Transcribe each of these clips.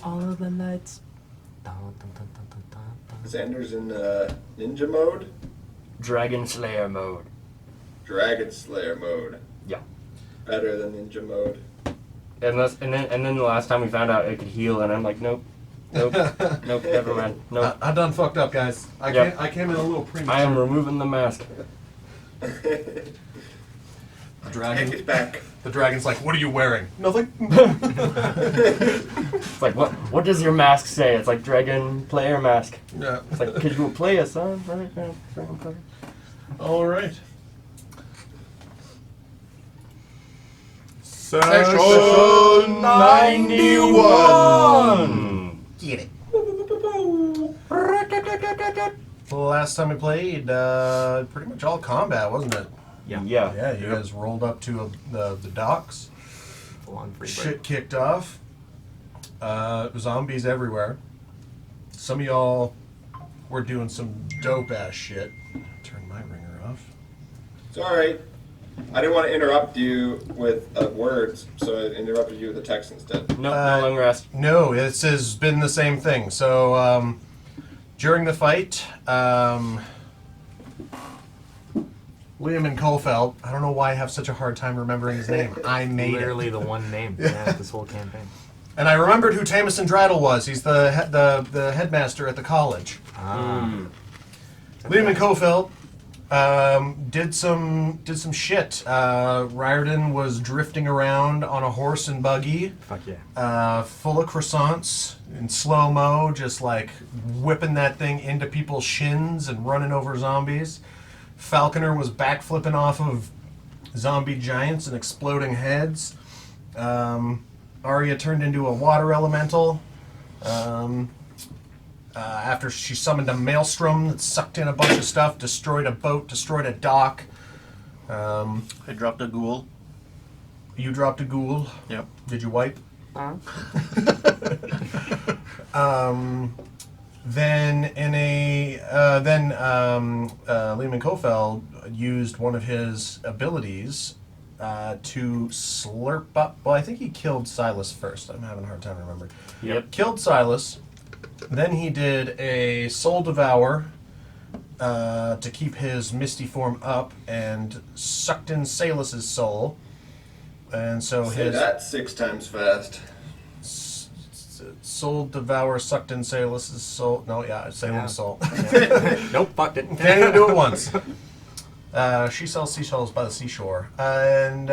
All of the lights. Xander's in ninja mode? Dragon Slayer mode. Dragon Slayer mode. Yeah. Better than ninja mode. And then the last time we found out it could heal, and I'm like, nope, never mind, nope. I done fucked up, guys. I came in a little premature. I am removing the mask. The dragon. Take it back. The dragon's like, what are you wearing? Nothing. It's like, what does your mask say? It's like Dragon Player mask. Yeah. It's like, because you will play a son, right? Dragon Player. All right. Session 91! Get it. Last time we played, pretty much all combat, wasn't it? Yeah. Yeah, you guys rolled up to the docks. Full on free break. Shit kicked off. Zombies everywhere. Some of y'all were doing some dope-ass shit. Turn my ringer off. It's alright. I didn't want to interrupt you with words, so I interrupted you with a text instead. No long rest. No, this has been the same thing. So, during the fight, Liam and Kofeld, I don't know why I have such a hard time remembering his name. I made Literally it. the one name. Yeah, this whole campaign. And I remembered who Tamison Dreidel was. He's the headmaster at the college. Liam and Kofeld did some shit. Riordan was drifting around on a horse and buggy. Fuck yeah. Full of croissants in slow-mo, just like whipping that thing into people's shins and running over zombies. Falconer was backflipping off of zombie giants and exploding heads. Arya turned into a water elemental. After she summoned a maelstrom that sucked in a bunch of stuff, destroyed a boat, destroyed a dock. I dropped a ghoul. You dropped a ghoul. Yep. Did you wipe? Then Lehman Kofeld used one of his abilities to slurp up. Well, I think he killed Silas first. I'm having a hard time remembering. Yep. Killed Silas. Then he did a Soul Devour to keep his misty form up and sucked in Salus's soul. And so Say his that 6 times fast. Soul Devour sucked in Salus's soul. No, yeah, Salem's soul. Nope, fucked it. Can't even do it once. She sells seashells by the seashore. And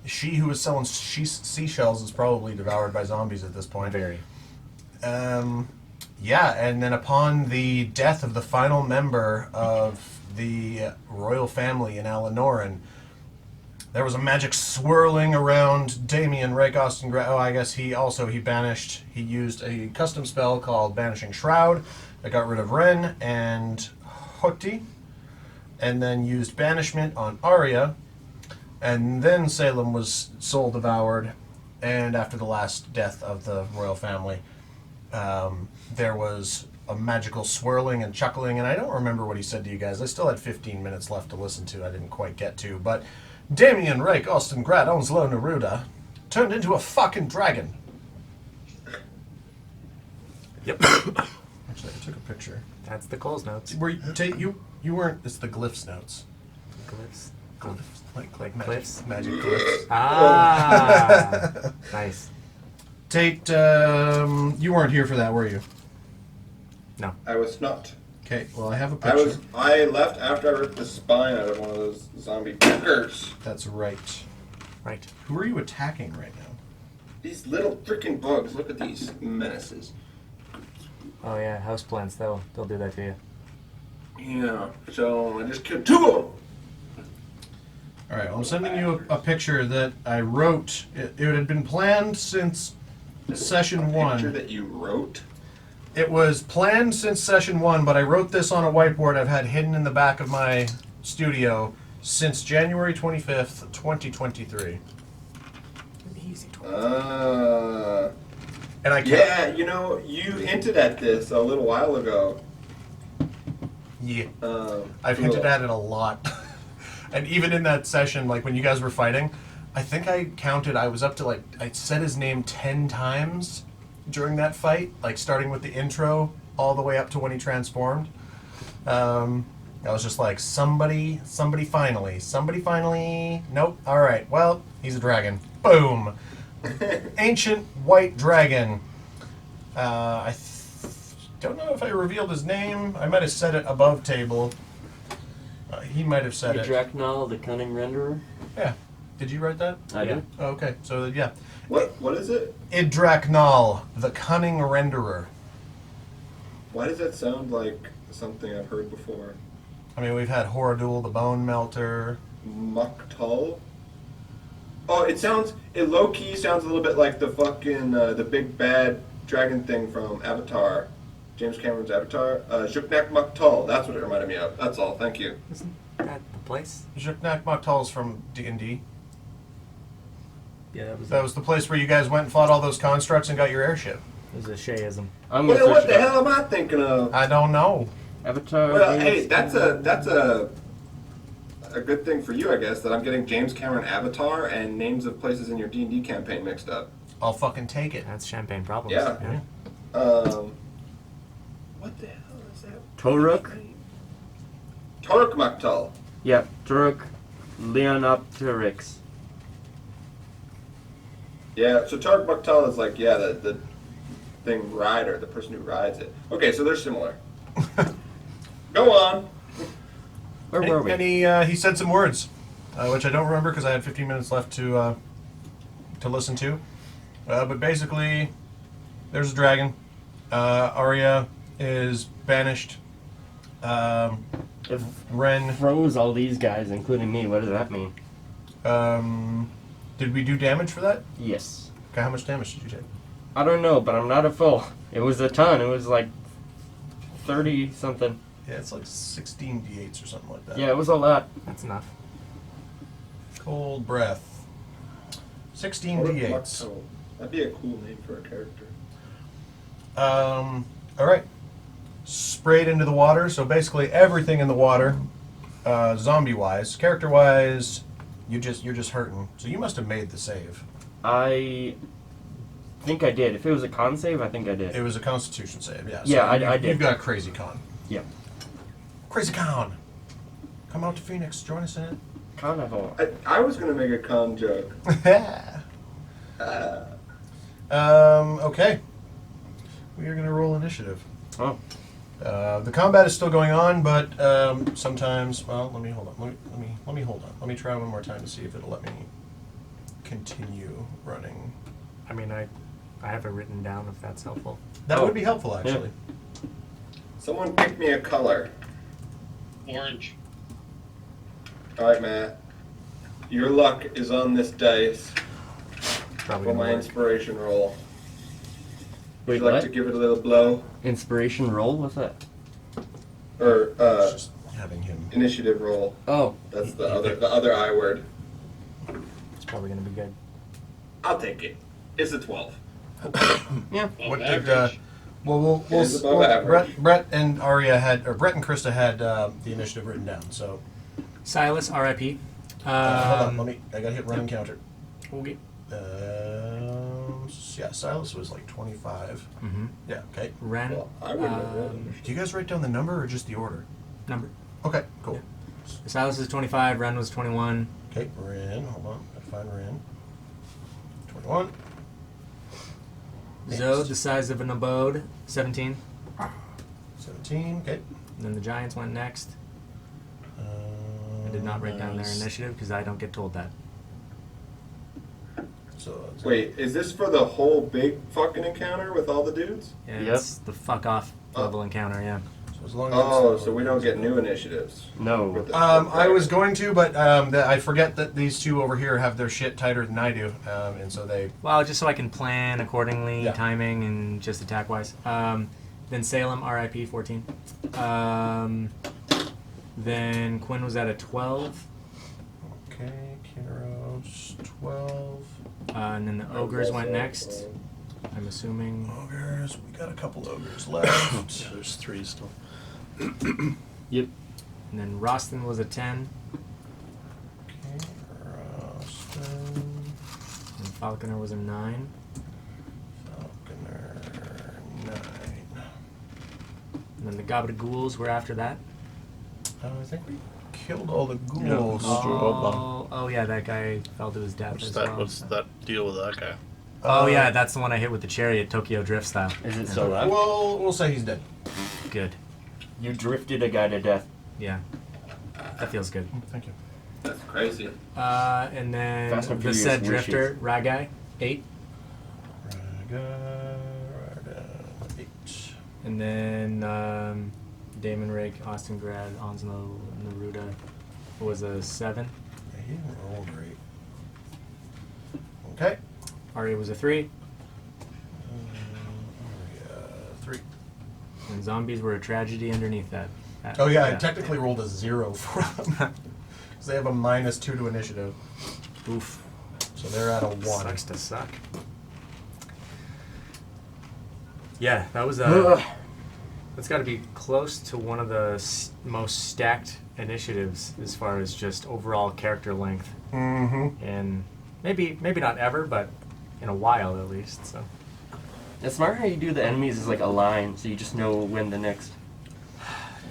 she who is selling seashells is probably devoured by zombies at this point. Very. Yeah, and then upon the death of the final member of the royal family in Alinorrin, there was a magic swirling around Damien Raycost and I guess he banished. He used a custom spell called Banishing Shroud that got rid of Ren and Hoti, and then used Banishment on Arya, and then Salem was soul devoured, and after the last death of the royal family, there was a magical swirling and chuckling, and I don't remember what he said to you guys. I still had 15 minutes left to listen to. I didn't quite get to, but Damien Rake Austin Grad Onslow Neruda turned into a fucking dragon. Yep. Actually, I took a picture. That's the Cole's notes. Were you weren't? It's the glyphs notes. Glyphs. Glyphs, like magic, Cliffs? magic glyphs. Ah. Nice. Tate, you weren't here for that, were you? No. I was not. Okay, well, I have a picture. I left after I ripped the spine out of one of those zombie fuckers. That's right. Right. Who are you attacking right now? These little freaking bugs. Look at these menaces. Oh yeah, houseplants. They'll do that to you. Yeah. So I just killed 2 of them. All right, well, I'm sending you a picture that I wrote. It had been planned since session 1. Picture that you wrote. It was planned since session 1, but I wrote this on a whiteboard I've had hidden in the back of my studio since January 25th, 2023. Easy. And I can't. Yeah, you hinted at this a little while ago. Yeah. I've hinted at it a lot. And even in that session, like when you guys were fighting, I think I counted, I was up to I said his name 10 times during that fight, like starting with the intro all the way up to when he transformed. I was just like, somebody finally. Nope. All right. Well, he's a dragon. Boom. Ancient white dragon. Don't know if I revealed his name. I might have said it above table. He might have said it. Idraknal, the cunning renderer. Yeah. Did you write that? I did. Oh, okay. So yeah. What is it? Idraknal, the cunning renderer. Why does that sound like something I've heard before? I mean, we've had Horadul, the bone melter. Muktal? Oh, it low-key sounds a little bit like the fucking, the big bad dragon thing from Avatar. James Cameron's Avatar. Juknak Muktal, that's what it reminded me of. That's all, thank you. Isn't that the place? Juknak Maktal's from D&D. Yeah, That was the place where you guys went and fought all those constructs and got your airship. It was a Shayism. I'm gonna Well, what search the it up. hell am I thinking of? I don't know. Avatar. Well, Venus- hey, that's a good thing for you, I guess, that I'm getting James Cameron Avatar and names of places in your D&D campaign mixed up. I'll fucking take it. That's champagne problems. Yeah. What the hell is that? Toruk. Toruk Maktal. Yeah, Toruk Leonopteryx. Yeah, so Toruk Maktal is like, yeah, the thing rider, the person who rides it. Okay, so they're similar. Go on. Where were we? And he said some words, which I don't remember because I had 15 minutes left to listen to. But basically, there's a dragon. Arya is banished. If Ren. froze all these guys, including me, what does that mean? Did we do damage for that? Yes. Okay, how much damage did you take? I don't know, but I'm not at full. It was a ton. It was like 30 something. Yeah, it's like 16 d8s or something like that. Yeah, it was a lot. That's enough. Cold breath. 16 Toruk d8s. Maktal. That'd be a cool name for a character. All right. Sprayed into the water. So basically everything in the water, zombie-wise, character-wise, you're just hurting. So you must have made the save. I think I did. If it was a con save, I think I did. It was a Constitution save. Yeah. Yeah, I you- did. You've got a crazy con. Yeah. Crazy con. Come out to Phoenix. Join us in it. Con of all. I was going to make a con joke. Okay. We are going to roll initiative. Oh. The combat is still going on, but sometimes. Well, let me hold on. Let me hold on. Let me try one more time to see if it'll let me continue running. I mean, I have it written down if that's helpful. That Oh. would be helpful, actually. Someone pick me a color. Orange. All right, Matt. Your luck is on this dice Probably for gonna my work. inspiration roll. Would Wait, you like what? to give it a little blow? Inspiration roll? What's that? Or It's just having him. initiative roll. Oh. That's the other I word. It's probably gonna be good. I'll take it. It's a 12. Yeah. What Above did? average. We'll It is above average. Brett and Arya had, or Brett and Krista had the initiative written down. So Silas, R.I.P. hold on, I gotta hit running counter. Okay. Yeah, Silas was like 25. Mm-hmm. Yeah, okay. Ren. Well, I wouldn't have rolled um, initiative. Do you guys write down the number or just the order? number. Okay, cool. Silas is 25. Ren was 21. Okay, Ren, hold on, gotta find Ren. 21. Zoe, the size of an abode, 17. 17, okay. And then the Giants went next. I did not write down their initiative because I don't get told that. So, Wait, is this for the whole big fucking encounter with all the dudes? Yeah, Yep. it's the fuck off level encounter, yeah. so as long as Oh, so we don't get new initiatives. No. with the- I was going to, but I forget that these two over here have their shit tighter than I do, and so they. Well, just so I can plan accordingly, Yeah. timing, and just attack wise. Then Salem, RIP, 14. Then Quinn was at a 12. Okay, Kineros, 12. And then the Ogres went next. I'm assuming. Ogres, we got a couple ogres left. Yeah, there's 3 still. Yep. And then Roston was a 10. Okay, Roston, And Falconer was a 9. Falconer. And then the Gobble-de-Ghouls were after that. I think we killed all the ghouls. Yeah. Oh yeah, that guy fell to his death as well. What's that deal with that guy? Oh yeah, that's the one I hit with the chariot, Tokyo Drift style. Is it still left? We'll say he's dead. Good. You drifted a guy to death. Yeah. That feels good. Thank you. That's crazy. And then Fast and the Furious said wishes. drifter, Ragai, 8. Raga, 8. And then Damon Rake, Austin Grad, Onslow, Naruda was a 7. Yeah, he didn't roll great. Okay. Arya was a 3. 3. And zombies were a tragedy underneath that. Oh yeah, I technically rolled a 0 for them. Because they have a -2 to initiative. Oof. So they're at a 1. Sucks to suck. Yeah, that was that's got to be close to one of the most stacked initiatives as far as just overall character length. Mm-hmm. And maybe not ever, but in a while at least. So It's smart how you do the enemies is like a line, so you just know when the next.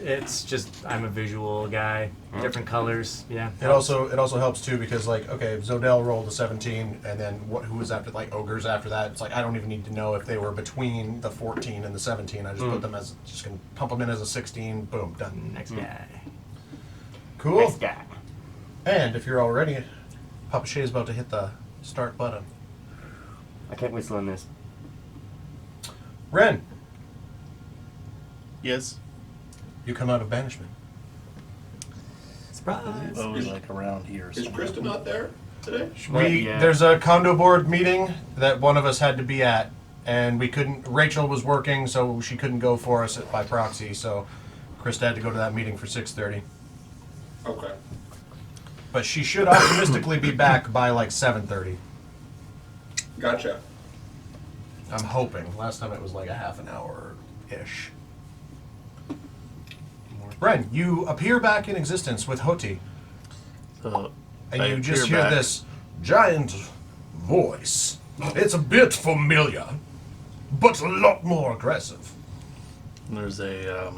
it's just I'm a visual guy, different colors. Yeah. It also helps too because like okay, Zodell rolled a 17, and then who was after like ogres after that? It's like I don't even need to know if they were between the 14 and the 17. I just put them as just gonna pump them in as a 16. Boom, done. Next guy. Cool. Next guy. And if you're all ready, Papa Shay's about to hit the start button. I can't whistle on this. Ren, Yes. you come out of banishment. Surprise. I was like around here. Is somewhere. Krista not there today? Yeah. There's a condo board meeting that one of us had to be at, and we couldn't. Rachel was working, so she couldn't go for us by proxy. So Krista had to go to that meeting for 6:30. Okay. But she should optimistically be back by like 7:30. Gotcha. I'm hoping. Last time it was like a half an hour ish. Ren, you appear back in existence with Hoti, So and I you just appear hear back. this giant voice. It's a bit familiar, but a lot more aggressive. There's a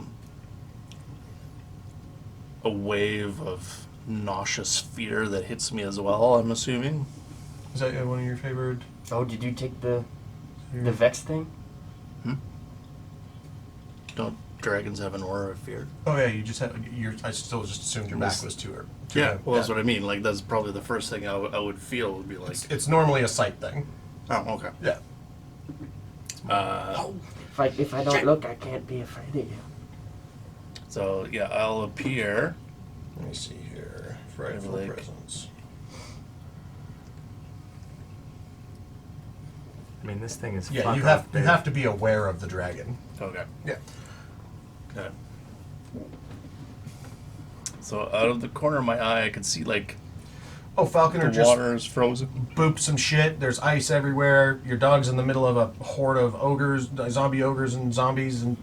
wave of nauseous fear that hits me as well. I'm assuming. Is that one of your favorite? Oh, did you take the Vex thing? Don't dragons have an aura of fear? Oh yeah, you just had. I still just assumed your back was to her. Yeah. Well, that's what I mean. Like that's probably the first thing I would feel would be like. It's normally a sight thing. Oh, okay. Yeah. If I don't look, I can't be afraid of you. So yeah, I'll appear. Let me see here. Frightful Like- presence. I mean, this thing is Yeah, fuck you off, have to be aware of the dragon. Okay. Yeah. Okay. So out of the corner of my eye, I could see like Oh, Falconer the just water is frozen. booped some shit. There's ice everywhere. Your dog's in the middle of a horde of ogres, zombie ogres and zombies, and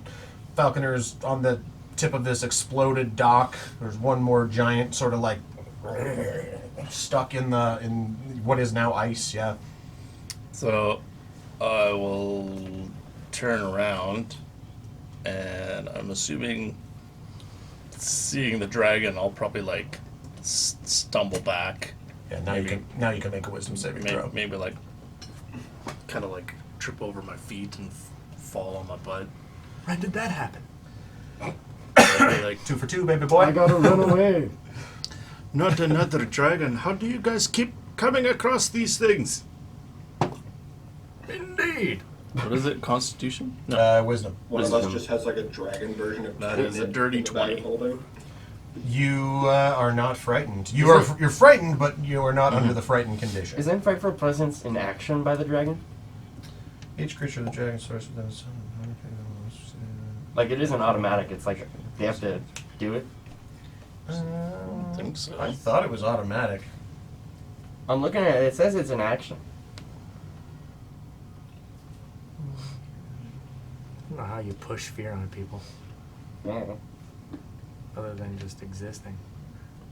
Falconer's on the tip of this exploded dock. There's one more giant sort of like stuck in what is now ice. Yeah. So I will turn around, and I'm assuming, seeing the dragon, I'll probably like stumble back. Yeah. Now you can make a wisdom saving throw. Maybe like kind of like trip over my feet and fall on my butt. When did that happen? Maybe like 2 for 2, baby boy. I gotta run away. not another dragon. How do you guys keep coming across these things? Indeed. What is it? Constitution? No. Wisdom. One of us Wisdom. just has like a dragon version of That is a dirty in the bag 20. holding. You are not frightened. You're frightened, but you are not under the frightened condition. Isn't Frightful Presence in action by the dragon? Each creature of the dragon source within its Like, it isn't automatic. It's like they have to do it. I think so. I thought it was automatic. I'm looking at it. It says it's in action. I don't know how you push fear on people Yeah. other than just existing.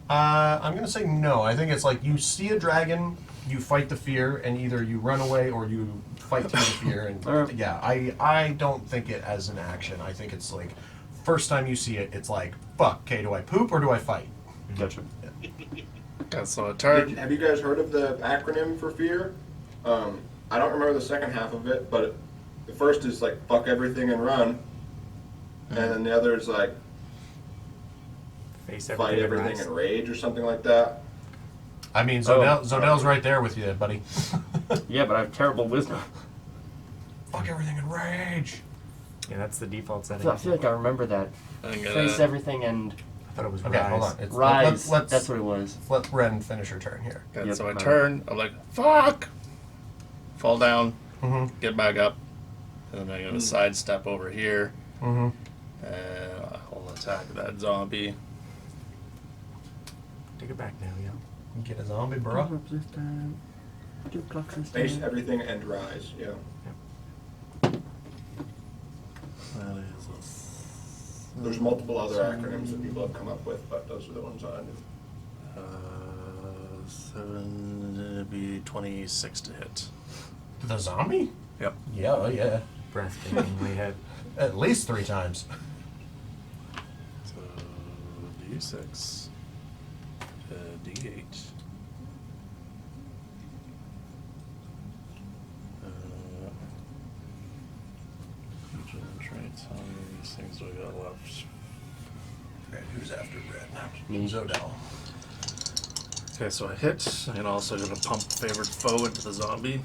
I'm gonna say no. I think it's like you see a dragon, you fight the fear, and either you run away or you fight through the fear. And Alright. yeah, I don't think it as an action. I think it's like first time you see it, it's like, fuck, okay, do I poop or do I fight? Gotcha. Okay, so I turn. Have you guys heard of the acronym for fear? I don't remember the second half of it, but the first is like fuck everything and run, and then the other is like Face fight everything and rage or something like that. I mean, Zonell's right there with you, buddy. Yeah, but I have terrible wisdom. Fuck everything and rage. Yeah, that's the default I setting. feel like I remember that. I'm Face gonna, everything and I thought it was Okay, rise. hold on. rise. Let's That's what it was. let Ren finish her turn here. okay, Yep, so I mine. turn. I'm like, fuck! Fall down, Mm-hmm. get back up, and then I'm gonna sidestep over here, Mm-hmm. and I'll attack that zombie. Take it back now, yo. Get a zombie, bro. Face everything and rise. Yeah. That is There's multiple other acronyms that people have come up with, but those are the ones I knew. 7, it'd be 26 to hit. The zombie? Yep. Yeah, oh yeah. Breathtakingly hit. At least 3 times. So D6, D8. Traits. How many of these things do I got left? Right, who's after Red? Me. Zodell. Okay, so I hit, and also gonna pump favored foe into the zombie.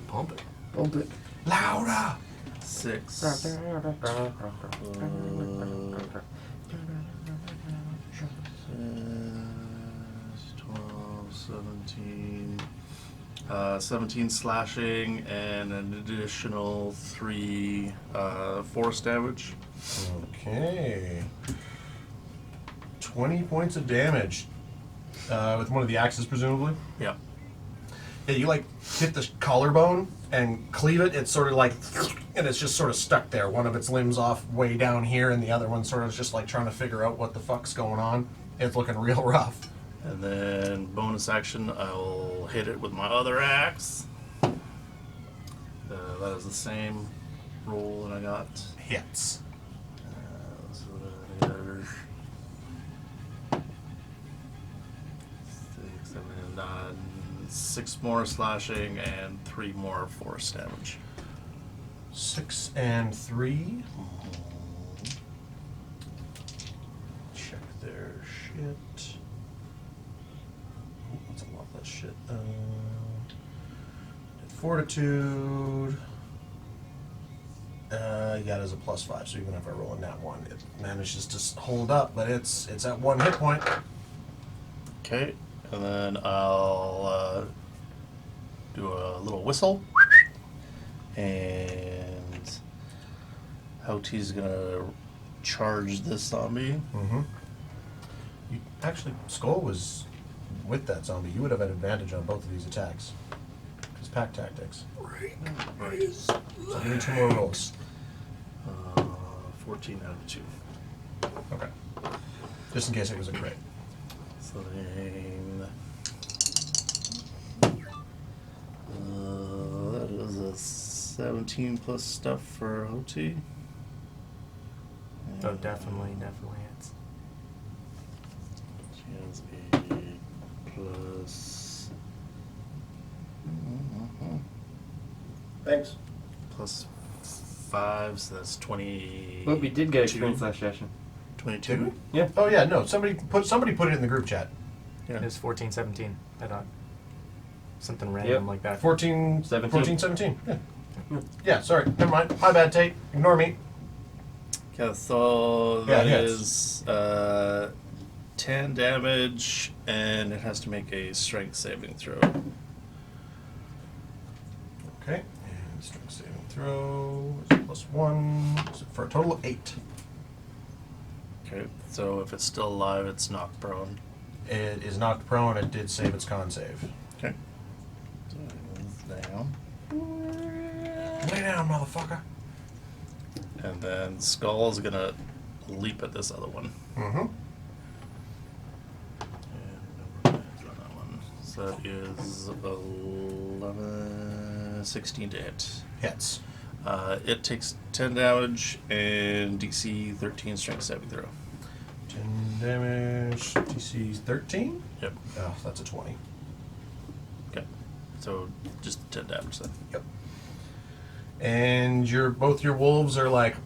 Pump it. Bump it. Louder! 6. 12, 17. 17 slashing and an additional 3 force damage. Okay. 20 points of damage. With one of the axes, presumably? Yeah. Yeah, you like hit the collarbone and cleave it. It's sort of like, and it's just sort of stuck there. One of its limbs off way down here, and the other one sort of just like trying to figure out what the fuck's going on. It's looking real rough. And then bonus action, I'll hit it with my other axe. That is the same roll that I got. Hits. So there's 6, 7, 9, 6 more slashing and 3 more force damage. 6 and 3. Check their shit. Ooh, that's a lot less shit. Fortitude. Yeah, it is a +5, so even if I roll a nat 1, it manages to hold up, but it's at 1 hit point. Okay, and then I'll do a little whistle, and Houtie's gonna charge this zombie. Mm-hmm. You, actually, Skull was with that zombie. You would have had advantage on both of these attacks. Because pack tactics. Right. So give me 2 more rolls. 14 out of 2. Okay. Just in case it was a crit. So then, that is a 17 plus stuff for Houtie. So definitely hits. She has a plus. Thanks. Plus 5, so that's 20. But we did get experience last session. 22? Yeah. Oh yeah, no. Somebody put it in the group chat. Yeah. It was 14, 17. I thought. Something random Yep. like that. 14, 17. 14, 17. Yeah. Yeah, sorry. Never mind. My bad, Tate. Ignore me. Okay, so Yeah, that it is 10 damage, and it has to make a strength saving throw. Okay. And strength saving throw is +1. So for a total of 8. Okay, so if it's still alive, it's knocked prone. It is knocked prone. It did save its con save. Okay. So it moves down. Lay down, motherfucker. And then Skull's gonna leap at this other one. Mm-hmm. And number 9 on that one. So that is 11, 16 to hit. Hits. It takes 10 damage and DC 13 strength saving throw. 10 damage. DC's 13? Yep. Oh, that's a 20. Okay. So just 10 damage then. Yep. And both your wolves are like...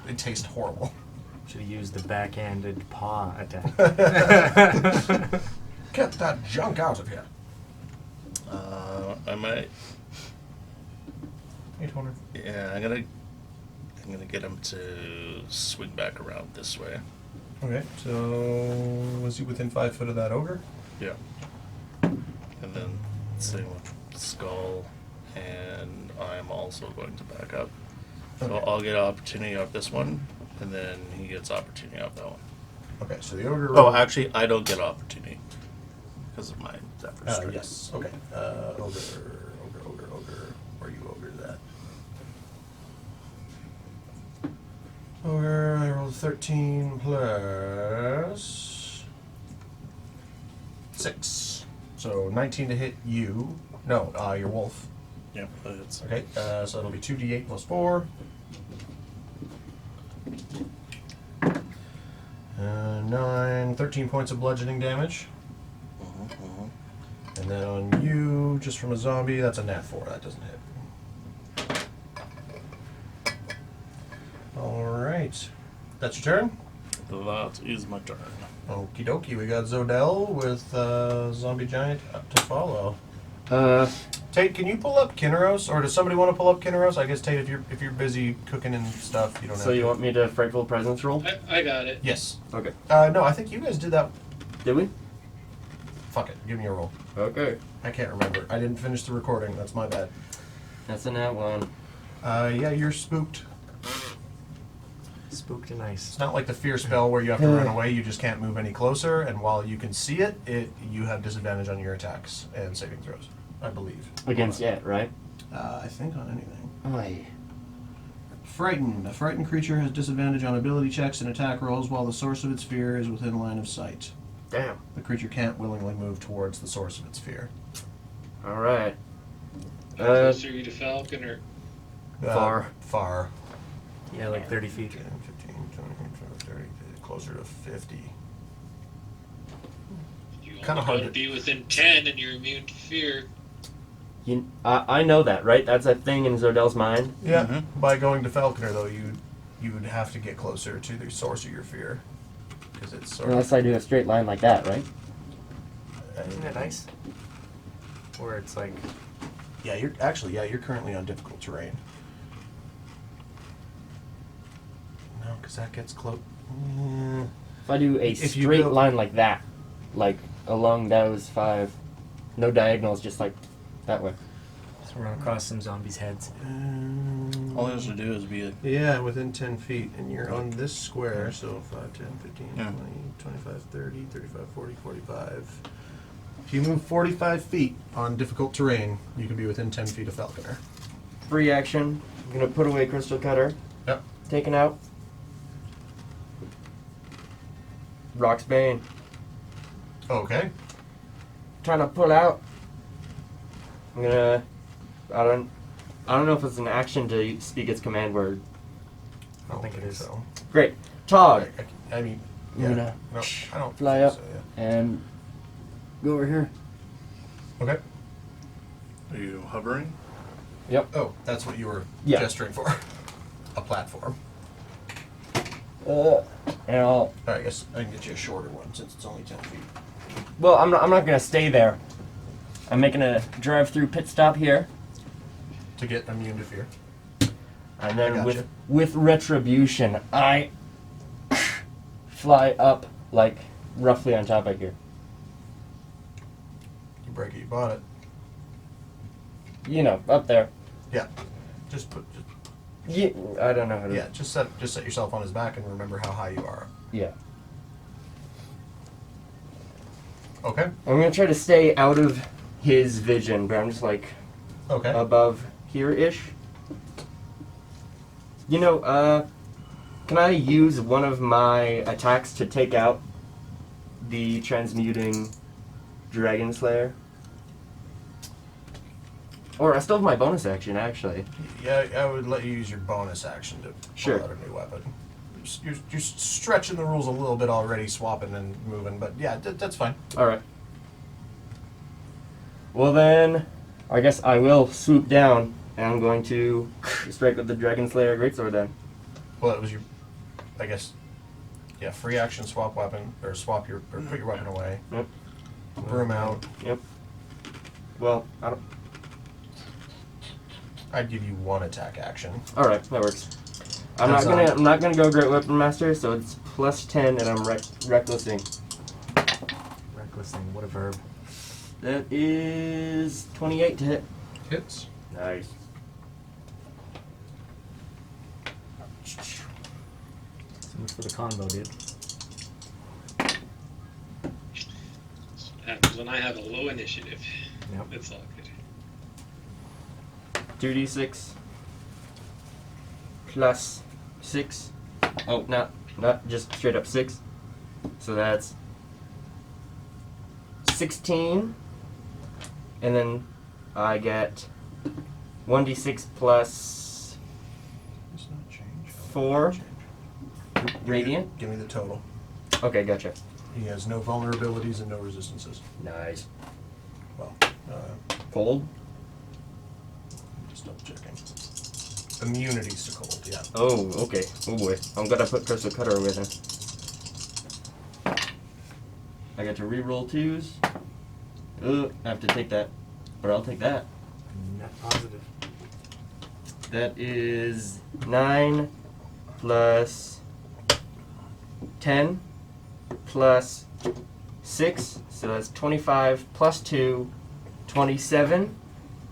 They taste horrible. Should have used the backhanded paw attack. Get that junk out of here. I might. 800. Yeah, I'm gonna get him to swing back around this way. Okay, so was he within 5 foot of that ogre? Yeah. And then same with skull, and I'm also going to back up. So Okay. I'll get opportunity off this one, and then he gets opportunity off that one. Okay, so the ogre. Oh, actually, I don't get opportunity because of my Zephyr strike. Yes. Okay. Ogre. Where you ogre that? Ogre, I rolled 13 plus 6. So 19 to hit you. No, your wolf. Yeah, but it's Okay, so it'll be 2d8 plus 4. 13 points of bludgeoning damage. And then on you, just from a zombie, that's a nat 4. That doesn't hit. Alright. That's your turn? That is my turn. Okie dokie. We got Zodell with Zombie Giant up to follow. Tate, can you pull up Kinneros? Or does somebody want to pull up Kinneros? I guess, Tate, if you're busy cooking and stuff, you don't have So to. you want me to Frightful Presence roll? I got it. Yes. Okay. No, I think you guys did that. Did we? Fuck it. Give me a roll. Okay. I can't remember. I didn't finish the recording. That's my bad. That's a nat 1. Yeah, you're spooked. Spooked and ice. It's not like the fear spell where you have to run away. You just can't move any closer. And while you can see it, you have disadvantage on your attacks and saving throws, I believe. Against it, right? I think on anything. Oy. Frightened. A frightened creature has disadvantage on ability checks and attack rolls while the source of its fear is within line of sight. Damn. The creature can't willingly move towards the source of its fear. Alright. How close are you to Falcon or? Far. Far. Yeah, like 30 feet. 10, 15, 20, 30, closer to 50. You Kinda only hard gotta to- be within 10 and you're immune to fear. I know that, right? That's a thing in Zodell's mind. Yeah. Mhm. By going to Falconer, though, you would have to get closer to the source of your fear. Because it's sort Unless I do a straight line like that, right? Isn't it nice? Where it's like, Yeah, you're currently on difficult terrain. No, because that gets close. If I do a If you straight go- line like that, like along those 5, no diagonals, just like that way. so run across some zombies' heads. All he has to do is be like, Yeah, within 10 feet, and you're on this square, so 5, 10, 15, Yeah. 20, 25, 30, 35, 40, 45. If you move 45 feet on difficult terrain, you can be within 10 feet of Falconer. Free action. I'm gonna put away Crystal Cutter. Yep. Taken out. Rock's Bane. Okay. Trying to pull out. I'm gonna. I don't know if it's an action to speak its command word. I don't think it is. so. Great. Tog. I mean, I'm yeah. gonna No, I don't fly think up so, yeah. and go over here. Okay. are you hovering? Oh, that's what you were Yeah. gesturing for. A platform. And I'll. Alright, I guess I can get you a shorter one since it's only 10 feet. Well, I'm not gonna stay there. I'm making a drive-through pit stop here, To get immune to fear. and then I gotcha. with retribution, I fly up like roughly on top of here. You break it, you bought it. You know, up there. Yeah. Yeah, I don't know how to. Yeah, just set yourself on his back and remember how high you are. Yeah. Okay. I'm gonna try to stay out of his vision, but I'm just like Okay. above here-ish. You know, can I use one of my attacks to take out the transmuting Dragon Slayer? Or I still have my bonus action, actually. Yeah, I would let you use your bonus action to Sure. pull out a new weapon. You're stretching the rules a little bit already, swapping and moving, but yeah, that's fine. Alright. Well then, I guess I will swoop down, and I'm going to strike with the Dragon Slayer Greatsword then. Well, it was your, I guess, yeah, free action swap weapon, or put your weapon away. Yep. Broom out. Yep. Well, I don't... I'd give you one attack action. Alright, that works. I'm That's not gonna go Great Weapon Master, so it's plus 10 and I'm recklessing. Recklessing, what a verb. That is 28 to hit. Hits. Nice. So much for the combo, dude. Happens when I have a low initiative. Yep. It's all good. 2d6 plus 6. Oh, not just straight up 6. So that's 16. And then I get 1d6 plus Does not change. 4 Change. radiant. Give me the total. Okay, gotcha. He has no vulnerabilities and no resistances. Nice. Well, Cold? just double checking. Immunities to cold, yeah. Oh, okay. Oh boy. I'm gonna put Crystal Cutter away then. I get to re-roll 2s. I have to take that. But I'll take that. Net positive. That is 9 plus 10 plus 6. So that's 25 plus 2, 27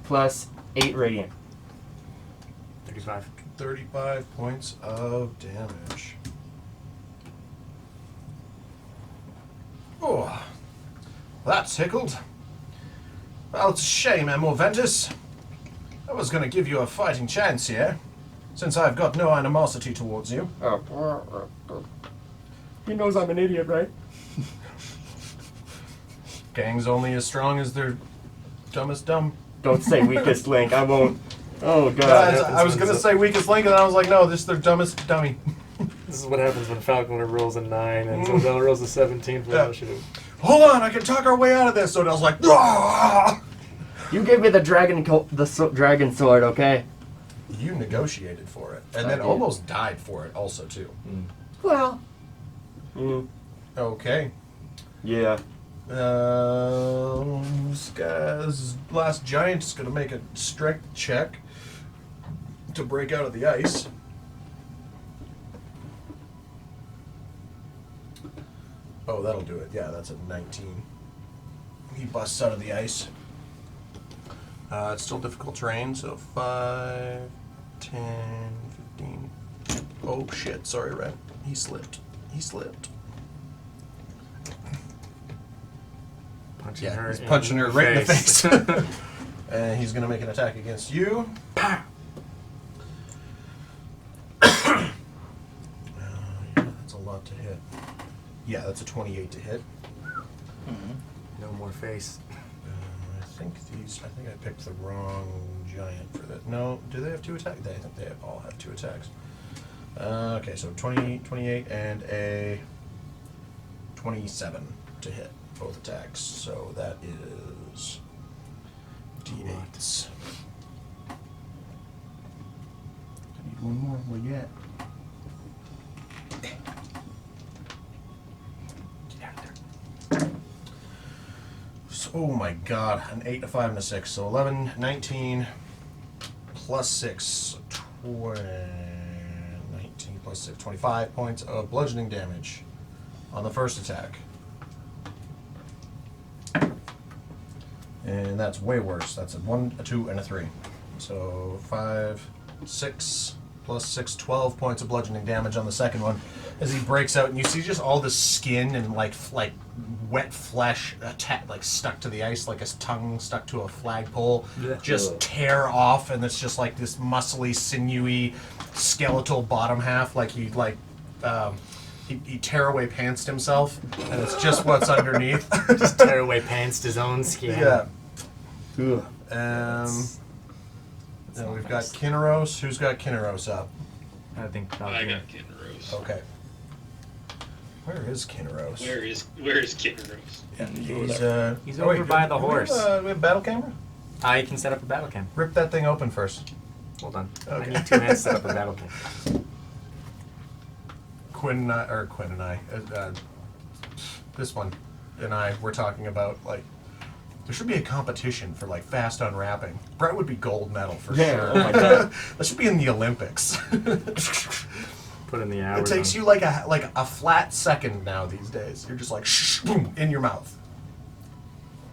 plus 8 radiant. 35. 35 points of damage. Oh, that tickled. Well, it's a shame, Amour Ventis. I was going to give you a fighting chance here, since I've got no animosity towards you. Oh. He knows I'm an idiot, right? Gang's only as strong as their dumbest dumb. Don't say weakest link. I won't. Oh god. Guys, I was going to say weakest link, and then I was like, no, this is their dumbest dummy. This is what happens when Falconer rolls a 9 and Zodell rolls a 17 for Yeah. initiative. Hold on, I can talk our way out of this. So Odell's like, "Ah!" You give me the dragon sword, okay? You negotiated for it, and I then did. almost died for it, also too. Well. Okay. Yeah. This guy's last giant is going to make a strength check to break out of the ice. Oh, that'll do it. Yeah, that's a 19. He busts out of the ice. It's still difficult terrain, so 5, 10, 15. Oh, shit. Sorry, Red. He slipped. Punching Yeah, her he's punching her right in the face. face. And he's going to make an attack against you. Yeah, that's a lot to hit. Yeah, that's a 28 to hit. No more face. I think I picked the wrong giant for that. No, do they have 2 attacks? I think they all have 2 attacks. Okay, so 28 and a 27 to hit both attacks. So that is D8s. I need one more. Well, yet. So, oh my god, an 8, a 5, and a 6. So 11, 19, plus 6, 20, 19 plus 6, 25 points of bludgeoning damage on the first attack. And that's way worse. That's a 1, a 2, and a 3. So 5, 6, plus 6, 12 points of bludgeoning damage on the second one as he breaks out, and you see just all the skin and like wet flesh like stuck to the ice, like his tongue stuck to a flagpole, just tear off, and it's just like this muscly, sinewy, skeletal bottom half, like he tearaway pantsed himself, and it's just what's underneath. Just tear away pants his own skin. Yeah. Ugh. Now we've got Kinneros. Who's got Kinneros up? I think I got Kinneros. Okay. Where is Kinneros? Where is Kinneros? Yeah, He's oh, wait, over by the do we have, horse. we have battle camera? I can set up a battle cam. Rip that thing open first. Hold on. Okay. I need 2 minutes to set up a battle cam. Quinn and I, this one and I were talking about, like, there should be a competition for, like, fast unwrapping. Brett would be gold medal for Yeah, sure. oh my God. That should be in the Olympics. Put in the It hours. takes you like a flat second now these days. You're just like, shh, boom, in your mouth.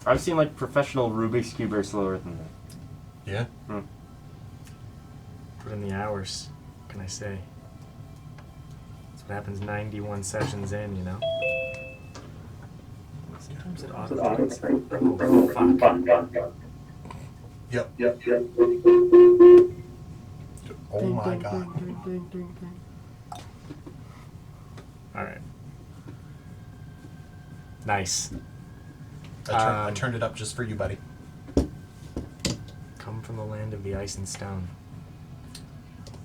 I've seen like professional Rubik's Cube are slower than that. Yeah. Put in the hours. What can I say? That's what happens 91 sessions in, you know? Sometimes it automates. Oh, fuck. Yep. Oh my god. Alright. Nice. I turned it up just for you, buddy. Come from the land of the ice and stone.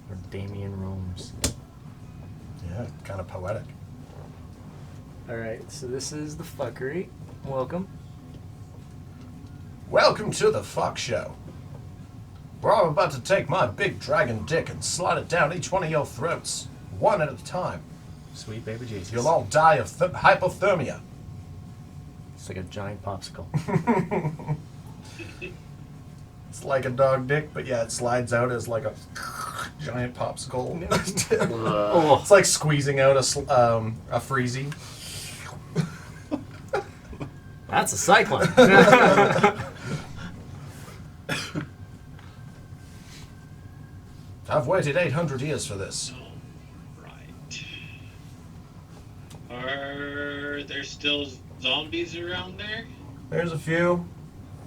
Where Damien roams. Yeah, kind of poetic. Alright, so this is the fuckery. Welcome. Welcome to the fuck show. Where I'm about to take my big dragon dick and slide it down each one of your throats, one at a time. Sweet baby Jesus. You'll all die of hypothermia. It's like a giant popsicle. It's like a dog dick, but yeah, it slides out as like a giant popsicle. Oh. It's like squeezing out a freezy. That's a cyclone. I've waited 800 years for this. Right. Are there still zombies around there? There's a few.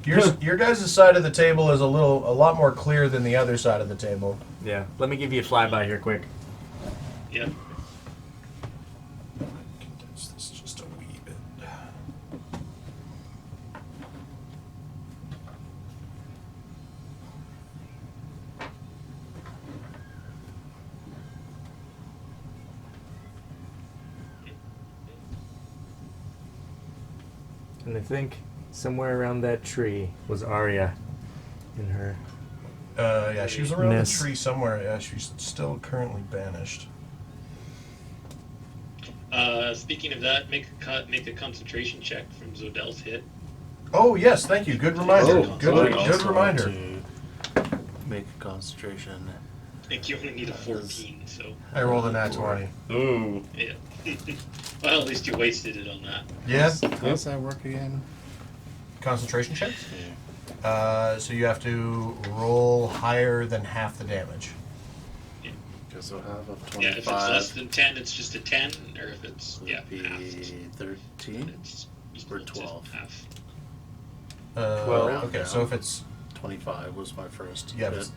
Your guys' side of the table is a lot more clear than the other side of the table. Yeah, let me give you a flyby here quick. Yep. Condense this just a wee bit. And I think somewhere around that tree was Arya in her. Yeah, she was around Miss. the tree somewhere. Yeah, she's still currently banished. Speaking of that, make a concentration check from Zodel's hit. Oh yes, thank you. Good reminder. Oh, good Also reminder. to make a concentration. I think you only need a 14, so I rolled a nat 20. Ooh. yeah. Well, at least you wasted it on that. Yeah. How does that work again? Concentration checks. Yeah. So you have to roll higher than half the damage. Because I'll have a 25. Yeah, if it's less than 10, it's just a 10, or if it's Would be half, 13 it's or equal to 12. half. 12. Okay, so if it's 25 was my first yeah, hit.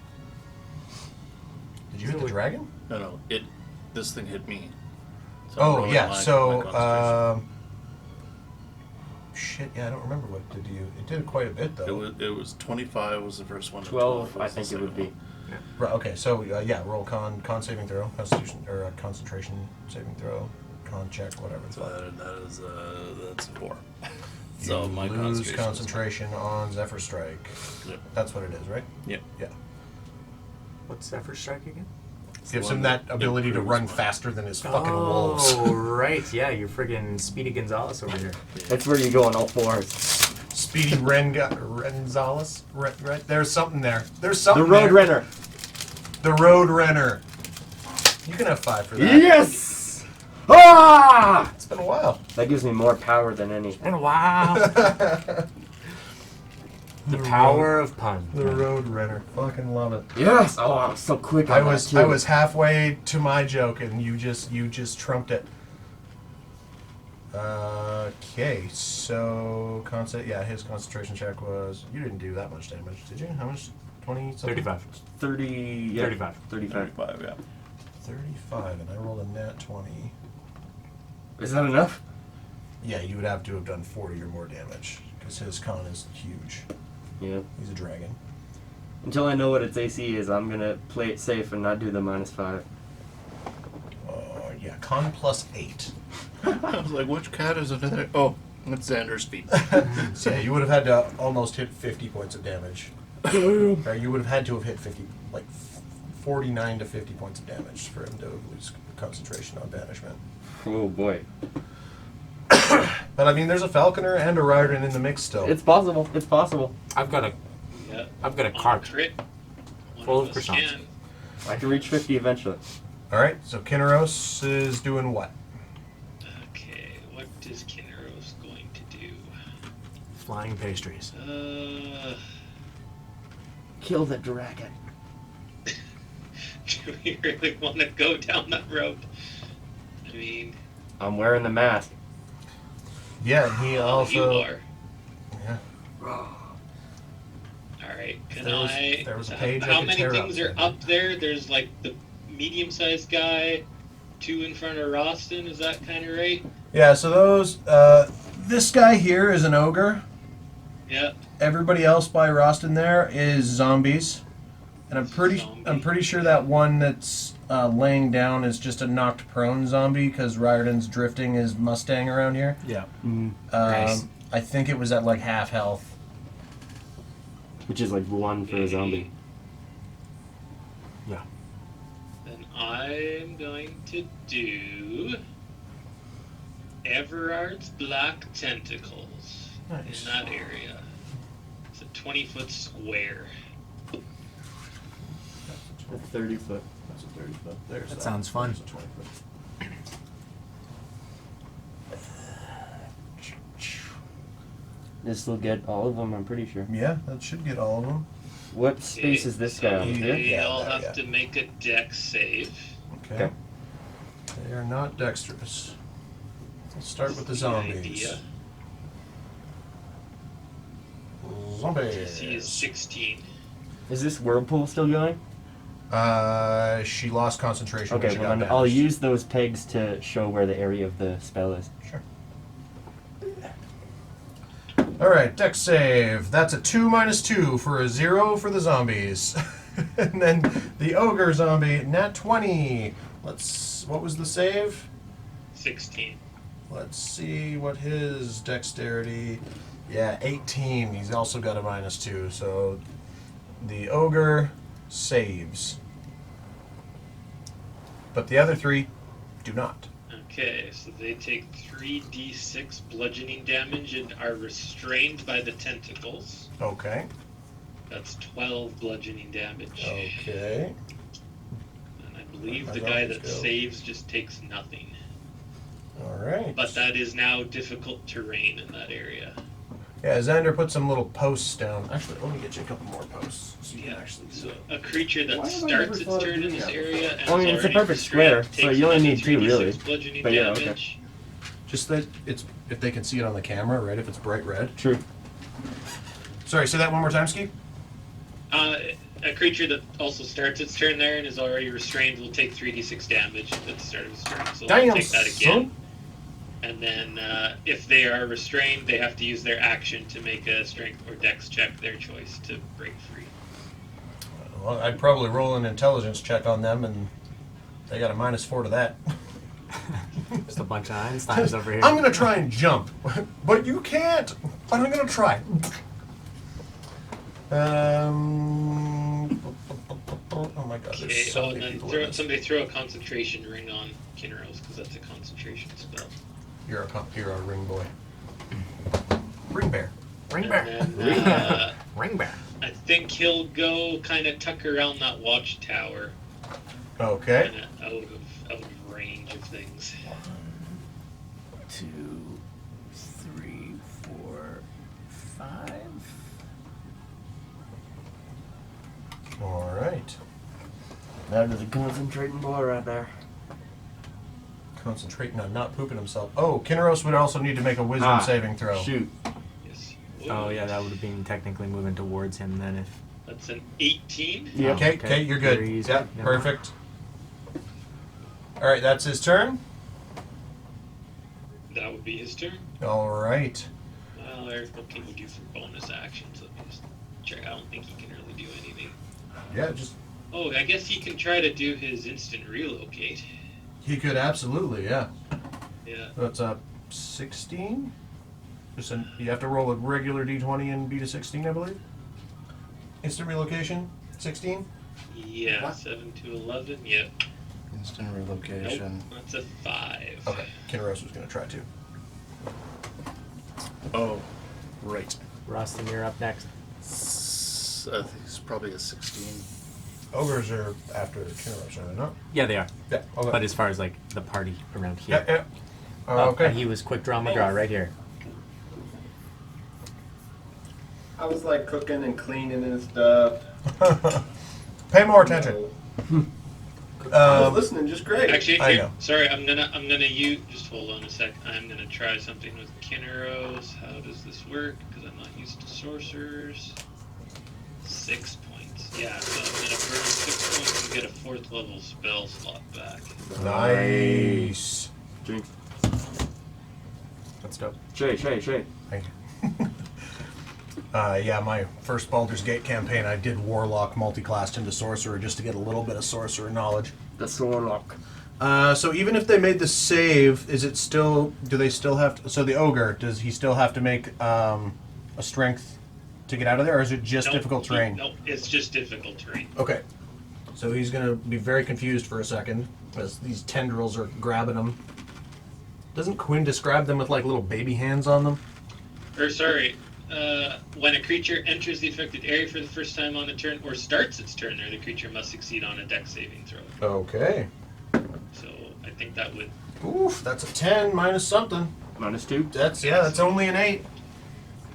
did you hit the dragon? No, this thing hit me. So I'm Oh rolling yeah, my so concentration. shit, yeah, I don't remember what it did to you. It did quite a bit though. It was 25 was the first one. and 12, was I the think it would second be. one. Right, okay, so yeah, roll con saving throw, constitution or concentration saving throw, con check, whatever. It's So like. that's a 4. So You my lose concentration. concentration on Zephyr Strike. Yep. That's what it is, right? Yep. Yeah. What's Zephyr Strike again? Gives one him that that ability to improves run mine. faster than his fucking wolves. Oh, right. Yeah, you're friggin' Speedy Gonzales over here. That's where you go on all fours. Speedy Renzales? Right? There's something there. There's The something Road there. Renner. The Road Renner. You can have 5 for that. Yes! Ah! It's been a while. That gives me more power than any. And wow. The power of pun. The Road Renner. Fucking love it. Yes! Oh, I was so quick on I that, was too. halfway to my joke and you just trumped it. Okay, so his concentration check was, you didn't do that much damage, did you? How much? 20 something? 35. 30... Yeah, 35. 35. 35, yeah. 35, and I rolled a nat 20. Is that enough? Yeah, you would have to have done 40 or more damage because his con is huge. Yeah. He's a dragon. Until I know what its AC is, I'm gonna play it safe and not do the -5. Yeah, con +8. I was like, which cat is it in there? Oh, it's Xander's feet. So yeah, you would have had to almost hit 50 points of damage. Or you would have had to have hit 50, like 49 to 50 points of damage for him to lose concentration on banishment. Oh boy. But I mean, there's a Falconer and a Riderton in the mix still. It's possible. It's possible. I've got a On cart crit. One full of us croissants. can. I can reach 50 eventually. All right, so Kinneros is doing what? Okay, what is Kinneros going to do? Flying pastries. Kill the dragon. Do we really want to go down that road? I mean, I'm wearing the mask. Yeah, and he also. you are. Yeah. Alright, can There was- I... there was a page I how could many tear things up. are up there? There's like the medium-sized guy, 2 in front of Roston, is that kind of right? Yeah, so those. This guy here is an ogre. Yeah. Everybody else by Roston there is zombies, and I'm pretty sure that one that's laying down is just a knocked prone zombie because Riordan's drifting his Mustang around here. Yeah. Nice. I think it was at like half health. Which is like 1 for a zombie. Yeah. Then I'm going to do... Everard's Black Tentacles Nice. in that area. It's a 20-foot square. A 30 foot. That's a 30 foot. There's That sounds fun. There's a 20 foot. This will get all of them, I'm pretty sure. Yeah, that should get all of them. What space is this guy on here? They Yeah, all there, have yeah. to make a dex save. Okay. Okay. They are not dexterous. Let's start with the zombies. Idea. DC is Zombies. 16. Is this whirlpool still going? She lost concentration. when Okay, she well got then I'll banished. use those pegs to show where the area of the spell is. Sure. All right, dex save. That's a 2 minus 2 for a 0 for the zombies. And then the ogre zombie, nat 20. What was the save? 16. Let's see what his dexterity. Yeah, 18. He's also got a minus 2. So the ogre saves. But the other 3 do not. Okay, so they take 3d6 bludgeoning damage and are restrained by the tentacles. Okay. That's 12 bludgeoning damage. Okay. And I believe How's the that guy ones that go? saves just takes nothing. All right. But that is now difficult terrain in that area. Yeah, Xander put some little posts down. Actually, let me get you a couple more posts so you can actually So see. a creature that Why have I starts never its thought of turn in doing this that area and I mean, is it's a already perfect square, restrained so takes you only another need 2 really. 3d6 bludgeoning But yeah, okay. damage. Just that it's if they can see it on the camera, right? If it's bright red. True. Sorry, say that one more time, Ski. A creature that also starts its turn there and is already restrained will take 3d6 damage at the start of its turn. So Damn, we'll take that again. son. And then if they are restrained, they have to use their action to make a strength or dex check, their choice, to break free. Well, I'd probably roll an intelligence check on them, and they got a minus 4 to that. Just a bunch of Einsteins over here. I'm gonna try and jump, but you can't. But I'm gonna try. Oh my God! Okay, There's so and many then people. in this. somebody throw a concentration ring on Kinneros, because that's a concentration spell. You're a ring boy. Ring bear. Ring bear. And then, Ring bear. I think he'll go kind of tuck around that watchtower, Okay. kind of out of range of things. 2, 3, 4, 5. All right. That is a concentrating boy right there. Concentrating on not pooping himself. Oh, Kinneros would also need to make a wisdom saving throw. Shoot. Yes. Oh yeah, that would have been technically moving towards him then if. That's an 18. Yeah. Okay, okay, you're good. Very easy. Yeah, Yeah. perfect. All right, that's his turn. That would be his turn. All right. Well, there's what can he do for bonus actions? Let me just check. I don't think he can really do anything. Yeah, just Oh, I guess he can try to do his instant relocate. he could absolutely, yeah. Yeah. That's a 16. You have to roll a regular d20 and beat a 16, I believe. Instant relocation, 16. Yeah, What? 7 to 11. Yep. Instant Nope, relocation. that's a 5. Okay, Kinross was going to try to. Oh, right. Rustin, you're up next. I think it's probably a 16. Ogres are after Kinross, are they not? Yeah, they are. Yeah. Okay. But as far as like the party around here. yeah. Oh, Okay. and he was quick draw McGraw right here. I was like cooking and cleaning and stuff. Pay more attention. I was listening just great. Actually, I here, know. sorry, I'm gonna use. Just hold on a sec. I'm gonna try something with Kinneros. How does this work? Because I'm not used to sorcerers. 6 points. Yeah, so I'm gonna burn 6 points and get a 4th level spell slot back. Nice. Jinx. That's dope. Shay. Thank you. Yeah, my first Baldur's Gate campaign, I did Warlock multi-classed into Sorcerer just to get a little bit of Sorcerer knowledge. That's the warlock. So even if they made the save, is it still? Do they still have to? So the ogre, does he still have to make a strength to get out of there, or is it just Nope, difficult terrain? Nope, it's just difficult terrain. Okay. So he's gonna be very confused for a second as these tendrils are grabbing him. Doesn't Quinn describe them with like little baby hands on them? Or sorry, when a creature enters the affected area for the first time on a turn or starts its turn there, the creature must succeed on a dex saving throw. Okay. So I think that would. Oof, that's a 10 minus something. -2. That's only an 8.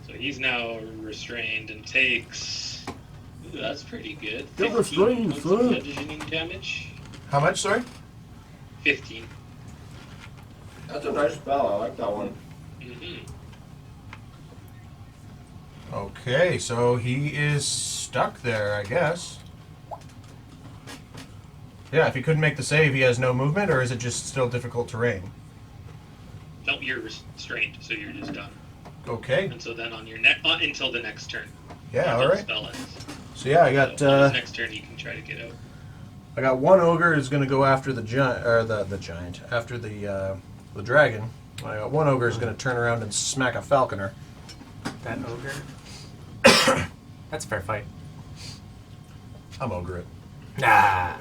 So he's now restrained and takes. Ooh, that's pretty good. You're 15 restrained, points of fuck. bludgeoning damage. How much, sorry? 15. That's a nice spell. I like that one. Mm-hmm. Okay, so he is stuck there, I guess. Yeah, if he couldn't make the save, he has no movement, or is it just still difficult terrain? No, you're restrained, so you're just done. Okay. And so then on your until the next turn. Yeah, Until all the right. spell ends. So yeah, I got So on his next turn, you can try to get out. I got one ogre who's going to go after the giant, or the giant, after the dragon. I got one ogre who's going to turn around and smack a falconer. That ogre. That's a fair fight. I'm ogre it. Nah.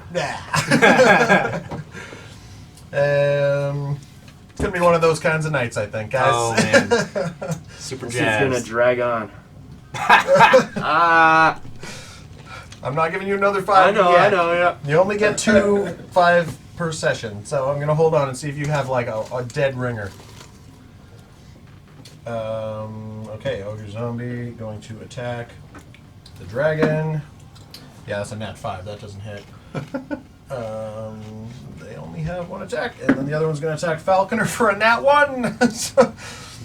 It's gonna be one of those kinds of nights, I think, guys. Oh man. Super This is gonna jazzed. drag on. Ah, I'm not giving you another 5 I know, yet. yeah. You only get 2 5 per session, so I'm gonna hold on and see if you have like a dead ringer. Okay, ogre zombie going to attack the dragon. Yeah, that's a nat 5. That doesn't hit. They only have 1 attack, and then the other one's gonna attack Falconer for a nat 1. So,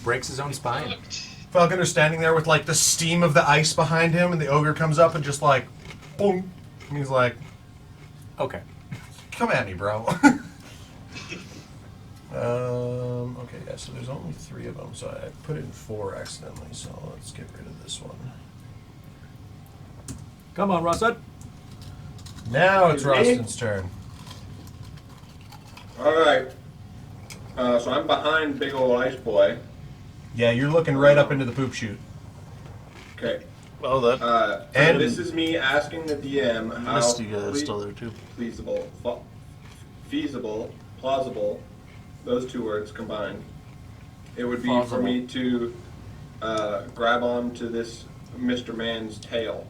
Breaks his own spine. Fucked. Falconer's standing there with like the steam of the ice behind him, and the ogre comes up and just like, boom. And he's like, Okay. come at me, bro. Okay, yeah, so there's only 3 of them, so I put in 4 accidentally, so let's get rid of this one. Come on, Russell. Now it's Me? Rostin's turn. All right. So I'm behind big old ice boy. Yeah, you're looking right up into the poop chute. Okay. Well, that And- this is me asking the DM how Misty guy is still there too. feasible, plausible, those 2 words combined. It would be for Plausible. me to grab onto this Mr. Man's tail.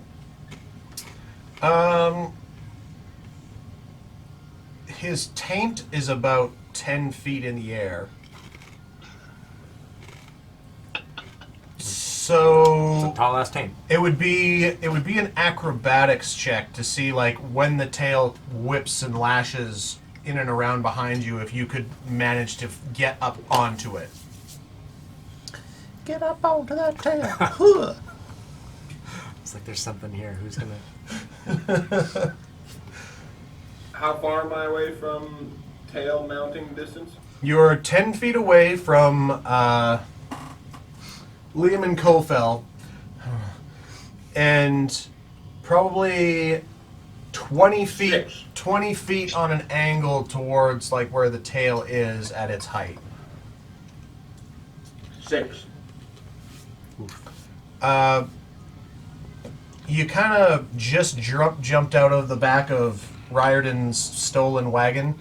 His taint is about 10 feet in the air. So Tall ass taint. it would be an acrobatics check to see like when the tail whips and lashes in and around behind you, if you could manage to get up onto it. Get up onto that tail. It's like there's something here. Who's gonna? How far am I away from tail mounting distance? You're 10 feet away from Liam and Kofel, and probably 20 feet. 6. 20 feet on an angle towards like where the tail is at its height. 6. You kind of just jumped out of the back of Riordan's stolen wagon,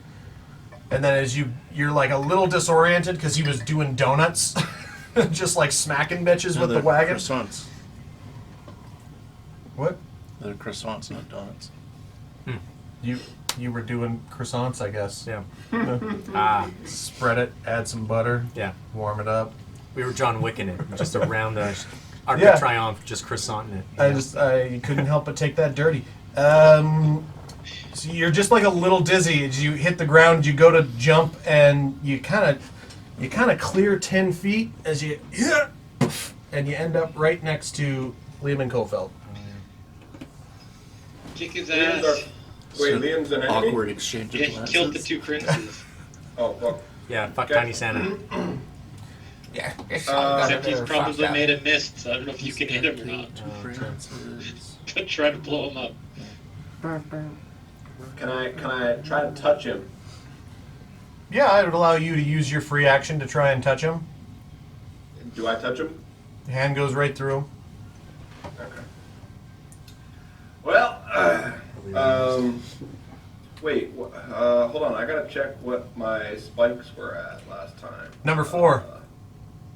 and then as you're like a little disoriented because he was doing donuts, just like smacking bitches No, with the they're wagon. Croissants. What? They're croissants, not donuts. You were doing croissants, I guess. Yeah. Spread it, add some butter, Yeah. warm it up. We were John Wicking it, just around the Arc Yeah. de Triomphe, just croissanting it. I couldn't help but take that dirty. So you're just like a little dizzy as you hit the ground. You go to jump, and you kind of clear 10 feet as you and you end up right next to Liam and Kofeld. Kick his Liam's ass. Wait, Liam's an enemy? Awkward exchange of Yeah, he glances. killed the 2 princes. Oh, fuck. Yeah, fuck Okay. Tiny Santa. Yeah. Except he's probably made a mist, so I don't know if you can hit him or not. Two princes. But try to blow him up. Can I try to touch him? Yeah, I would allow you to use your free action to try and touch him. Do I touch him? Hand goes right through him. Okay. Well, wait, hold on. I gotta check what my spikes were at last time. Number 4.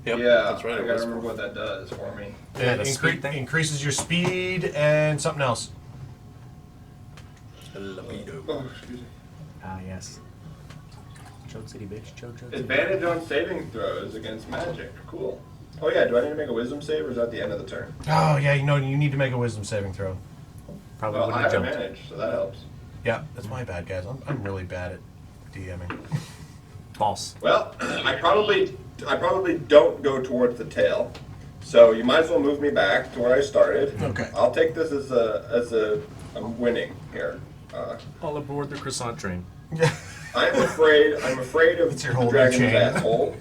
Yep, Yeah, that's right. I it gotta was remember what that does for me. Yeah, the It speed thing? increases your speed and something else. Libido. Oh, excuse me. Ah, yes. Chode City, bitch. Chode City. Advantage on saving throws against magic. Cool. Oh yeah, do I need to make a wisdom save or is that the end of the turn? Oh yeah, you need to make a wisdom saving throw. Probably Well, I wouldn't have have jumped. advantage, so that helps. Yeah, that's my bad, guys. I'm really bad at DMing. False. Well, I probably don't go towards the tail, so you might as well move me back to where I started. Okay. I'll take this as I'm winning here. All aboard the croissant train. Yeah. I'm afraid of It's your the whole dragon's chain. asshole,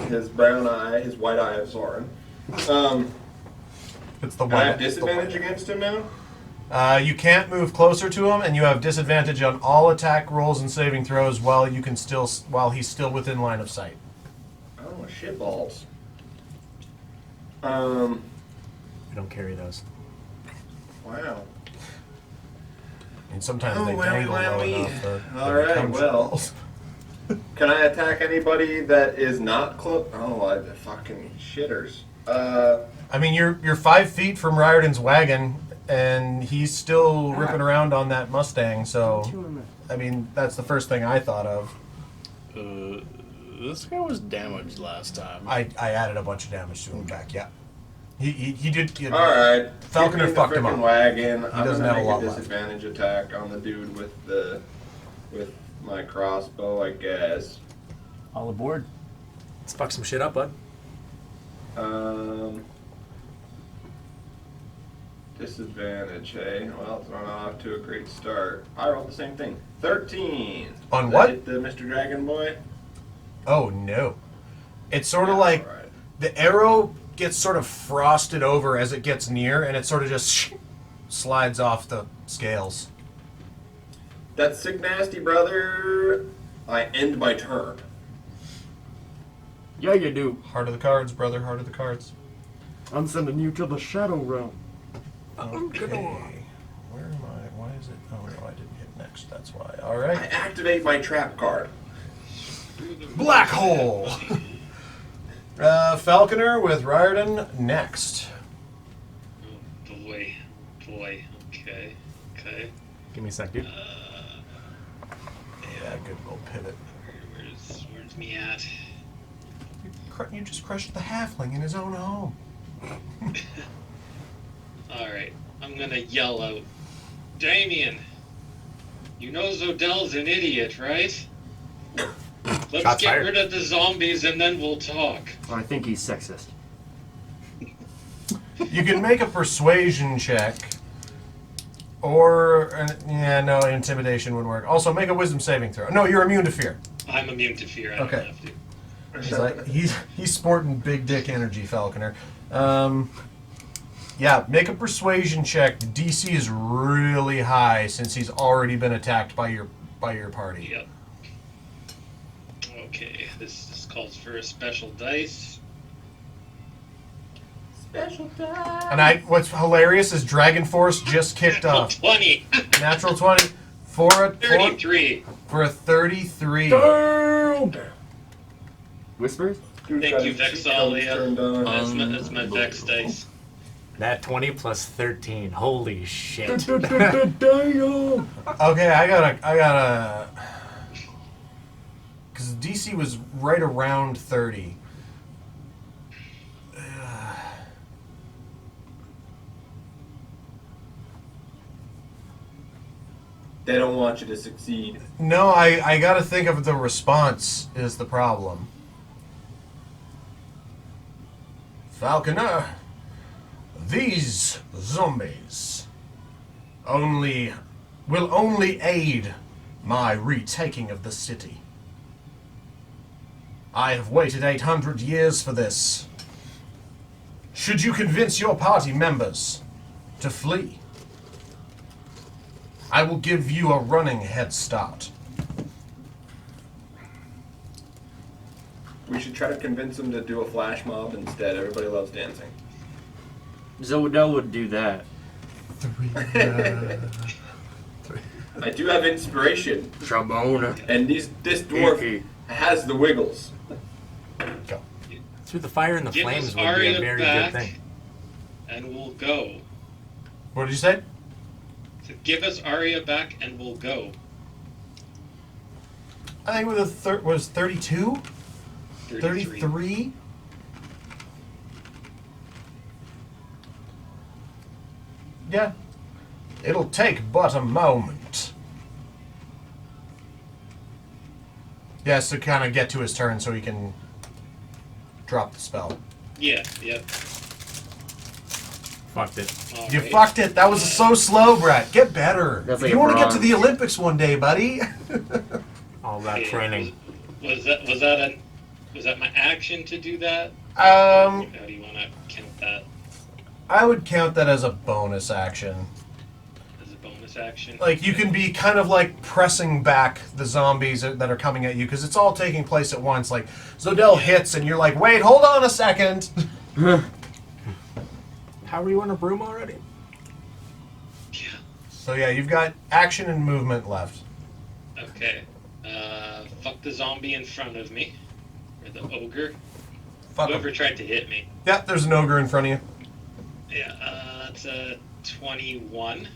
his brown eye, his white eye of Zoran. It's the Can I have one. disadvantage against him now? You can't move closer to him, and you have disadvantage on all attack rolls and saving throws while he's still within line of sight. Oh, shitballs. We don't carry those. Wow. And sometimes Oh, they wowie, dangle low wowie. enough. that All they right, become well. shitballs. Can I attack anybody that is not close? Oh, I fucking shitters. I mean, you're 5 feet from Riordan's wagon, and he's still ripping around on that Mustang. So, I mean, that's the first thing I thought of. This guy was damaged last time. I added a bunch of damage to him back. Yeah, he did. All right. Falconer Get me in the fucked him frickin' up. Wagon. I'm doesn't gonna have a make lot a left. disadvantage attack on the dude with my crossbow, I guess. All aboard. Let's fuck some shit up, bud. Disadvantage, hey? Well, it's not off to a great start. I rolled the same thing. 13. On Did what? I hit the Mr. Dragon Boy? Oh no! It's sort of Yeah, like alright. the arrow gets sort of frosted over as it gets near, and it sort of just slides off the scales. That's sick nasty, brother. I end my turn. Yeah, you do. Heart of the cards, brother. Heart of the cards. I'm sending you to the Shadow Realm. Okay. Where am I? Why is it? Oh no, I didn't hit next. That's why. All I right. activate my trap card. Black hole. Falconer with Riordan next. Oh, boy. Okay. Give me a sec, dude. Yeah, good little pivot. Where's me at? You just crushed the halfling in his own home. Alright, I'm gonna yell out, Damien, you know Zodell's an idiot, right? Let's Shots get fired. rid of the zombies and then we'll talk. I think he's sexist. You can make a persuasion check, or no, intimidation wouldn't work. Also, make a wisdom saving throw. No, you're immune to fear. I'm immune to fear, I don't Okay. have to. He's sporting big dick energy, Falconer. Yeah, make a persuasion check. The DC is really high since he's already been attacked by your party. Yep. Okay, this calls for a special dice. Special dice. And what's hilarious is Dragon Force just kicked off. 20. Natural 20 for a 33. For a 33. Whispers? Dude's Thank got you, his cheat Vexalia. codes turned on. That's my Vex dice. That 20 plus 13. Holy shit. Okay, I gotta. Because DC was right around 30. They don't want you to succeed. No, I gotta think of the response is the problem. Falconer, these zombies will only aid my retaking of the city. I have waited 800 years for this. Should you convince your party members to flee, I will give you a running head start. We should try to convince them to do a flash mob instead. Everybody loves dancing. Zodel would do that. I do have inspiration, Trombone. and this dwarf has the wiggles. Go. Through the fire and the Give flames us would be Arya a very back, good thing. and we'll go. What did you say? So give us Arya back, and we'll go. I think it was 32? 33. 33? Yeah. It'll take but a moment. Yes, to kind of get to his turn so he can drop the spell. Yeah, yep. Fucked it. All You right. fucked it. That was so slow, Brett. Get better. That's like you a want to get to bronze. the Olympics one day, buddy. All that Okay, training. Was that my action to do that? Um, How do you want to count that I would count that as a bonus action. as a bonus action? Like, you can be kind of like pressing back the zombies that are coming at you, because it's all taking place at once. Like, Zodel hits, and you're like, wait, hold on a second. How are you on a broom already? Yeah. So, yeah, you've got action and movement left. Okay. Fuck the zombie in front of me, or the ogre. Fuck 'em. Whoever tried to hit me. Yeah, there's an ogre in front of you. Yeah. That's a 21.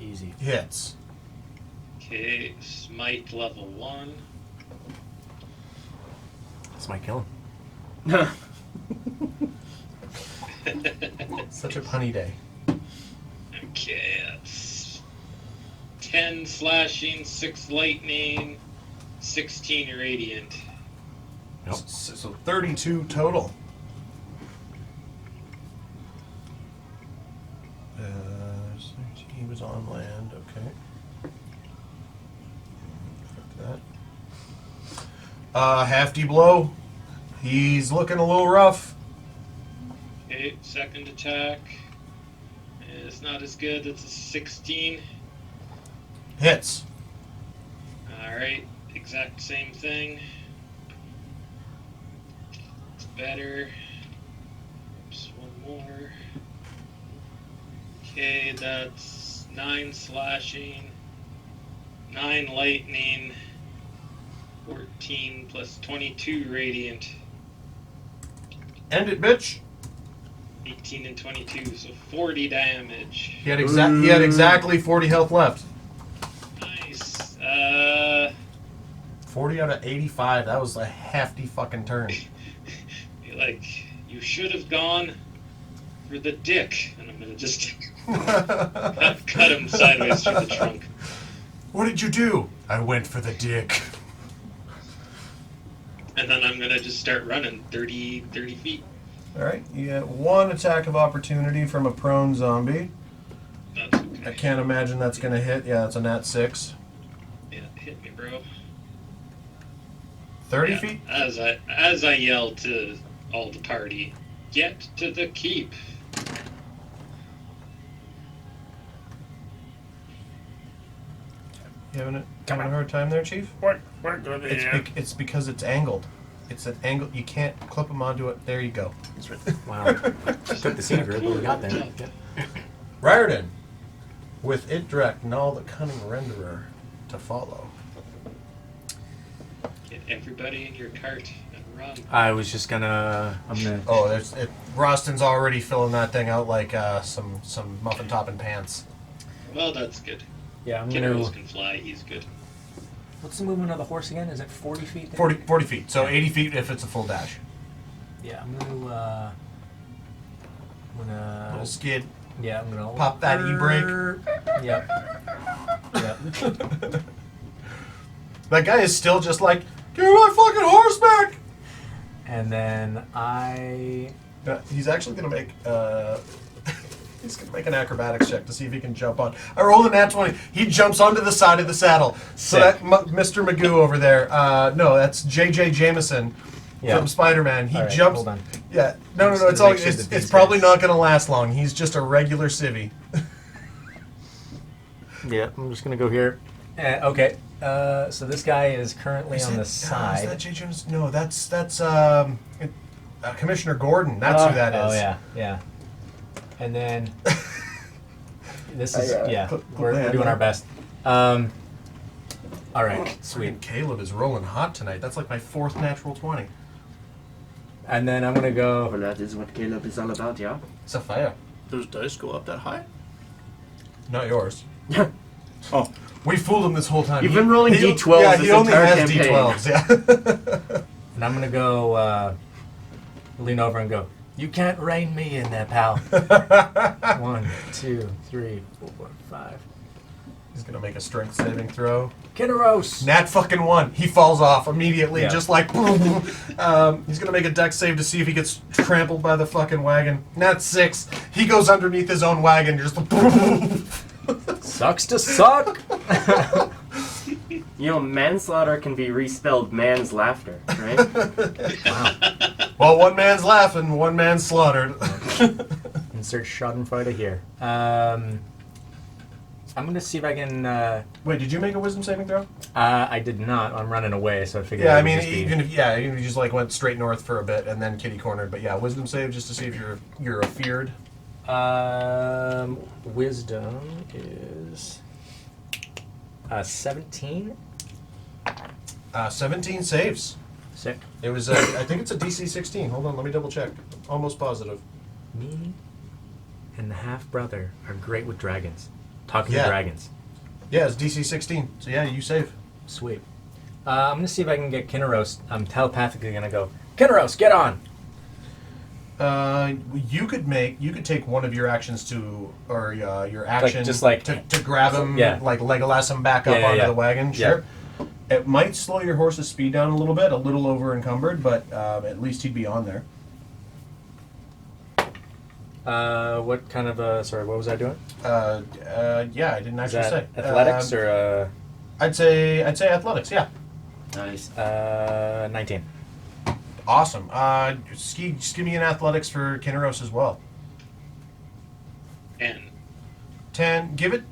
Easy. Hits. Okay. Smite level 1. That's my kill. Such a punny day. Okay, that's 10 slashing, 6 lightning, 16 radiant. Yep. So 32 total. He was on land, okay. Fuck that. Hefty blow. He's looking a little rough. Okay, second attack. It's not as good. It's a 16. Hits. Alright, exact same thing. It's better. Just one more. Okay, that's 9 slashing, 9 lightning, 14 plus 22 radiant, End it, bitch. 18 and 22, so 40 damage. He had exactly 40 health left. Nice. 40 out of 85. That was a hefty fucking turn. Like, you should have gone for the dick. And I'm gonna just cut him sideways through the trunk. What did you do? I went for the dick. And then I'm gonna just start running 30 feet. Alright, you get one attack of opportunity from a prone zombie. That's okay. I can't imagine that's going to hit. Yeah, it's a nat 6. Yeah, hit me, bro. 30 Yeah, feet? As I yell to all the party, get to the keep. having a hard time there, Chief? We're good here. It's because it's angled. It's an angle. You can't clip them onto it. There you go. That's right. Wow. Took the scenic route, but we got there. Yeah. Riordan, with it direct and all the cunning renderer to follow. Get everybody in your cart and run. I was just gonna. I'm gonna. Oh, Roston's already filling that thing out like some muffin top and pants. Well, that's good. Yeah, I'm Kinneros gonna. can fly. He's good. What's the movement of the horse again? Is it 40 feet? 40 feet. So 80 feet if it's a full dash. Yeah, I'm gonna. Little skid. Yeah, I'm gonna Pop that e-brake. Yep. Yep. That guy is still just like, give me my fucking horse back! And then I. He's actually gonna make he's gonna make an acrobatics check to see if he can jump on. I rolled a nat 20. He jumps onto the side of the saddle. So Sick. that Mr. Magoo over there, no, that's J.J. Jameson from Spider-Man. He All right, jumps. hold on. Yeah, no, Just it's to all. make sure that It's these probably guys- not gonna last long. He's just a regular civvy. Yeah, I'm just gonna go here. Okay. So this guy is currently on the Is side. that J. Jameson? No, that's Commissioner Gordon. That's who that is. Oh yeah, yeah. And then this is clip we're that doing in. our best. All right, Sweet. sweet. Caleb is rolling hot tonight. That's like my 4th natural 20. And then I'm gonna go. Well, that is what Caleb is all about, yeah? It's a fire. Those dice go up that high? Not yours. Oh. We fooled him this whole time. You've been rolling he- D12s Yeah, this he only entire has campaign. D12s. Yeah. And I'm gonna go lean over and go. You can't rein me in there, pal. 1, 2, 3, 4, 5. He's gonna make a strength saving throw. Kinneros. Nat fucking 1. He falls off immediately, Yeah. just like boom. He's gonna make a dex save to see if he gets trampled by the fucking wagon. Nat 6. He goes underneath his own wagon, just boom. Sucks to suck. You know, manslaughter can be respelled man's laughter, right? Wow. Well, one man's laughing, one man's slaughtered. Insert Schadenfreude here. I'm gonna see if I can. Wait, did you make a wisdom saving throw? I did not. I'm running away, so I figured. Yeah, it I would mean, just be- even if you just like went straight north for a bit and then kitty cornered, but yeah, wisdom save just to see if you're afeared. Wisdom is 17. 17 saves. Sick. It was I think it's a DC 16. Hold on, let me double check. Almost positive. Me and the half brother are great with dragons. Talking Yeah. to dragons. Yeah, it's DC 16. So yeah, you save. Sweet. I'm gonna see if I can get Kinneros. I'm telepathically gonna go. Kinneros, get on. You could take one of your actions to, or your action just like- to grab him, Yeah. like Legolas him back up Yeah, yeah, onto yeah. the wagon. Yeah. Sure. It might slow your horse's speed down a little over encumbered, but at least he'd be on there. What kind of sorry, what was I doing? Yeah, I didn't Is actually say that athletics or I'd say athletics. Yeah. Nice. 19? Awesome. Just give me an athletics for Kinneros as well. 10. 10. Give it.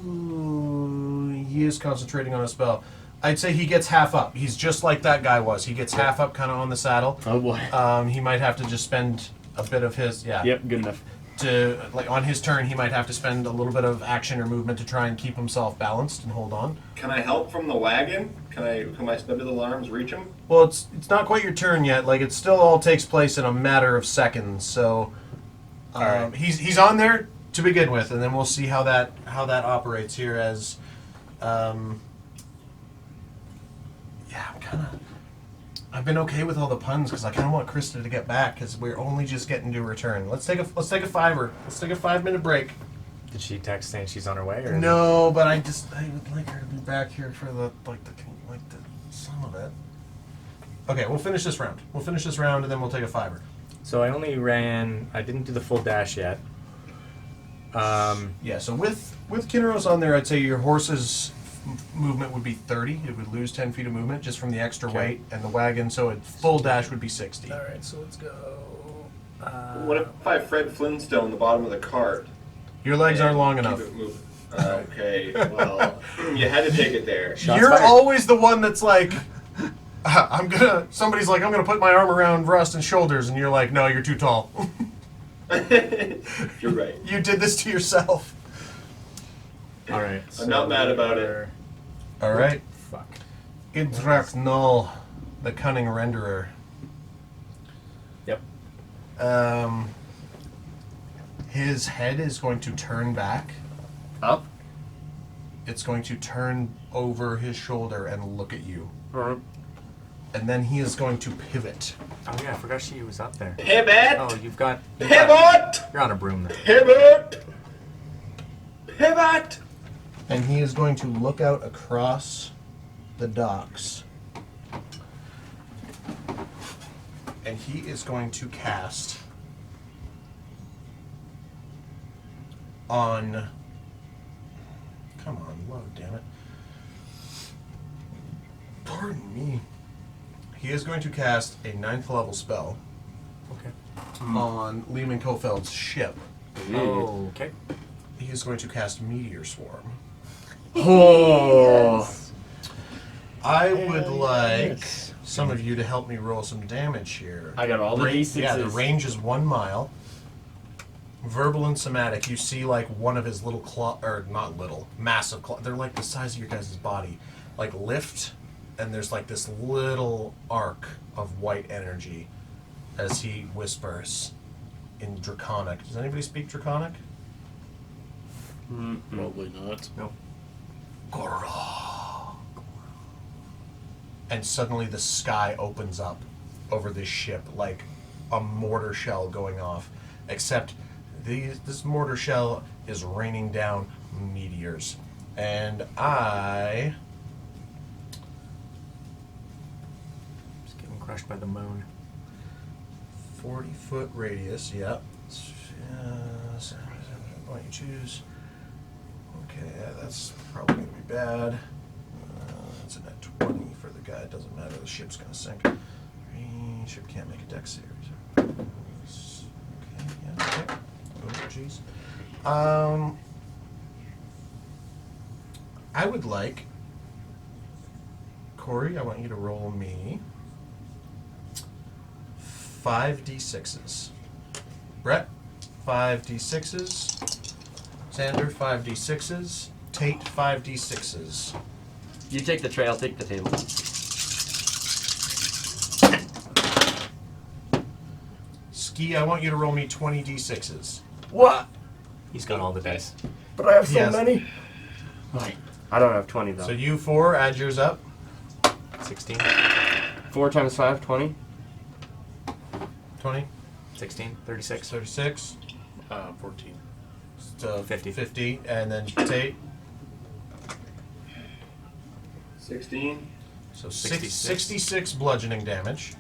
Ooh, he is concentrating on a spell. I'd say he gets half up. He's just like that guy was. He gets half up, kind of on the saddle. Oh boy. He might have to just spend a bit of his Yep, good enough. to like on his turn. He might have to spend a little bit of action or movement to try and keep himself balanced and hold on. Can I help from the wagon? Can my stubby little arms reach him? Well, it's not quite your turn yet. Like it still all takes place in a matter of seconds. So Alright. he's on there to begin with, and then we'll see how that operates here. As I've been okay with all the puns because I kind of want Krista to get back because we're only just getting to return. Let's take a 5-er. Let's take a 5-minute break. Did she text saying she's on her way? Or No, but I would like her to be back here for the some of it. Okay, we'll finish this round. And then we'll take a 5-er. So I only ran. I didn't do the full dash yet. Yeah, so with Kinneros on there, I'd say your horse's movement would be 30. It would lose 10 feet of movement just from the extra Okay. weight, and the wagon, so a full dash would be 60. All right, so let's go. What if I Fred Flintstone the bottom of the cart? Your legs aren't long Keep enough. it moving. Okay, well, you had to take it there. Shots You're fired. always the one that's like, somebody's like, I'm gonna put my arm around Rustin's shoulders, and you're like, no, you're too tall. You're right. You did this to yourself. All right. I'm not mad about it. we're- All right. Fuck. Idrak Null, the cunning renderer. Yep. His head is going to turn back. Up? It's going to turn over his shoulder and look at you. Or And then he is going to pivot. Oh yeah, I forgot she was up there. Pivot! Oh, you've got. Pivot! You're on a broom there. Pivot! Pivot! And he is going to look out across the docks. And he is going to cast on. Come on, load, damn it. Pardon me. He is going to cast a 9th level spell Okay. on Lehman Kofeld's ship. Oh, okay. He is going to cast Meteor Swarm. Oh. I would like some of you to help me roll some damage here. I got all the D6s. Yeah, the range is 1 mile. Verbal and somatic, you see like one of his little claw, or not little, massive claw. They're like the size of your guys' body. Like lift, and there's like this little arc of white energy as he whispers in Draconic. Does anybody speak Draconic? Probably not. Nope. Gorra. And suddenly the sky opens up over this ship like a mortar shell going off. Except this mortar shell is raining down meteors. And I... Just getting crushed by the moon. 40-foot radius, yep. Why don't you choose? Okay, yeah, that's probably going to be bad. That's a net 20 for the guy. It doesn't matter. The ship's going to sink. Ship can't make a deck series. Okay, yeah, okay. Oh, jeez. I would like... Corey, I want you to roll me 5d6s. Brett, 5d6s. Xander, 5d6s. Tate, 5d6s. You take the tray, I'll take the table. Ski, I want you to roll me 20d6s. What? He's got all the dice. But I have so Yes. many. Right. I don't have 20 though. So you 4, add yours up. 16. 4 times 5, 20. 20, 16. 36. 36, 14. 50. 50, and then Tate. 16. So 66. 66 bludgeoning damage.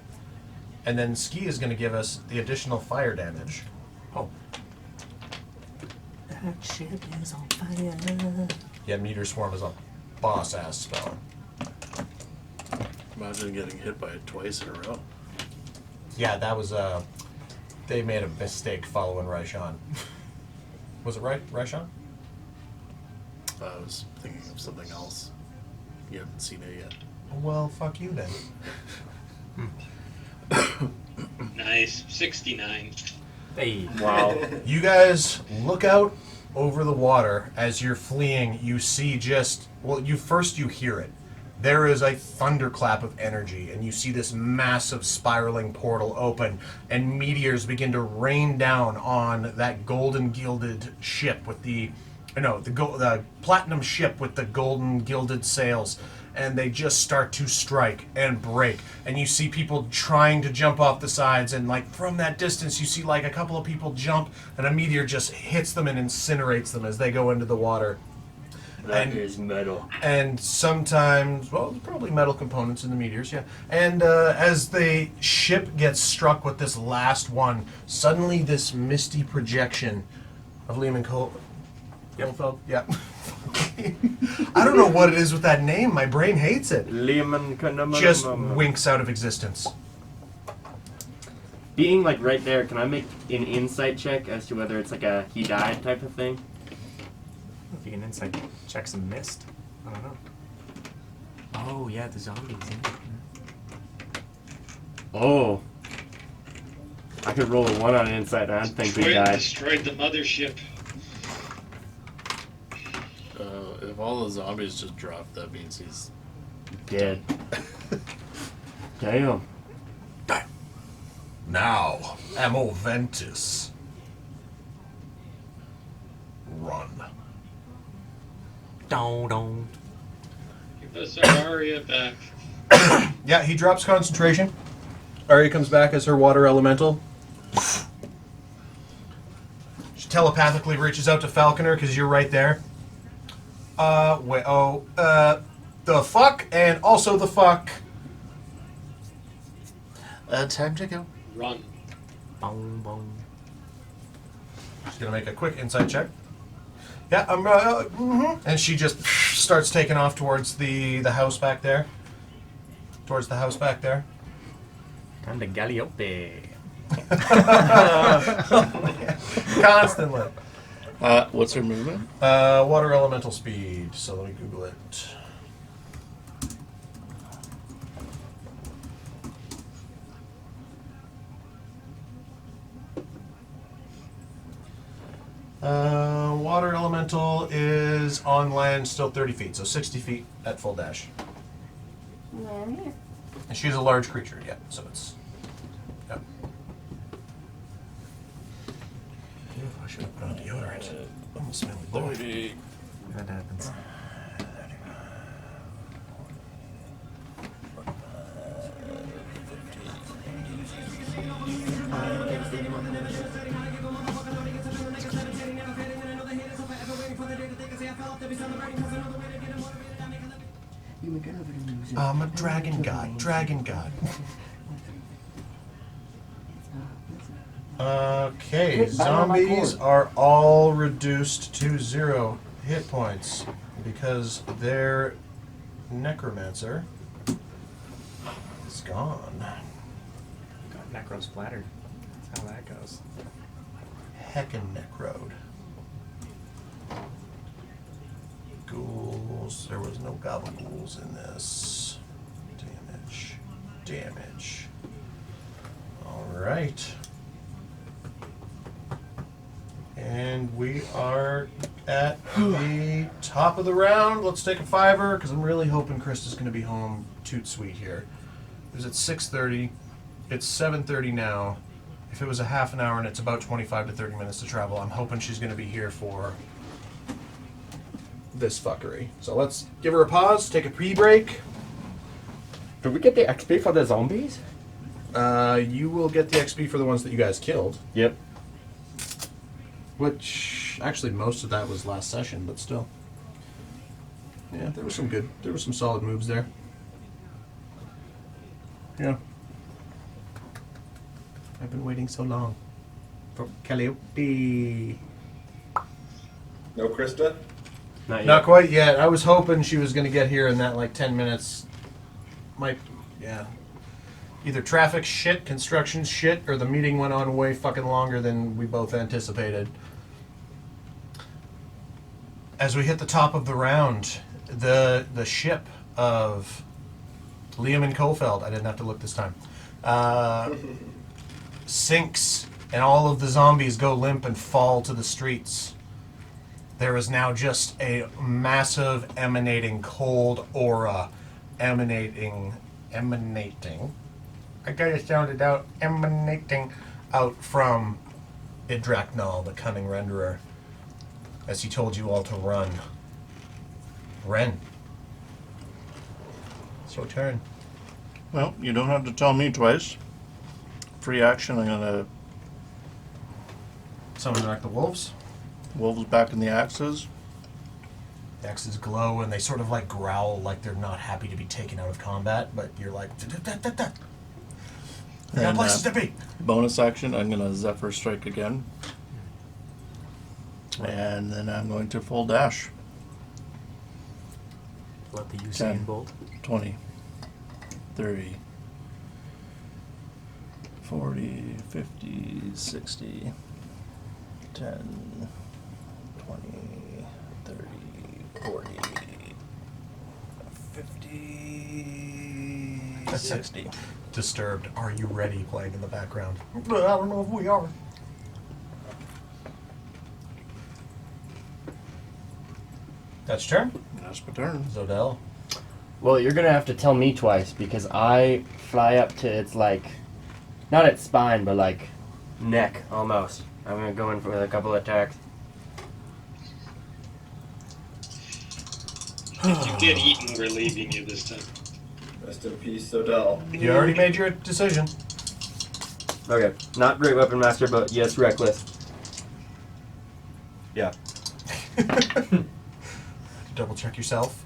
And then Ski is going to give us the additional fire damage. Oh. That ship is on fire. Yeah, Meteor Swarm is a boss-ass spell. Imagine getting hit by it twice in a row. Yeah, that was, they made a mistake following Raishan. Was it right, Raishan? I was thinking of something else. You haven't seen it yet. Well, fuck you then. Nice. 69. Hey. Wow. You guys look out over the water as you're fleeing. You see just, well, you hear it. There is a thunderclap of energy, and you see this massive spiraling portal open, and meteors begin to rain down on that golden gilded ship with the platinum ship with the golden gilded sails. And they just start to strike and break. And you see people trying to jump off the sides, and like from that distance you see like a couple of people jump, and a meteor just hits them and incinerates them as they go into the water. That is metal. And sometimes, well, there's probably metal components in the meteors, yeah. And as the ship gets struck with this last one, suddenly this misty projection of Lehman Kohlfeld, yeah. I don't know what it is with that name. My brain hates it. Just winks out of existence. Being like right there, can I make an insight check as to whether it's like a he died type of thing? If you can insight check some mist. I don't know. Oh, yeah, the zombies. Oh. I could roll a 1 on insight. I think we died. Destroyed the mothership. If all the zombies just drop, that means he's Dead. Damn. Now, Amour Ventis. Run. Don't. Give us our Aria back. Yeah, he drops concentration. Arya comes back as her water elemental. She telepathically reaches out to Falconer because you're right there. The fuck and also the fuck. time to go. Run. Boom, boom. She's gonna make a quick insight check. Yeah, and she just starts taking off towards the house back there. Towards the house back there. Time to Galliope. Constantly. What's her movement? Water elemental speed. So let me Google it. Water elemental is on land still 30 feet, so 60 feet at full dash. Here. And she's a large creature, yeah, so it's... Yep. I should have put on deodorant. Almost smelly boy. 30. That happens. I'm a dragon god, dragon god. Okay, zombies are all reduced to 0 hit points because their necromancer is gone. Got necro splattered. That's how that goes. Heckin' necrode. Ghouls. There was no gobblegools in this. Damage. Alright. And we are at the top of the round. Let's take a 5-er, because I'm really hoping Krista's going to be home toot sweet here. It was at 6:30. It's 7:30 now. If it was a half an hour and it's about 25 to 30 minutes to travel, I'm hoping she's going to be here for this fuckery. So let's give her a pause, take a pre-break. Did we get the XP for the zombies? You will get the XP for the ones that you guys killed. Yep. Which, actually, most of that was last session, but still. Yeah, there were some solid moves there. Yeah. I've been waiting so long for Calliope. No Krista? Not yet. Not quite yet. I was hoping she was going to get here in that, 10 minutes. Yeah. Either traffic shit, construction shit, or the meeting went on way fucking longer than we both anticipated. As we hit the top of the round, the ship of Liam and Kofeld, I didn't have to look this time, sinks, and all of the zombies go limp and fall to the streets. There is now just a massive emanating cold aura emanating. I got it sounded out. Emanating out from Idraknal, the cunning renderer, as he told you all to run. Ren, it's your turn. Well, you don't have to tell me twice. Free action, I'm gonna Summon back the wolves. wolves back in the axes. The axes glow and they sort of growl like they're not happy to be taken out of combat, but you're like, "Da-da-da-da-da. We got And, places to be." Bonus action, I'm gonna Zephyr Strike again. And then I'm going to full dash. Let the Usain 10. Bolt. 20, 30, 40, 50, 60, 10, 20, 30, 40, 50, 60. Disturbed. Are you ready? Playing in the background. I don't know if we are. That's your turn. That's my turn. Zodell. Well, you're gonna have to tell me twice because I fly up to its like, not its spine, but like neck almost. I'm gonna go in for a couple attacks. If you get eaten, we're leaving you this time. Rest in peace, Odell. You already made your decision. Okay, not great weapon master, but yes, reckless. Yeah. Double check yourself.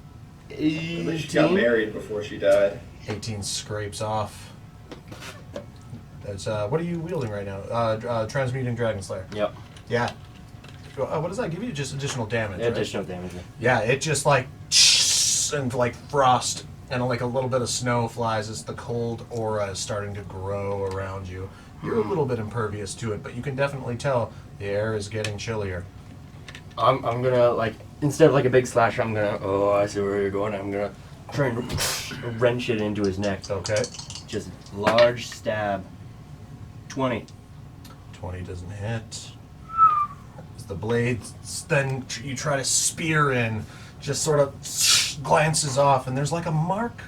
But she got married before she died. 18 scrapes off. That's what are you wielding right now? Transmuting Dragon Slayer. Yep. Yeah. What does that give you? Just additional damage. Right? Additional damage. Yeah, it just like and like frost and like a little bit of snow flies as the cold aura is starting to grow around you. You're a little bit impervious to it, but you can definitely tell the air is getting chillier. I'm gonna like instead of like a big slash, I'm gonna I see where you're going. I'm gonna try and wrench it into his neck. Okay. Just large stab. 20. 20 doesn't hit. As the blade then you try to spear in, just sort of glances off, and there's like a mark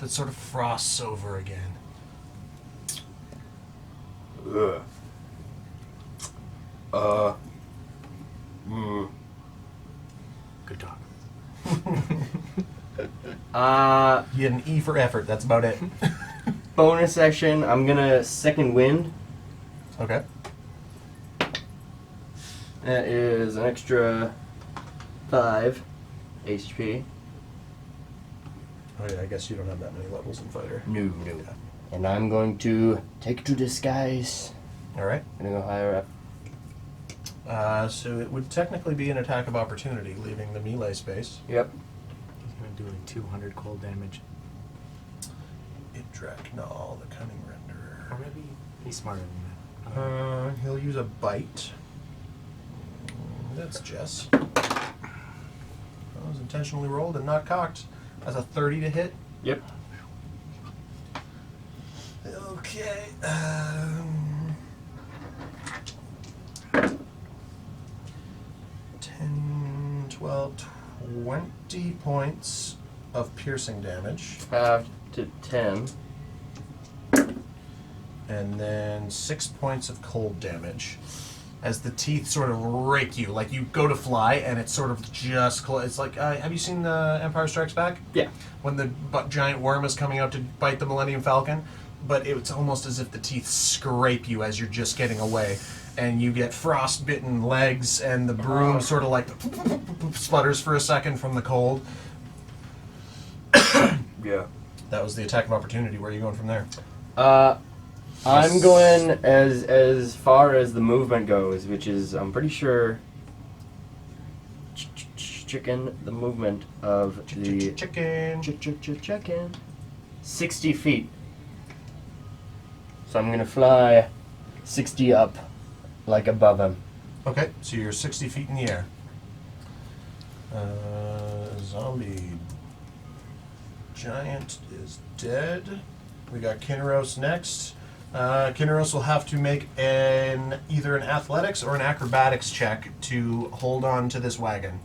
that sort of frosts over again. Ugh. Good talk. You had an E for effort, that's about it. Bonus action, I'm gonna second wind. Okay. That is an extra 5 HP. Oh yeah, I guess you don't have that many levels in fighter. No. And I'm going to take it to disguise. Alright. I'm gonna go higher up. So it would technically be an attack of opportunity, leaving the melee space. Yep. He's gonna do like 200 cold damage. Idraknal, the Cunning Renderer. Or maybe he's smarter than that. He'll use a bite. That's Jess. That was intentionally rolled and not cocked. That's a 30 to hit. Yep. Okay. 10, 12, 20 points of piercing damage. 5 to 10. And then 6 points of cold damage. As the teeth sort of rake you, like you go to fly and it's sort of just it's like, have you seen the Empire Strikes Back? Yeah. When the giant worm is coming out to bite the Millennium Falcon? But it's almost as if the teeth scrape you as you're just getting away. And you get frostbitten legs and the broom sort of like sputters for a second from the cold. Yeah. That was the attack of opportunity. Where are you going from there? I'm going as far as the movement goes, which is, I'm pretty sure, chicken, the movement of the... Chicken. Chicken. 60 feet. So I'm going to fly 60 up, like above him. Okay, so you're 60 feet in the air. Zombie giant is dead. We got Kinneros next. Kinneros will have to make either an athletics or an acrobatics check to hold on to this wagon.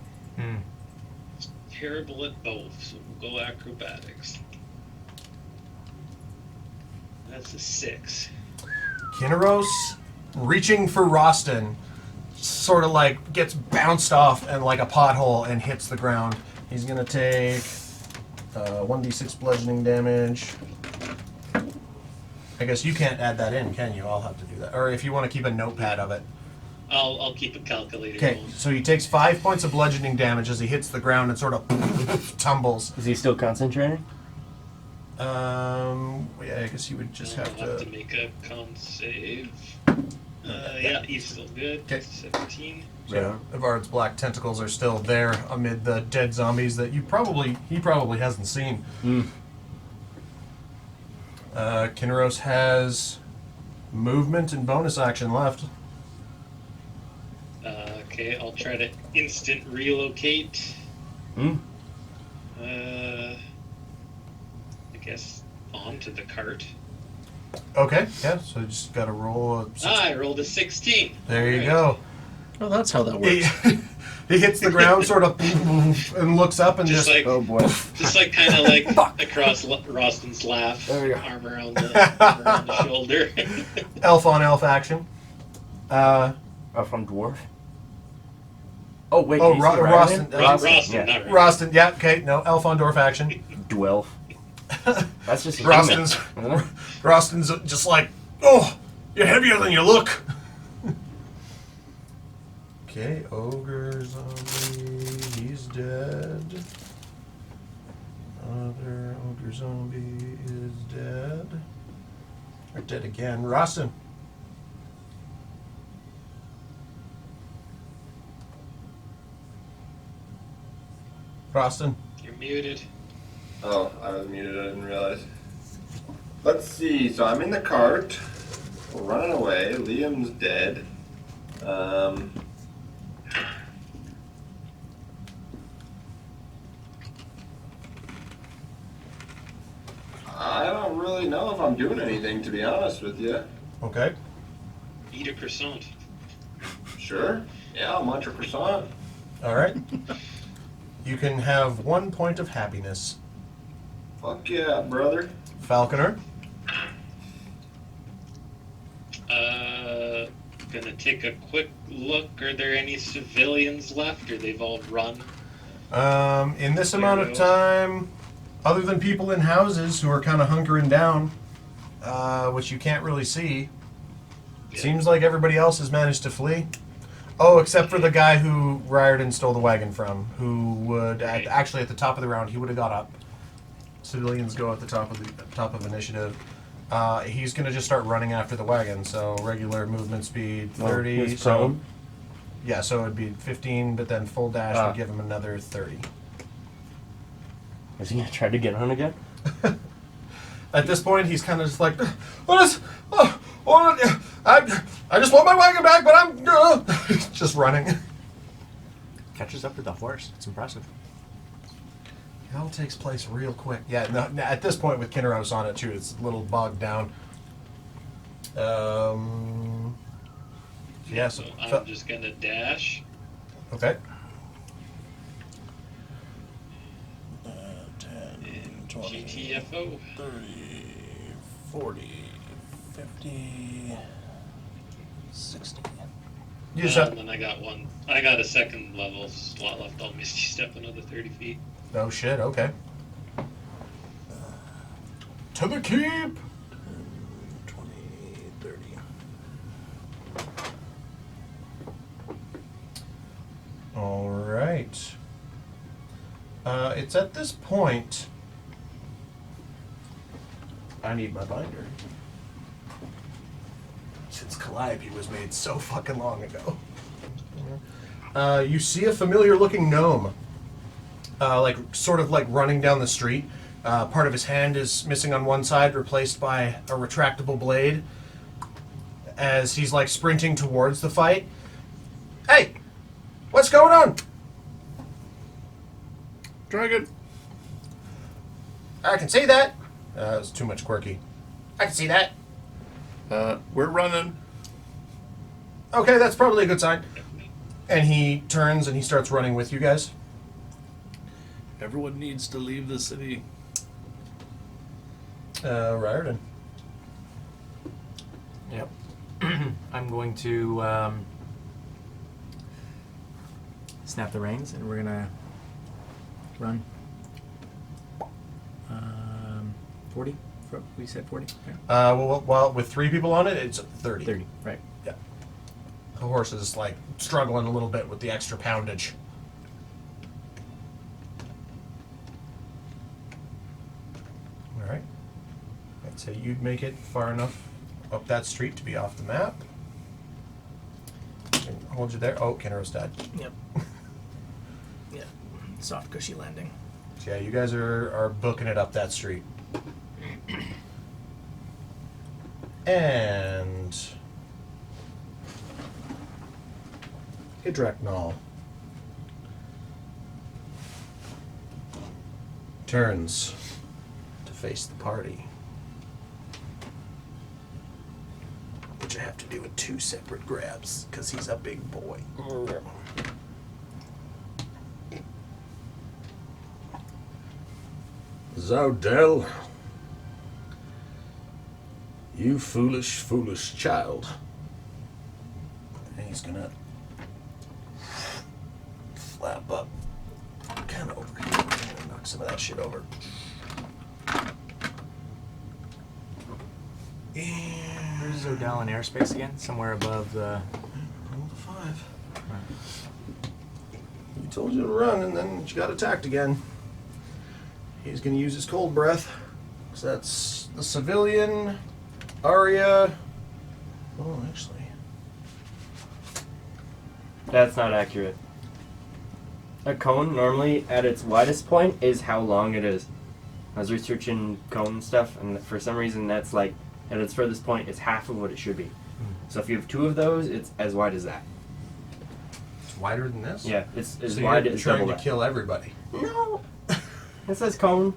Terrible at both, so we'll go acrobatics. That's a 6. Kinneros, reaching for Roston, sort of like gets bounced off and like a pothole and hits the ground. He's gonna take 1d6 bludgeoning damage. I guess you can't add that in, can you? I'll have to do that. Or if you want to keep a notepad of it. I'll keep a calculator. Okay, going. so he takes 5 points of bludgeoning damage as he hits the ground and sort of tumbles. Is he still concentrating? Yeah, I guess you would just have I'll to... make a con save. Yeah, he's still good. Okay. 17. So Ivard's black tentacles are still there amid the dead zombies that he probably hasn't seen. Kinneros has movement and bonus action left. Okay, I'll try to instant relocate Hmm? I guess onto the cart. Okay, yeah, so you just gotta roll a six. I rolled a 16. There you Alright. go. Oh, that's how that He, works. he hits the ground sort of and looks up and Just just like, Oh boy. just like kind of like across Roston's laugh, There we go. arm around the shoulder. elf on elf action. From dwarf. Oh wait. Oh, can you see Roston. Ryan? Roston, Yeah. not right. Roston, yeah, okay, no, elf on dwarf action. Dwelf. That's just a Roston's, human. Isn't it? Roston's just like, oh, you're heavier than you look. Okay, ogre zombie, he's dead. Other ogre zombie is dead. Or dead again. Roston. Roston. You're muted. Oh, I was muted. I didn't realize. Let's see. So I'm in the cart, running away. Liam's dead. I don't really know if I'm doing anything, to be honest with you. Okay. Eat a croissant. Sure. Yeah, I'll munch a croissant. All right. You can have 1 point of happiness. Fuck yeah, brother. Falconer. Gonna take a quick look. Are there any civilians left, or they've all run? In this amount of time, other than people in houses who are kind of hunkering down, which you can't really see, Yeah. seems like everybody else has managed to flee. Oh, except for the guy who Riordan stole the wagon from, who would actually at the top of the round he would have got up. Civilians go at the top of initiative. He's gonna just start running after the wagon. So regular movement speed 30. He's so prone. yeah, so it'd be 15, but then full dash would give him another 30. Is he gonna try to get on again? At this point, he's kind of just like, I just want my wagon back, but I'm just running. Catches up to the horse. It's impressive. It all takes place real quick. Yeah, no, at this point with Kinneros on it too, it's a little bogged down. Yeah, so I'm just gonna dash. okay. 10, 20, GTFO. 30, 40, 50, 60. You just have, And then I got one. I got a second level slot left. I'll Misty Step another 30 feet. oh shit, okay. To the keep! 20, 30. Alright. It's at this point. I need my binder. Since Calliope was made so fucking long ago. You see a familiar looking gnome. Sort of like running down the street. Part of his hand is missing on one side, replaced by a retractable blade. As he's like sprinting towards the fight. Hey! What's going on? Dragon! I can see that. It's too much quirky. I can see that. We're running. Okay, that's probably a good sign. And he turns and he starts running with you guys. Everyone needs to leave the city. Riordan. Yep. I'm going to snap the reins, and we're gonna run. 40. We said 40. Okay. Well, with 3 people on it, it's 30. 30. Right. Yeah. The horse is like struggling a little bit with the extra poundage. All right. I'd say you'd make it far enough up that street to be off the map. And hold you there. Oh, Kinneros died. Yep. Yeah. Soft, cushy landing. So yeah, you guys are booking it up that street. And Idraknal. turns to face the party. Which I have to do with 2 separate grabs, because he's a big boy. Zodell, you foolish, foolish child. And he's gonna flap up kind of over here. Knock some of that shit over. And Where's Odell in airspace again? Somewhere above the. roll the 5. He told you to run, and then you got attacked again. He's going to use his cold breath. So that's the civilian, Arya. Oh, actually. That's not accurate. A cone normally at its widest point is how long it is. I was researching cone stuff, and for some reason that's like at its furthest point is half of what it should be. So if you have 2 of those, it's as wide as that. It's wider than this? Yeah, it's as So wide you're as trying double to that. kill everybody. No. It says cone.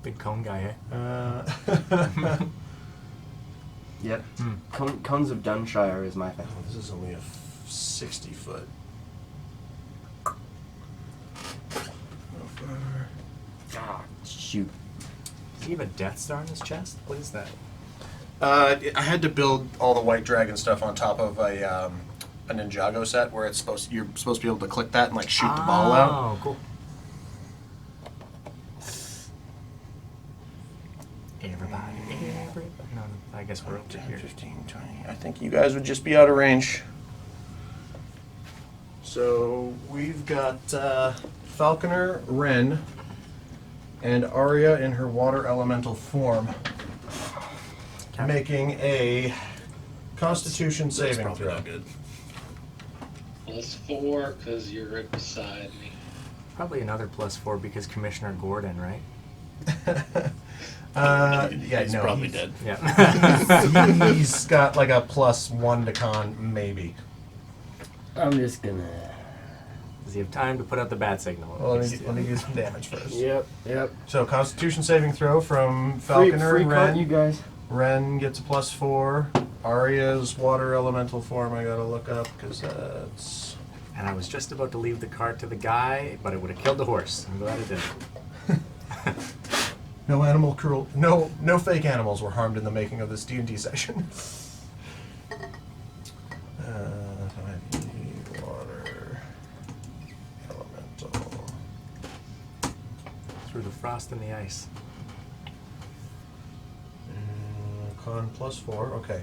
Big cone guy, Yep. Cones of Dunshire is my thing. Oh, this is only a 60 foot. Ah, shoot. Does he have a Death Star in his chest? What is that? I had to build all the White Dragon stuff on top of a Ninjago set where you're supposed to be able to click that and like shoot the ball out. Oh, cool. Everybody. No, I guess we're up to 10, here. 15, 20. I think you guys would just be out of range. So we've got Falconer, Ren, and Arya in her water elemental form, making a Constitution That's saving probably throw. not good. +4 because you're right beside me. Probably another +4 because Commissioner Gordon, right? Yeah, He's no, probably dead. Yeah. He's got like a +1 to con, maybe. I'm just gonna. Does he have time to put out the bat signal? Well, let me do some damage first. Yep. So Constitution saving throw from Falconer free and card, Ren. you guys. Ren gets a +4. Arya's water elemental form I gotta look up because that's. And I was just about to leave the cart to the guy, but it would have killed the horse. I'm glad it didn't. No animal cruel. No fake animals were harmed in the making of this D&D session. Water elemental. Through the frost and the ice. Con +4. Okay.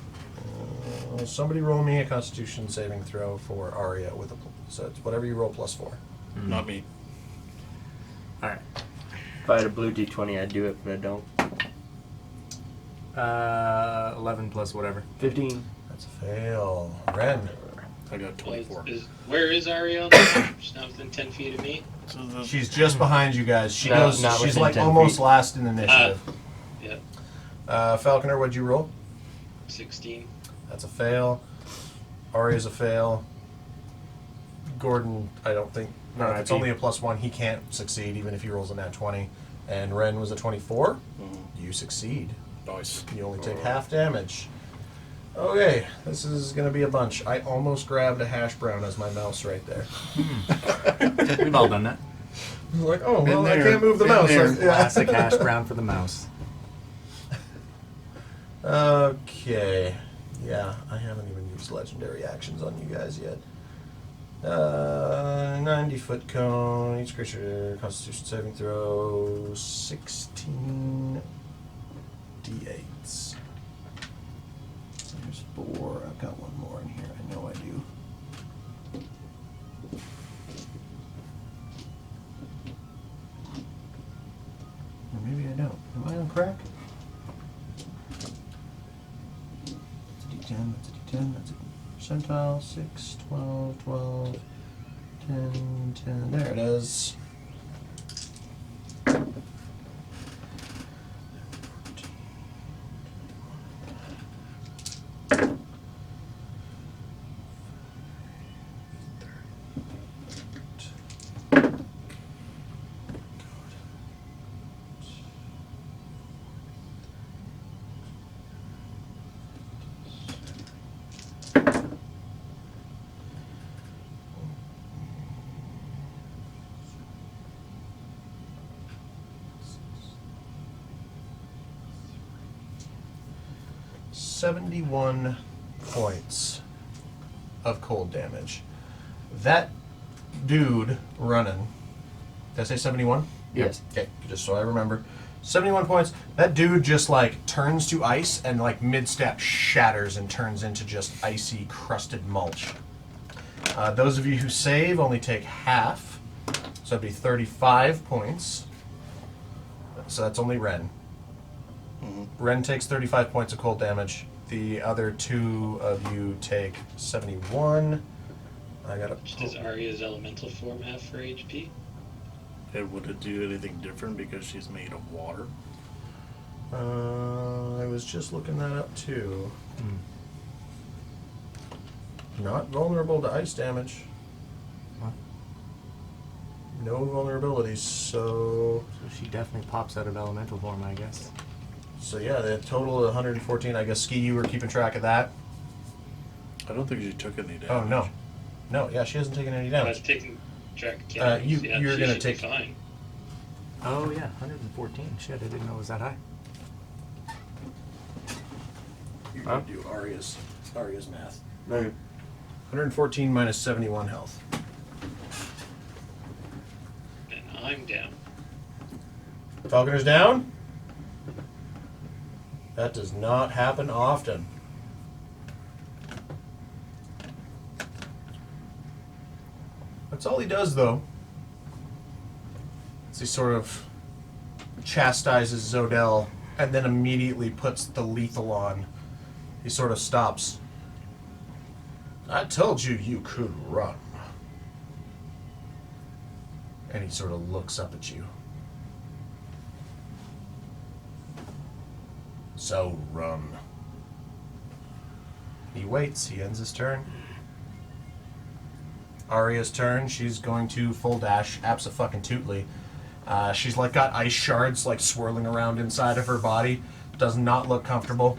Somebody roll me a Constitution saving throw for Arya with a. So it's whatever you roll +4. Not me. Alright. If I had a blue D20, I'd do it, but I don't. 11 plus whatever. 15. That's a fail. Ren. I got 24. Where is Ariel now? She's not within 10 feet of me. So the, She's just behind you guys. She No, goes. not She's within like 10 almost feet. last in initiative. Yep. Falconer, what'd you roll? 16. That's a fail. Arya's a fail. Gordon, I don't think. No, if it's only a +1, he can't succeed even if he rolls a nat 20. And Ren was a 24. You succeed. nice. You only take half damage. Okay, this is gonna be a bunch. I almost grabbed a hash brown as my mouse right there. We've all done that. I was like, oh, Been well, I there, can't move the been mouse. there. Like, yeah. Classic hash brown for the mouse. Okay. Yeah, I haven't even used legendary actions on you guys yet. 90-foot cone. Each creature Constitution saving throw 16 d8s. There's 4. I've got one more in here. I know I do. Or maybe I don't. Am I on crack? That's a d10, that's a d10, that's a percentile. 6, 12, 12, 10, 10. There it is. 14. 71 points of cold damage. That dude running. Did I say 71? Yes. Okay, just so I remember. 71 points. That dude just like turns to ice and like mid-step shatters and turns into just icy crusted mulch. Those of you who save only take half, so that'd be 35 points. So that's only Ren. Ren takes 35 points of cold damage. The other two of you take 71. I gotta. Does Arya's elemental form have for HP? And would it do anything different because she's made of water? I was just looking that up too. Not vulnerable to ice damage. Huh? No vulnerabilities, so So she definitely pops out of elemental form, I guess. yeah, the total of 114. I guess Ski, you were keeping track of that. I don't think she took any damage. Oh no, yeah, she hasn't taken any I was damage. taking track of You're she gonna should take- be fine. Oh yeah, 114. Shit, I didn't know it was that high. You're Huh? gonna do Arya's math. Okay. 114 minus 71 health. And I'm down. Falconer's down. That does not happen often. That's all he does, though. Is he sort of chastises Zodel and then immediately puts the lethal on. He sort of stops. I told you you could run. And he sort of looks up at you. So run. He waits. He ends his turn. Arya's turn. She's going to full dash abso-fucking-tootly. She's like got ice shards like swirling around inside of her body. Does not look comfortable.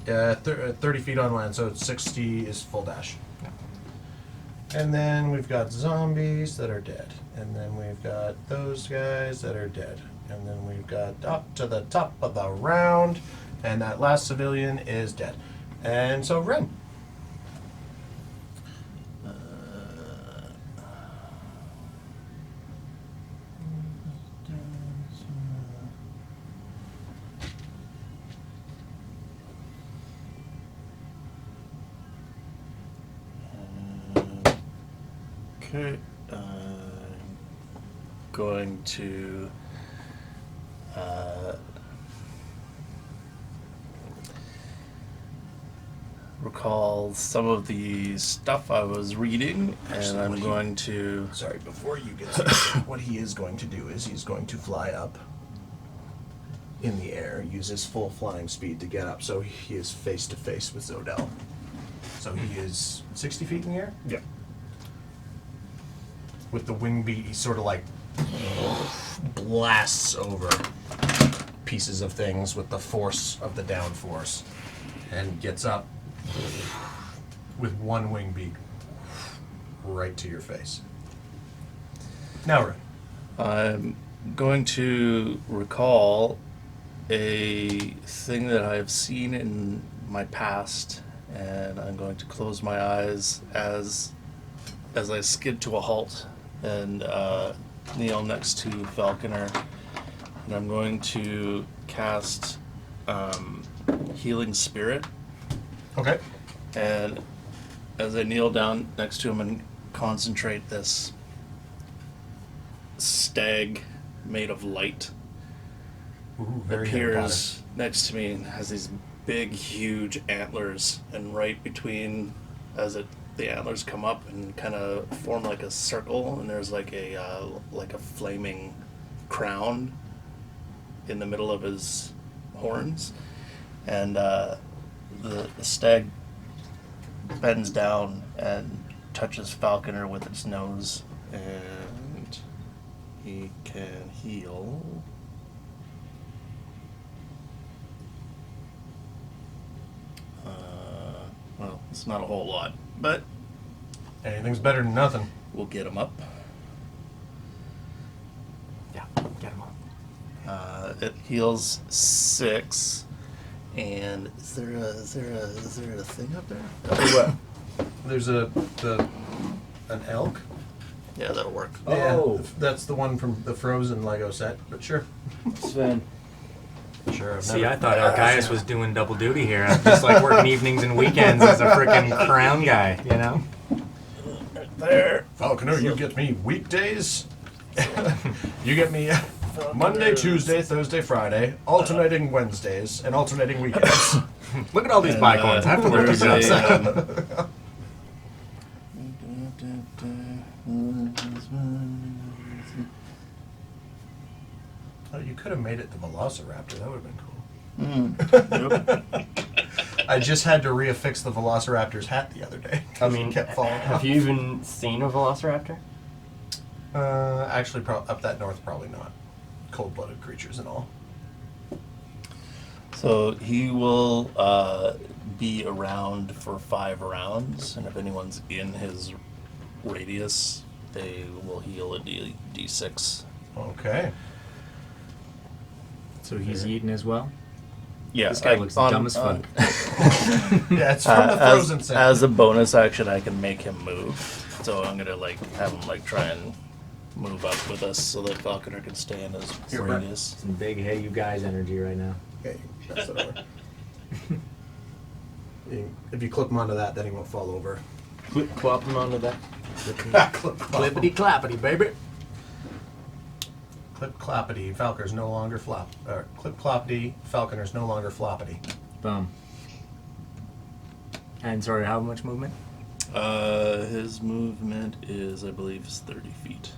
30 feet on land, so 60 is full dash. And then we've got zombies that are dead. And then we've got those guys that are dead. And then we've got up to the top of the round. And that last civilian is dead. And so Ren. Okay. Going to recall some of the stuff I was reading, Actually, and I'm what he- going to. Sorry, before you get started, what he is going to do is he's going to fly up in the air, use his full flying speed to get up, so he is face to face with Zodel. So he is 60 feet in the air? Yep. With the wing beat, he sort of like blasts over pieces of things with the force of the downforce and gets up with one wing beat right to your face. Now, Ren. I'm going to recall a thing that I've seen in my past, and I'm going to close my eyes as I skid to a halt and kneel next to Falconer, and I'm going to cast Healing Spirit. Okay. And as I kneel down next to him and concentrate, this stag made of light Ooh, very Harry Potter. appears next to me and has these big, huge antlers. And right between, the antlers come up and kind of form like a circle, and there's like a flaming crown in the middle of his horns, and the stag bends down and touches Falconer with its nose, and he can heal. Well, it's not a whole lot, but Anything's better than nothing. we'll get him up. Yeah, get him up. It heals 6. And is there a thing up there? What? There's an elk. Yeah, that'll work. Oh. Yeah, that's the one from the Frozen Lego set. But sure. Sven. Sure. I've See, never- I thought Algaius was doing double duty here. I'm just like working evenings and weekends as a freaking crown guy, you know? There. Falconer, you get me weekdays. You get me Monday, Tuesday, Thursday, Friday, alternating Wednesdays, and alternating weekends. Look at all these bicoins. I have to work these there's out. Oh, you could have made it the Velociraptor. That would have been cool. I just had to reaffix the Velociraptor's hat the other day. I mean, it kept falling have off. you even seen a velociraptor? Actually, up that north, probably not. Cold-blooded creatures and all. So he will be around for 5 rounds, and if anyone's in his radius, they will heal a D6. Okay. So he's eaten as well? Yeah, This guy looks dumb as fuck. Yeah, it's from the Frozen set. as a bonus action, I can make him move. So I'm gonna have him try and move up with us so that Falconer can stay in his Here, Brent. radius. Some big hey you guys energy right now. Okay, pass it over. If you clip him onto that, then he won't fall over. Clip clop him onto that. Clippity clappity, baby. Clip cloppity, Falconer's no longer flop. Or clip cloppity, Falconer's no longer floppity. Boom. And sorry, how much movement? His movement is, I believe, 30 feet.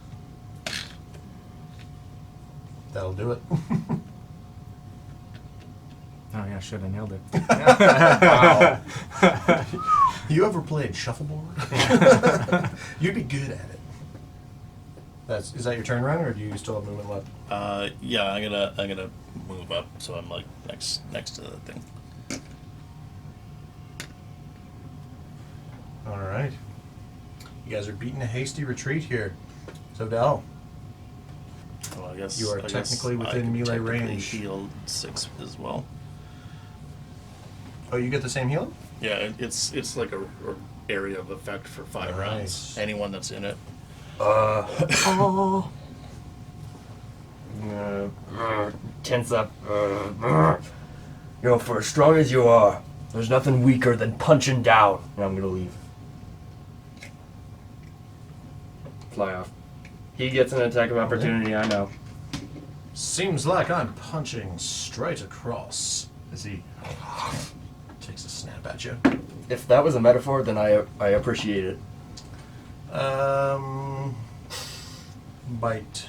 That'll do it. Oh yeah, should have nailed it. Wow. You ever played shuffleboard? You'd be good at it. Is that your turn, Ryan, or do you still have movement left? Yeah, I'm gonna move up so I'm next to the thing. All right. You guys are beating a hasty retreat here. So, Del, Well, I guess You are I guess technically I within can melee technically range. Heal 6 as well. oh, you get the same healing? Yeah, it's like a area of effect for 5 rounds. Nice. Anyone that's in it. Tense up. For as strong as you are, there's nothing weaker than punching down. And I'm gonna leave. Fly off. He gets an attack of opportunity, I know. Seems like I'm punching straight across. As he takes a snap at you. If that was a metaphor, then I appreciate it. Bite.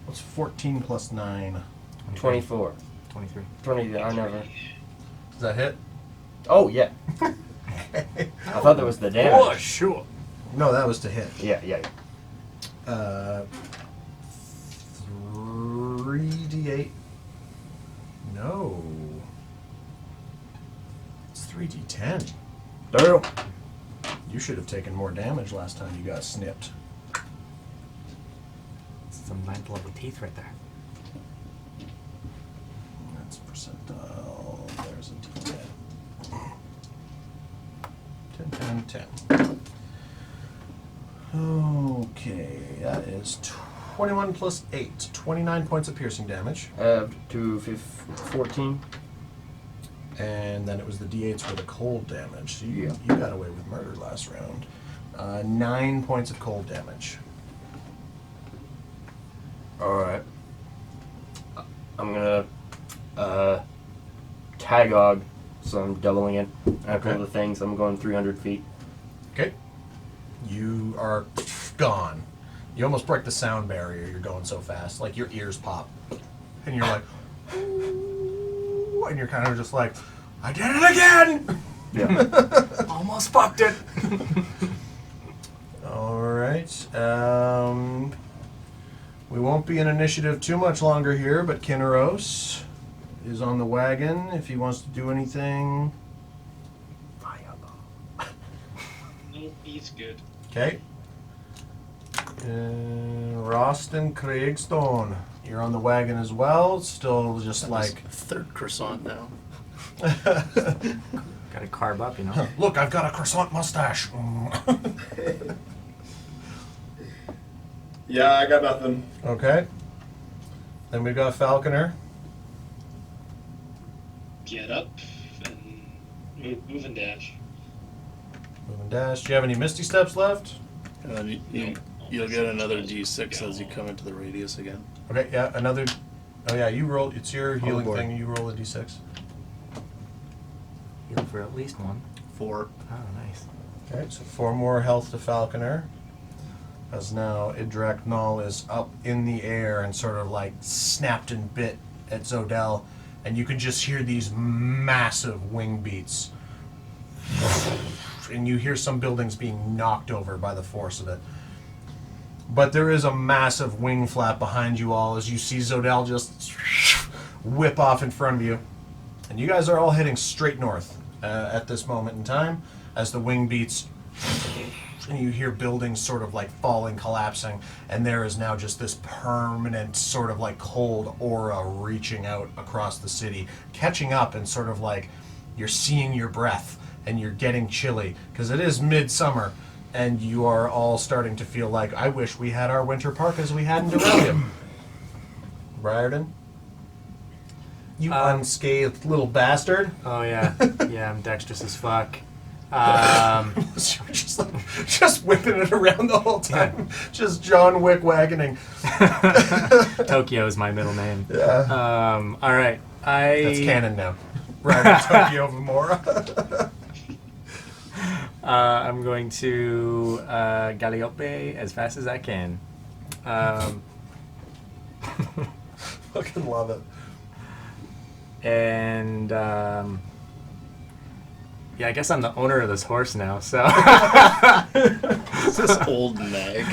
What's 14 plus 9? 24. 23. 20, I never. Does that hit? Oh, yeah. I thought that was the damage. Oh, sure. No, that was to hit. Yeah. 3d8. No. It's 3d10. Damn. You should have taken more damage last time you got snipped. Some ninth level teeth right there. That's percentile. There's a d10. 10, 10, 10. Okay, that is 21 plus 8. 29 points of piercing damage. To 14. And then it was the d8s for the cold damage. So you Yeah. got away with murder last round. 9 points of cold damage. Alright. I'm gonna Tagog, so I'm doubling it. I pull Okay. the things, I'm going 300 feet. Okay. You are gone. You almost break the sound barrier. You're going so fast. Like your ears pop. And you're like, "Ooh," and you're kind of just like, I did it again! Yeah. Almost fucked it. Alright. We won't be in initiative too much longer here, but Kinneros is on the wagon if he wants to do anything. Nope, he's good. Okay. Roston Craigstone, you're on the wagon as well. Still just I'm like, third croissant now. Gotta carb up, you know. look, I've got a croissant mustache. Yeah, I got nothing. Okay. Then we've got Falconer. Get up and move and dash. Move and dash. Do you have any Misty Steps left? And then you'll get another D6 as you come into the radius again. Okay, yeah, another. Oh, yeah, you roll. It's your healing board. thing. You roll a d6. Heal for at least one. 4. Oh, nice. Okay, so 4 more health to Falconer. As now Idraknal is up in the air and sort of like snapped and bit at Zodel. And you can just hear these massive wing beats. And you hear some buildings being knocked over by the force of it. But there is a massive wing flap behind you all as you see Zodel just whip off in front of you. And you guys are all heading straight north at this moment in time as the wing beats and you hear buildings sort of like falling, collapsing, and there is now just this permanent sort of like cold aura reaching out across the city, catching up, and sort of like you're seeing your breath and you're getting chilly because it is midsummer. And you are all starting to feel like, I wish we had our winter park as we had in Duralium. Briarden? You unscathed little bastard. Oh, yeah. Yeah, I'm dexterous as fuck. just whipping it around the whole time. Yeah. Just John Wick wagoning. Tokyo is my middle name. Yeah. All right. That's canon now. Briarden Tokyo Vamora. I'm going to Galliope as fast as I can. Fucking love it. And yeah, I guess I'm the owner of this horse now. So It's this old nag.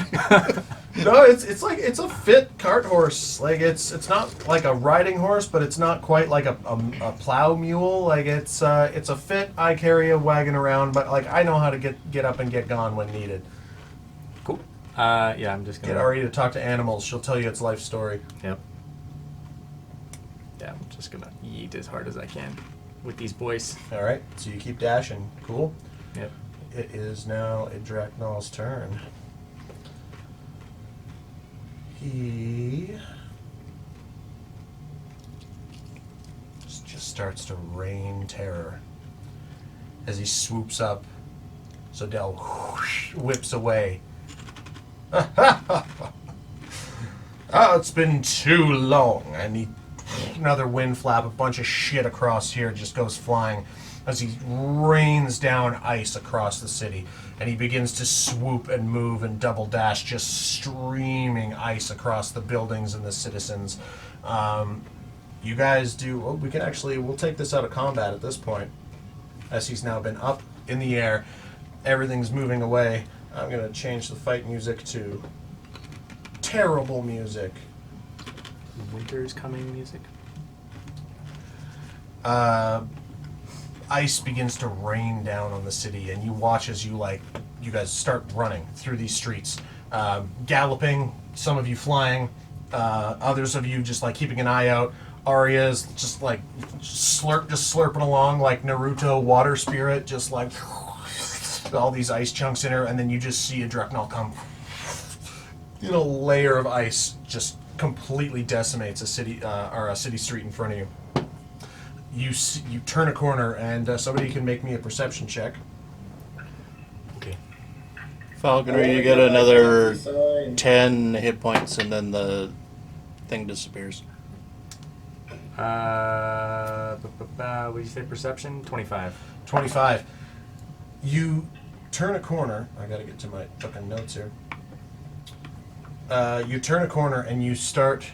No, it's like it's a fit cart horse. Like it's not like a riding horse, but it's not quite like a plow mule. Like it's a fit. I carry a wagon around, but like I know how to get up and get gone when needed. cool. Yeah, I'm just gonna Get Ari to talk to animals. She'll tell you its life story. Yep. Yeah, I'm just gonna yeet as hard as I can with these boys. All right. So you keep dashing. Cool. Yep. It is now Idraknal's turn. He just starts to rain terror as he swoops up. Zodel whips away. Oh, it's been too long. And he, another wind flap, a bunch of shit across here just goes flying as he rains down ice across the city. And he begins to swoop and move and double dash, just streaming ice across the buildings and the citizens. You guys do... Well, we'll take this out of combat at this point, as he's now been up in the air. Everything's moving away. I'm going to change the fight music to terrible music. Winter is coming music. Ice begins to rain down on the city, and you watch as you guys start running through these streets, galloping, some of you flying, others of you just like keeping an eye out. Arya's just like slurping along like Naruto water spirit, just like all these ice chunks in her, and then you just see a Idraknal come in a layer of ice, just completely decimates a city or a city street in front of you. You turn a corner, and somebody can make me a perception check. Okay. Falconer, you get another 10 hit points, and then the thing disappears. What did you say? Perception? 25. 25. You turn a corner. I gotta get to my fucking notes here. You turn a corner and you start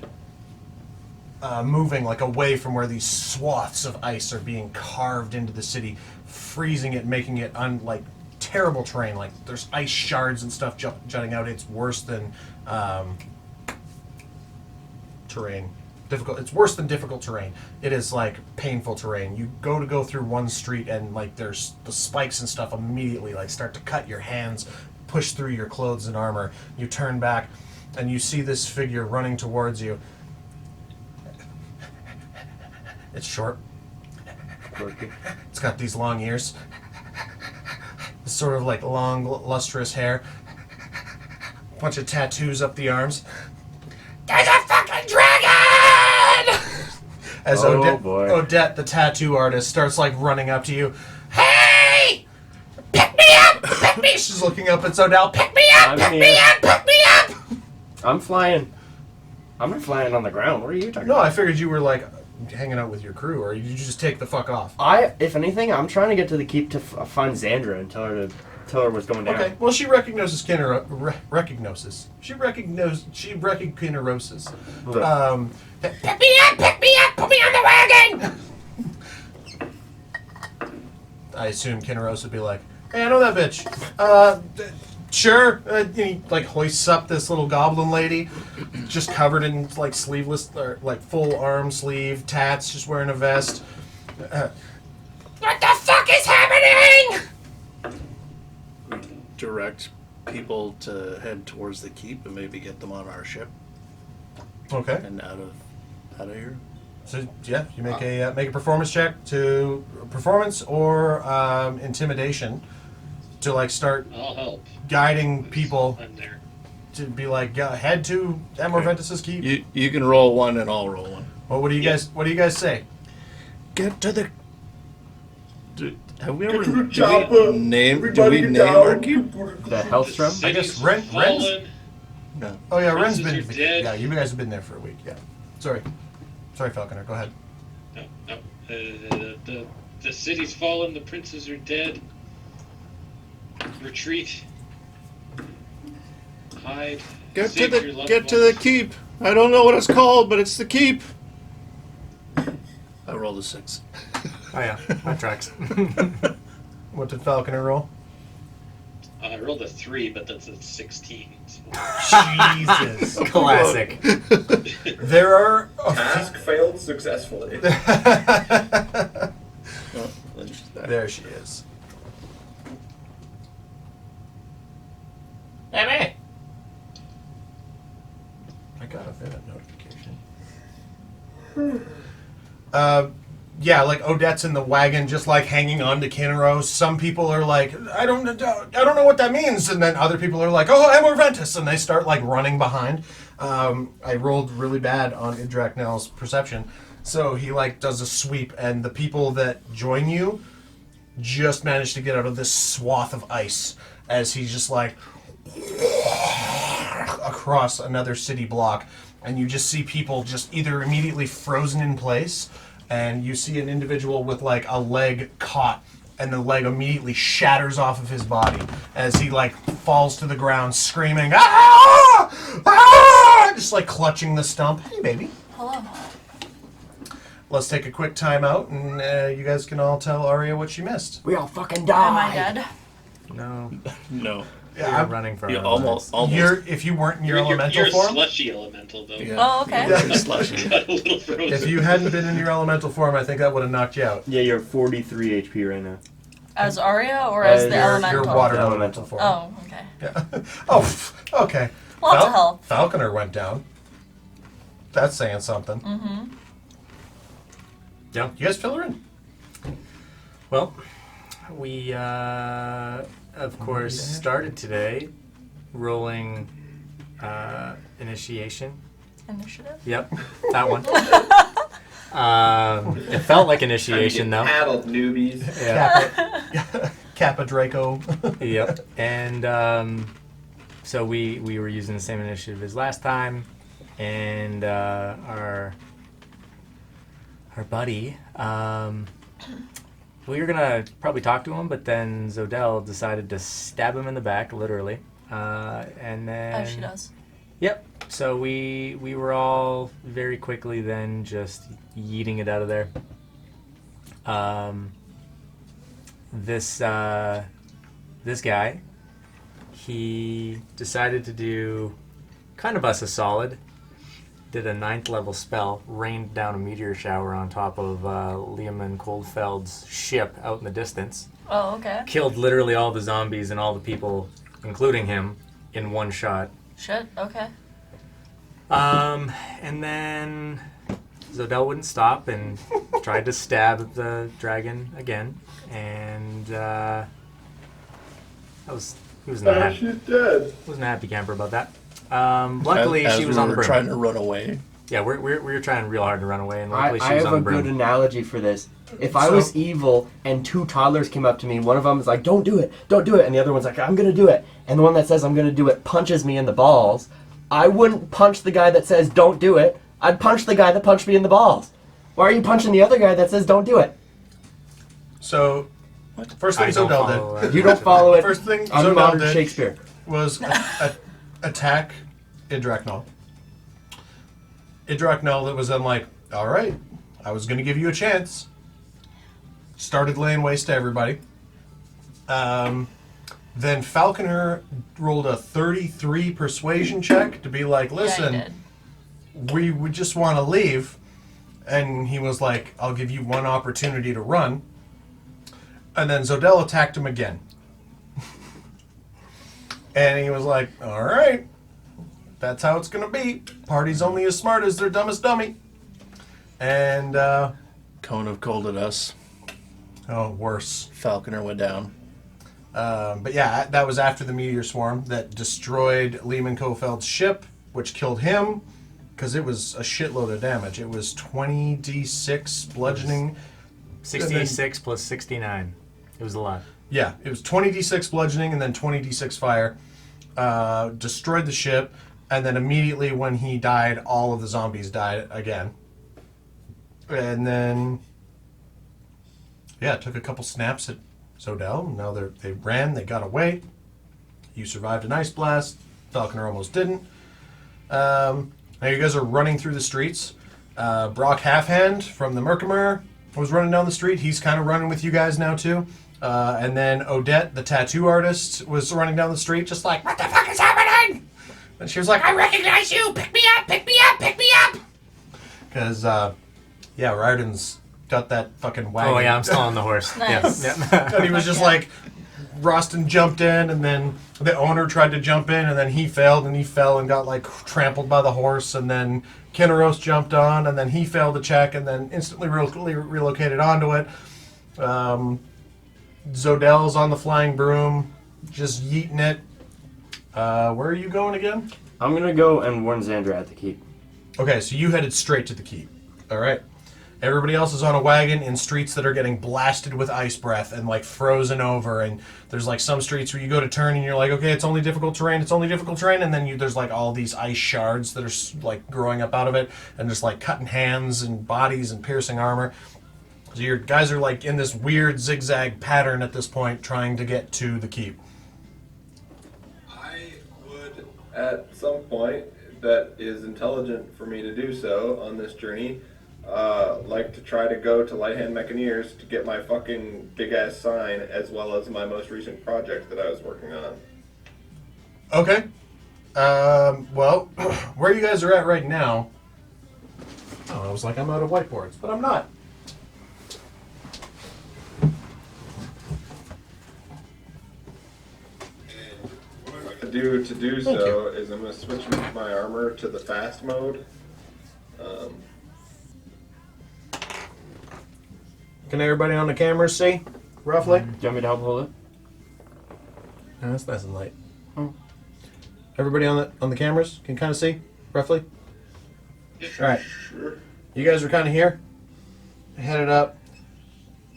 moving like away from where these swaths of ice are being carved into the city, freezing it, making it like terrible terrain. Like there's ice shards and stuff jutting out. It's worse than terrain. Difficult. It's worse than difficult terrain. It is like painful terrain. You go through one street and like there's the spikes and stuff immediately like start to cut your hands, push through your clothes and armor. You turn back and you see this figure running towards you. It's short. Quirky. It's got these long ears. It's sort of like long, lustrous hair. Bunch of tattoos up the arms. There's a fucking dragon! As Oh, boy. Odette, the tattoo artist, starts like running up to you. Hey! Pick me up! Pick me! She's looking up at Odell. Pick me up! I'm Pick me here. up! Pick me up! I'm flying. I'm not flying on the ground. What are you talking No, about? I figured you were like hanging out with your crew, or you just take the fuck off. If anything, I'm trying to get to the keep to find Xandra and tell her what's going down. Okay. Well, she recognizes recognizes. She recognizes. Pick me up! Pick me up! Put me on the wagon! I assume Kinneros would be like, "Hey, I know that bitch. Sure." He like hoists up this little goblin lady, just covered in like sleeveless, or like full arm sleeve tats, just wearing a vest. What the fuck is happening? Direct people to head towards the keep and maybe get them on our ship Okay. and out of here. So yeah, you make a performance check to performance or intimidation to like start I'll help. guiding people I'm there. to be like head to Amour Ventis' keep. You can roll one and I'll roll one. Well, what do you guys say? Get to the. Have we Get ever to the chopper. name? Do Everybody we get name down. our keep? The Hellstrom? The I guess city's Ren's- fallen. No. Oh yeah, Ren's Princes been. are dead. Yeah, you guys have been there for a week. Yeah. Sorry, Falconer. Go ahead. No. The city's fallen. The princes are dead. Retreat. Hide. Get Save to your the loved get to the ones. keep. I don't know what it's called, but it's the keep. I rolled a 6. Oh yeah, that tracks. What did Falconer roll? I rolled a 3, but that's a 16. Jesus. Classic. There are. Task failed successfully. Oh, then she's back. There she is. Baby! I got a Vivint notification. Yeah, like Odette's in the wagon, just like hanging on to Kinneros. Some people are like, I don't know what that means, and then other people are like, oh, Amour Ventis, and they start like running behind. I rolled really bad on Idraknel's perception, so he like does a sweep, and the people that join you just manage to get out of this swath of ice as he's just like across another city block, and you just see people just either immediately frozen in place, and you see an individual with like a leg caught, and the leg immediately shatters off of his body as he like falls to the ground screaming, ah! Ah! Just like clutching the stump. Hey baby. Hello. Let's take a quick time out, and you guys can all tell Arya what she missed. We all fucking died. Am I dead? No, No. you're I'm- running for You our almost. If you weren't in your You're elemental a form, slushy elemental, though. Yeah. Oh, okay. Yeah. Slushy. Got a little frozen. if you hadn't been in your elemental form, I think that would have knocked you out. Yeah, you're 43 HP right now. As Arya or as the Your- your elemental? Your water The elemental form. Oh, okay. Yeah. Oh, okay. Lots of health. Falconer went down. That's saying something. Mm-hmm. Yeah. You guys fill her in. Well, we of course started today rolling initiation. Initiative? Yep, that one. It felt like initiation though. Paddled newbies. Yeah. Kappa Draco. Yep. And so we were using the same initiative as last time, and our buddy, we were gonna probably talk to him, but then Zodell decided to stab him in the back, literally, and then. Oh, she does. Yep. So we were all very quickly then just yeeting it out of there. This guy, he decided to do kind of us a solid. Did a 9th level spell, rained down a meteor shower on top of Liam Coldfeld's ship out in the distance. Oh, okay. Killed literally all the zombies and all the people, including him, in one shot. Shit, okay. And then Zodell wouldn't stop and tried to stab the dragon again, and he was not happy. She's dead. Wasn't a happy camper about that. Luckily, as she was we on the were broom. trying to run away. Yeah, we were trying real hard to run away, and luckily I she was have on a the broom. good analogy for this. If I was evil and two toddlers came up to me, one of them is like, don't do it, and the other one's like, I'm going to do it, and the one that says I'm going to do it punches me in the balls, I wouldn't punch the guy that says don't do it. I'd punch the guy that punched me in the balls. Why are you punching the other guy that says don't do it? So, first thing I don't Zodell follow did. that. You don't follow it. First thing on Zodell modern did Shakespeare. was attack Idraknol. Idraknol was then like, all right, I was going to give you a chance. Started laying waste to everybody. Then Falconer rolled a 33 persuasion check to be like, listen, Yeah, we would just want to leave. And he was like, I'll give you one opportunity to run. And then Zodell attacked him again. And he was like, all right, that's how it's going to be. Party's only as smart as their dumbest dummy. And, Cone have colded us. oh, worse. Falconer went down. But yeah, that was after the meteor swarm that destroyed Lehman Kofeld's ship, which killed him because it was a shitload of damage. It was 20d6 bludgeoning. 66 plus 69. It was a lot. Yeah, it was 20d6 bludgeoning and then 20d6 fire. Destroyed the ship, and then immediately when he died, all of the zombies died again. And then, yeah, took a couple snaps at Zodell. Now they ran, they got away. You survived an ice blast. Falconer almost didn't. Now you guys are running through the streets. Brock Halfhand from the Merkimer was running down the street. He's kind of running with you guys now too. And then Odette, the tattoo artist, was running down the street just like, what the fuck is happening? And she was like, I recognize you! Pick me up! Pick me up! Pick me up! Because, yeah, Ryden's got that fucking wagon. Oh yeah, I'm still on the horse. Nice. Yeah. And he was just like, Roston jumped in, and then the owner tried to jump in, and then he failed, and he fell and got like trampled by the horse, and then Kinneros jumped on, and then he failed the check, and then instantly relocated onto it. Zodell's on the flying broom, just yeeting it. Where are you going again? I'm going to go and warn Xandra at the keep. Okay, so you headed straight to the keep. All right. Everybody else is on a wagon in streets that are getting blasted with ice breath and like frozen over. And there's like some streets where you go to turn and you're like, okay, it's only difficult terrain. It's only difficult terrain. And then there's like all these ice shards that are like growing up out of it and just like cutting hands and bodies and piercing armor. So your guys are like in this weird zigzag pattern at this point trying to get to the keep. I would, at some point that is intelligent for me to do so on this journey, like to try to go to Light Hand Mechaneers to get my fucking big-ass sign as well as my most recent project that I was working on. Okay. Well, where you guys are at right now... Oh, I was like, I'm out of whiteboards, but I'm not. What I'm going to do Thank so is I'm going to switch my armor to the fast mode. Can everybody on the camera see, roughly? Do you want me to help hold it? No, that's nice and light. Oh. Everybody on the cameras can kind of see, roughly? All right. Sure. You guys are kind of here. Headed up.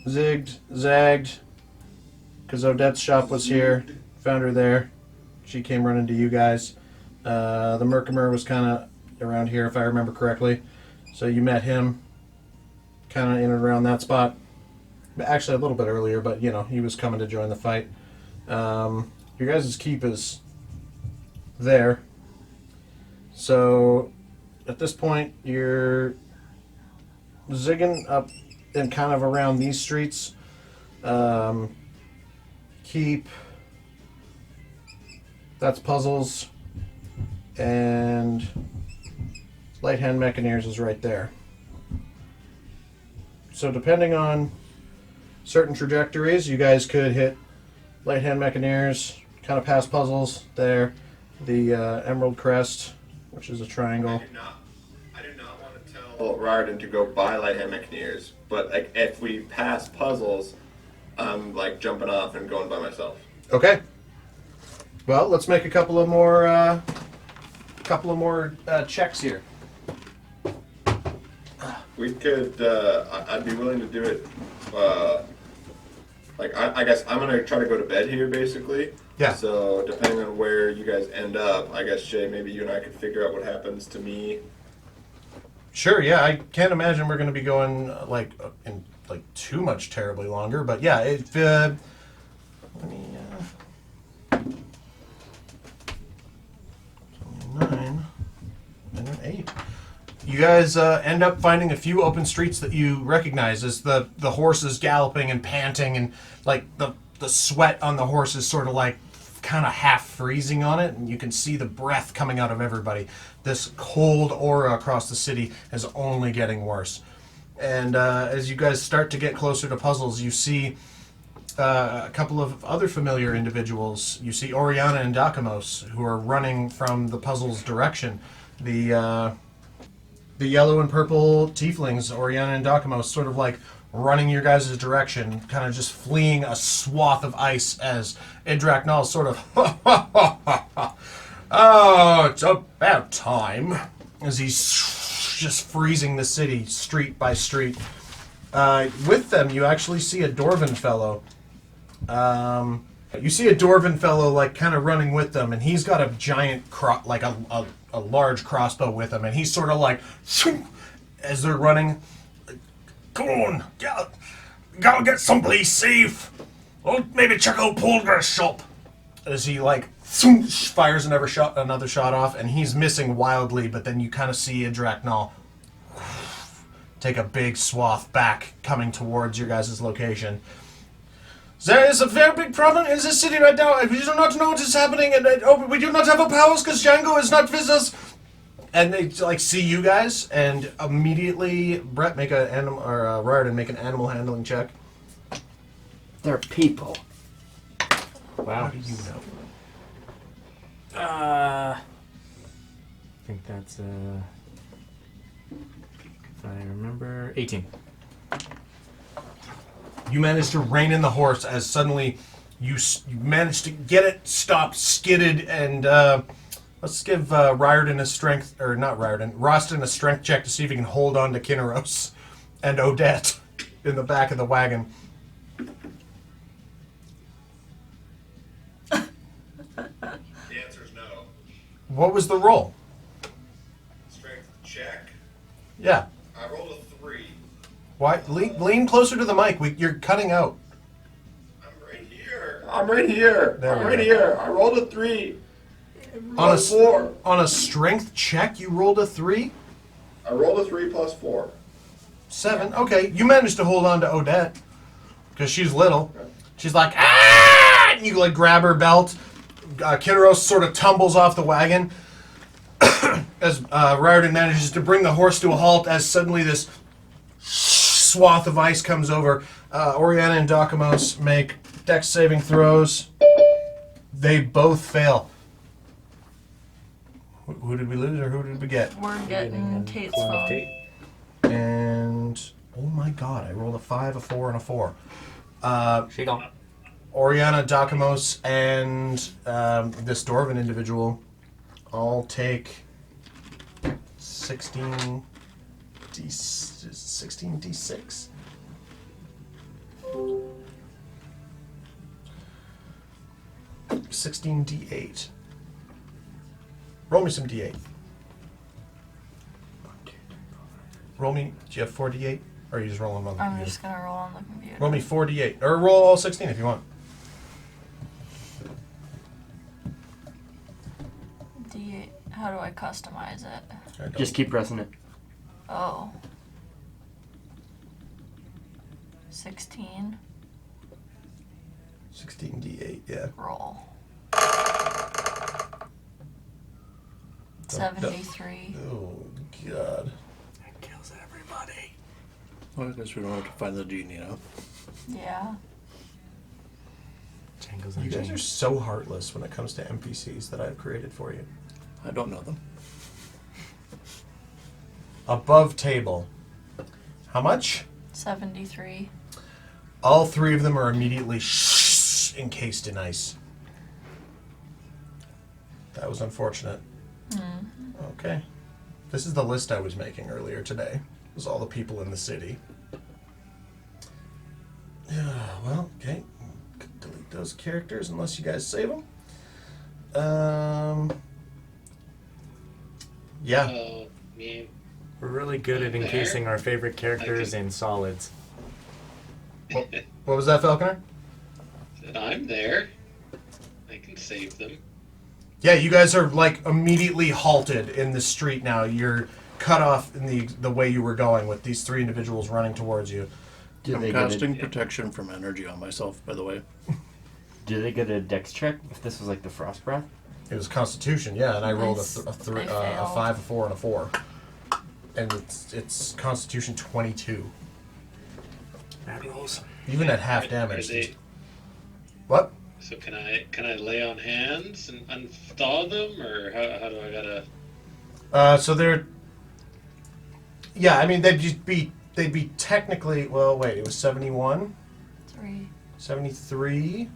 Zigged, zagged. Because Odette's shop was here. Found her there. She came running to you guys. The Merkimer was kind of around here, if I remember correctly. So you met him kind of in and around that spot. Actually, a little bit earlier, but, you know, he was coming to join the fight. Your guys' keep is there. So, at this point, you're zigging up and kind of around these streets. Keep. That's Puzzles. And Light Hand Mechaneers is right there. So depending on certain trajectories, you guys could hit Light Hand Mechaneers, kind of past Puzzles there, the Emerald Crest, which is a triangle. I do not want to tell Riordan to go buy light hammock nears, but like if we pass puzzles, I'm like jumping off and going by myself. Okay. Well, let's make a couple of more checks here. We could. I'd be willing to do it. I guess I'm gonna try to go to bed here, basically. Yeah. So depending on where you guys end up, I guess Shay, maybe you and I could figure out what happens to me. Sure. Yeah, I can't imagine we're going to be going in too much terribly longer. But yeah, if let me 9 and an 8. You guys end up finding a few open streets that you recognize as the horses galloping and panting, and like the sweat on the horse is sort of like kind of half freezing on it, and you can see the breath coming out of everybody. This cold aura across the city is only getting worse. And as you guys start to get closer to puzzles, you see a couple of other familiar individuals. You see Oriana and Dakamos, who are running from the puzzle's direction. The yellow and purple tieflings, Oriana and Dakamos, sort of like running your guys' direction, kind of just fleeing a swath of ice as Idraknal sort of, oh, it's about time, as he's just freezing the city street by street. With them, you actually see a Dwarven fellow. You see a Dwarven fellow like kind of running with them, and he's got a giant, a large crossbow with him, and he's sort of like, as they're running, come on, gotta get someplace safe. Or maybe check out Polgar's shop. As he like fires another shot off, and he's missing wildly. But then you kind of see Idraknal take a big swath back, coming towards your guys' location. There is a very big problem in this city right now, and we do not know what is happening, and we do not have our powers because Django is not with us. And they like see you guys, and immediately Brett make Riordan make an animal handling check. They're people. Wow. How do you know? I think that's if I remember, 18. You manage to rein in the horse as suddenly you manage to get it stopped, skidded, and let's give Rostin a strength check to see if he can hold on to Kinneros and Odette in the back of the wagon. The answer is no. What was the roll? Strength check. Yeah. I rolled a 3. Why? Lean closer to the mic. You're cutting out. I'm right here. I'm right here. There I'm we right go. here. I rolled a 3. On a 4. On a strength check, you rolled a 3? I rolled a 3 plus 4. 7. Okay, you managed to hold on to Odette because she's little. She's like, ah! And you like grab her belt. Kinneros sort of tumbles off the wagon as Riordan manages to bring the horse to a halt as suddenly this swath of ice comes over. Oriana and Dakamos make dex saving throws. They both fail. Who did we lose or who did we get? We're getting Tate's Pulling up phone. Tate. And oh my god, I rolled a 5, a 4, and a 4. Shake on. Oriana, Dakamos, and this Dwarven individual all take 16d6. 16d8. Roll me some d8. Roll me. Do you have 4d8? Or are you just rolling on the I'm computer? just gonna roll on the computer. Roll me 4d8. Or roll all 16 if you want. D8. How do I customize it? I don't- Just keep pressing it. Oh. 16. 16d8, yeah. Roll. Don't- 73. Oh, God. That kills everybody. Well, I guess we don't have to find the genie now. Yeah. Jangles You and guys are jangles. so heartless when it comes to NPCs that I've created for you. I don't know them. above table. How much? 73. All three of them are immediately encased in ice. That was unfortunate. Okay. This is the list I was making earlier today. It was all the people in the city. Yeah, well, okay. Delete those characters unless you guys save them. Yeah. Oh, me. We're really good at encasing our favorite characters in solids. What was that, Falconer? Said I'm there. I can save them. Yeah, you guys are like immediately halted in the street now. You're cut off in the way you were going with these three individuals running towards you. Do I'm they get casting a, protection from energy on myself, by the way. do they get a dex check if this was like the frost breath? It was Constitution, yeah, and I rolled Nice. a They 5, failed. a 4, and a 4. And it's Constitution 22. Bad rolls. Even at half Are damage. they- What? So can I lay on hands and unthaw them, or how do I gotta? So they're... Yeah, I mean, they'd be technically... Well, wait, it was 71? 3. 73?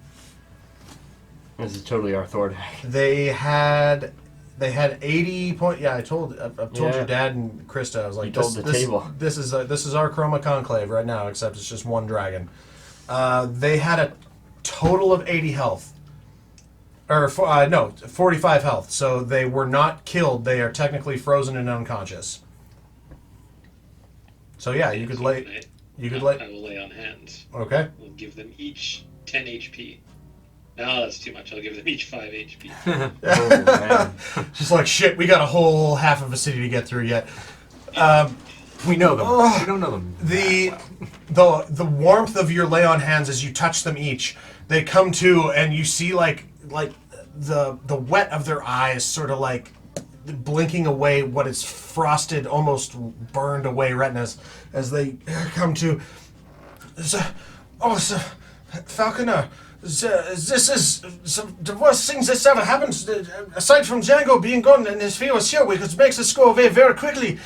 This is totally Arthur. They had 80 point. Yeah, I've told Yeah. your dad and Krista. I was like, You told the table. This is our Chroma Conclave right now, except it's just one dragon. They had a total of 80 health, or 45 health. So they were not killed. They are technically frozen and unconscious. So yeah, you could lay. You could I lay. will lay on hands. Okay. We'll give them each 10 HP. No, that's too much. I'll give them each 5 HP. Oh, man. Just like shit. We got a whole half of a city to get through yet. We know them. Oh, we don't know them. The warmth of your lay on hands as you touch them each, they come to and you see like the wet of their eyes sort of like blinking away what is frosted, almost burned away retinas as they come to. Falconer, this is the worst thing that's ever happened. Aside from Django being gone and his fear was here, which makes us go away very quickly.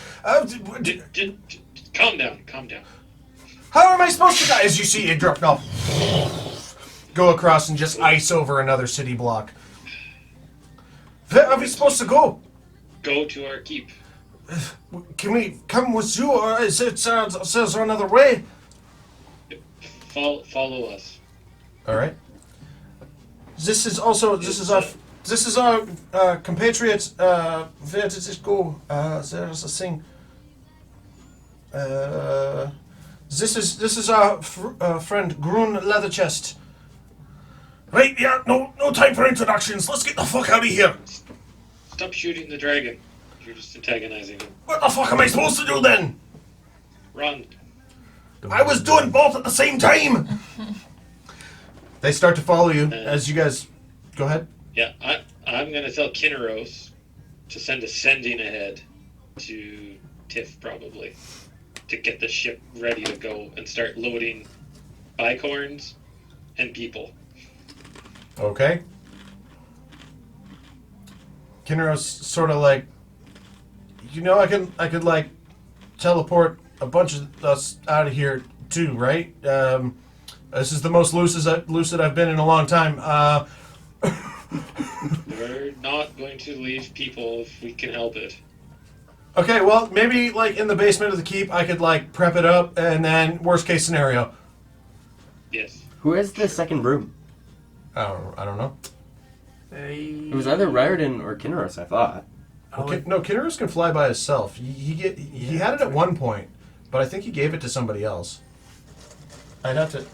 Calm down. Calm down. How am I supposed to die? As you see Idrip now go across and just ice over another city block. Where are we supposed to go? Go to our keep. Can we come with you, or is there another way? Follow us. All right. This is our compatriot. Where did it go? There's a thing. This is our friend Grun Leatherchest. Right, yeah, no time for introductions. Let's get the fuck out of here. Stop shooting the dragon. You're just antagonizing him. What the fuck am I supposed to do then? Run. I was doing both at the same time. They start to follow you as you guys go ahead. Yeah, I'm gonna tell Kinneros to send a sending ahead to Tiff probably to get the ship ready to go and start loading bicorns and people. Okay. Kinneros sort of like, I could like teleport a bunch of us out of here too, right? This is the most lucid I've been in a long time. We're not going to leave people if we can help it. Okay, well, maybe like in the basement of the keep, I could like prep it up, and then worst case scenario. Yes. Who has the second room? I don't know. It was either Riordan or Kinneros, I thought. No, Kinneros can fly by himself. He had it at one point, but I think he gave it to somebody else. I'd have to.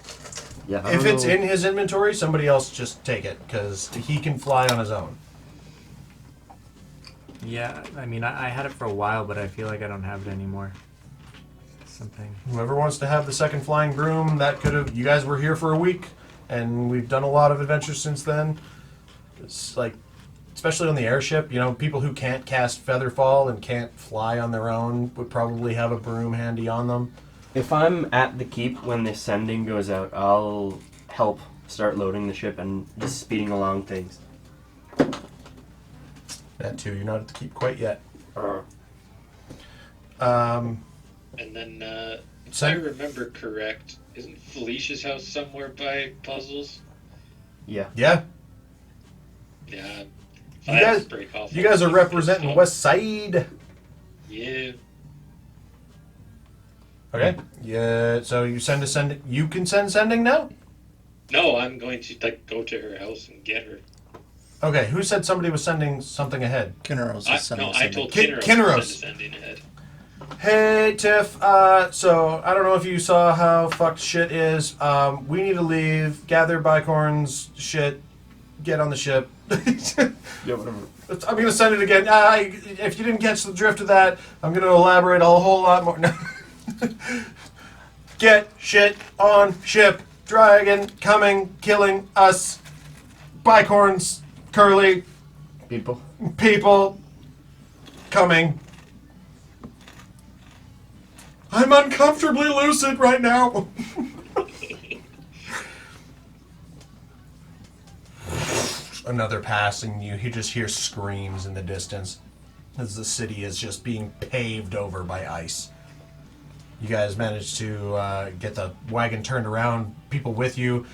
Yeah. I If don't it's know. in his inventory, somebody else just take it because he can fly on his own. Yeah, I mean, I had it for a while, but I feel like I don't have it anymore. Something. Whoever wants to have the second flying broom, that could have. You guys were here for a week, and we've done a lot of adventures since then. It's like, especially on the airship, people who can't cast Featherfall and can't fly on their own would probably have a broom handy on them. If I'm at the keep when the sending goes out, I'll help start loading the ship and just speeding along things. That too, you're not at the keep quite yet. And then, if I Send- remember correct, isn't Felicia's house somewhere by Puzzles? Yeah. Yeah. Yeah. If You I have guys- to break off You guys are all the representing stuff. West Side. Yeah. Okay. Yeah. So you send. You can send sending now. No, I'm going to go to her house and get her. Okay. Who said somebody was sending something ahead? Kinneros I is sending told Kin- Kinneros Kinneros. to send sending ahead. Hey Tiff. So I don't know if you saw how fucked shit is. We need to leave. Gather bicorns. Shit. Get on the ship. Yeah, whatever. I'm gonna send it again. If you didn't catch the drift of that, I'm gonna elaborate a whole lot more. No. Get shit on ship. Dragon coming, killing us. Bicorns, curly People. people coming. I'm uncomfortably lucid right now. Another passing you just hear screams in the distance as the city is just being paved over by ice. You guys manage to get the wagon turned around, people with you.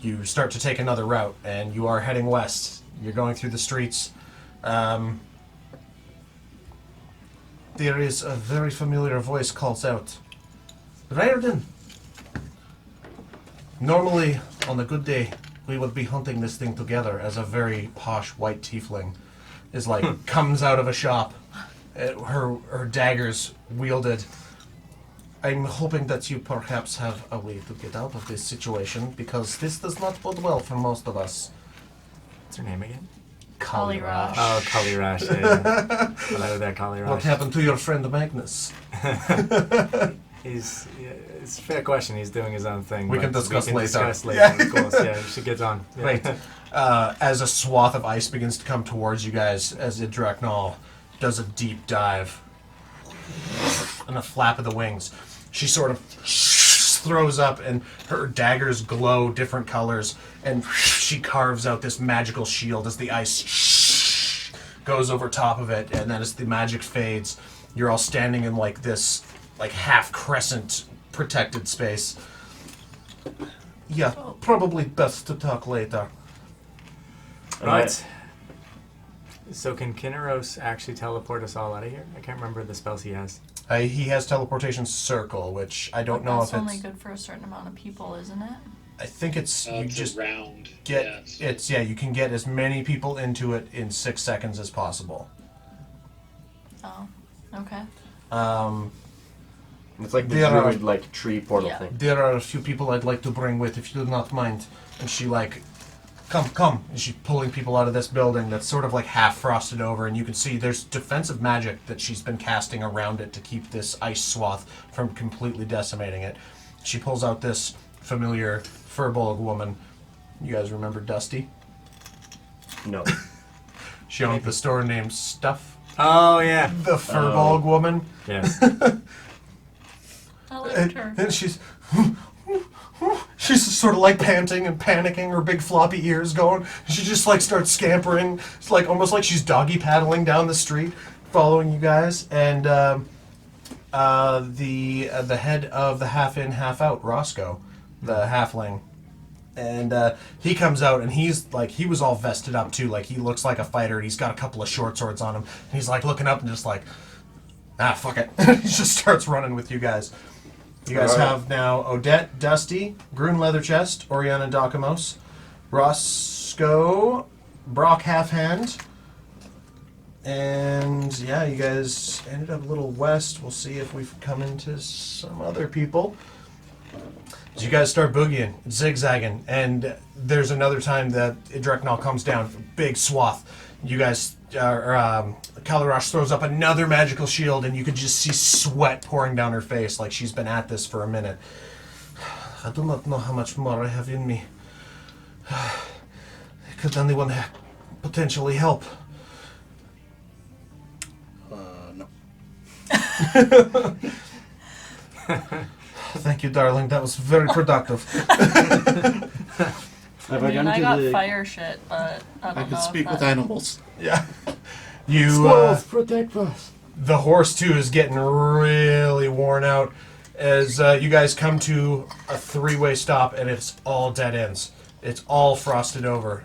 You start to take another route, and you are heading west. You're going through the streets. There is a very familiar voice calls out, Raiden! Normally, on a good day, we would be hunting this thing together as a very posh white tiefling is like, comes out of a shop, her daggers wielded. I'm hoping that you perhaps have a way to get out of this situation, because this does not bode well for most of us. What's her name again? Kalirash. Oh, Kalirash. Yeah. Hello there, Kalirash. What happened to your friend Magnus? It's a fair question. He's doing his own thing. We can but discuss later. Discuss later, Yeah. of course. Yeah, she gets on. Yeah. Right. As a swath of ice begins to come towards you guys, as Idraknal does a deep dive, and a flap of the wings, she sort of throws up, and her daggers glow different colors, and she carves out this magical shield as the ice goes over top of it, and then as the magic fades, you're all standing in like this, like half crescent protected space. Yeah, probably best to talk later. Right. So can Kinneros actually teleport us all out of here? I can't remember the spells he has. He has teleportation circle, which I don't know That's if only it's. good for a certain amount of people, isn't it? I think it's you It's just around. get Yes. it's you can get as many people into it in 6 seconds as possible. Oh, okay. It's like the There are- druid, like, tree portal Yeah. thing. There are a few people I'd like to bring with, if you do not mind. And she like, come, and she's pulling people out of this building that's sort of like half frosted over, and you can see there's defensive magic that she's been casting around it to keep this ice swath from completely decimating it. She pulls out this familiar Furbolg woman. You guys remember Dusty? No. She owned the store named Stuff. Oh yeah. The Furbolg woman. Yes. I liked her. And she's sort of like panting and panicking, her big floppy ears going. She just like starts scampering. It's like almost like she's doggy paddling down the street, following you guys. And the head of the half in, half out, Roscoe, the halfling. And he comes out, and he's like, he was all vested up too. Like, he looks like a fighter, and he's got a couple of short swords on him. And he's like looking up and just like, fuck it. He just starts running with you guys. You guys have now Odette, Dusty, Grun Leatherchest, Oriana Dakamos, Roscoe, Brock Halfhand, and yeah, you guys ended up a little west. We'll see if we've come into some other people. As you guys start boogieing, zigzagging, and there's another time that Idreknal comes down, big swath. You guys, Kalirash throws up another magical shield, and you can just see sweat pouring down her face like she's been at this for a minute. I do not know how much more I have in me. Could anyone potentially help? No. Thank you, darling. That was very productive. I mean, I got fire shit, but I don't I know can if speak with that- animals. Yeah. You, Squirrels, protect us. The horse, too, is getting really worn out as you guys come to a three-way stop, and it's all dead ends. It's all frosted over.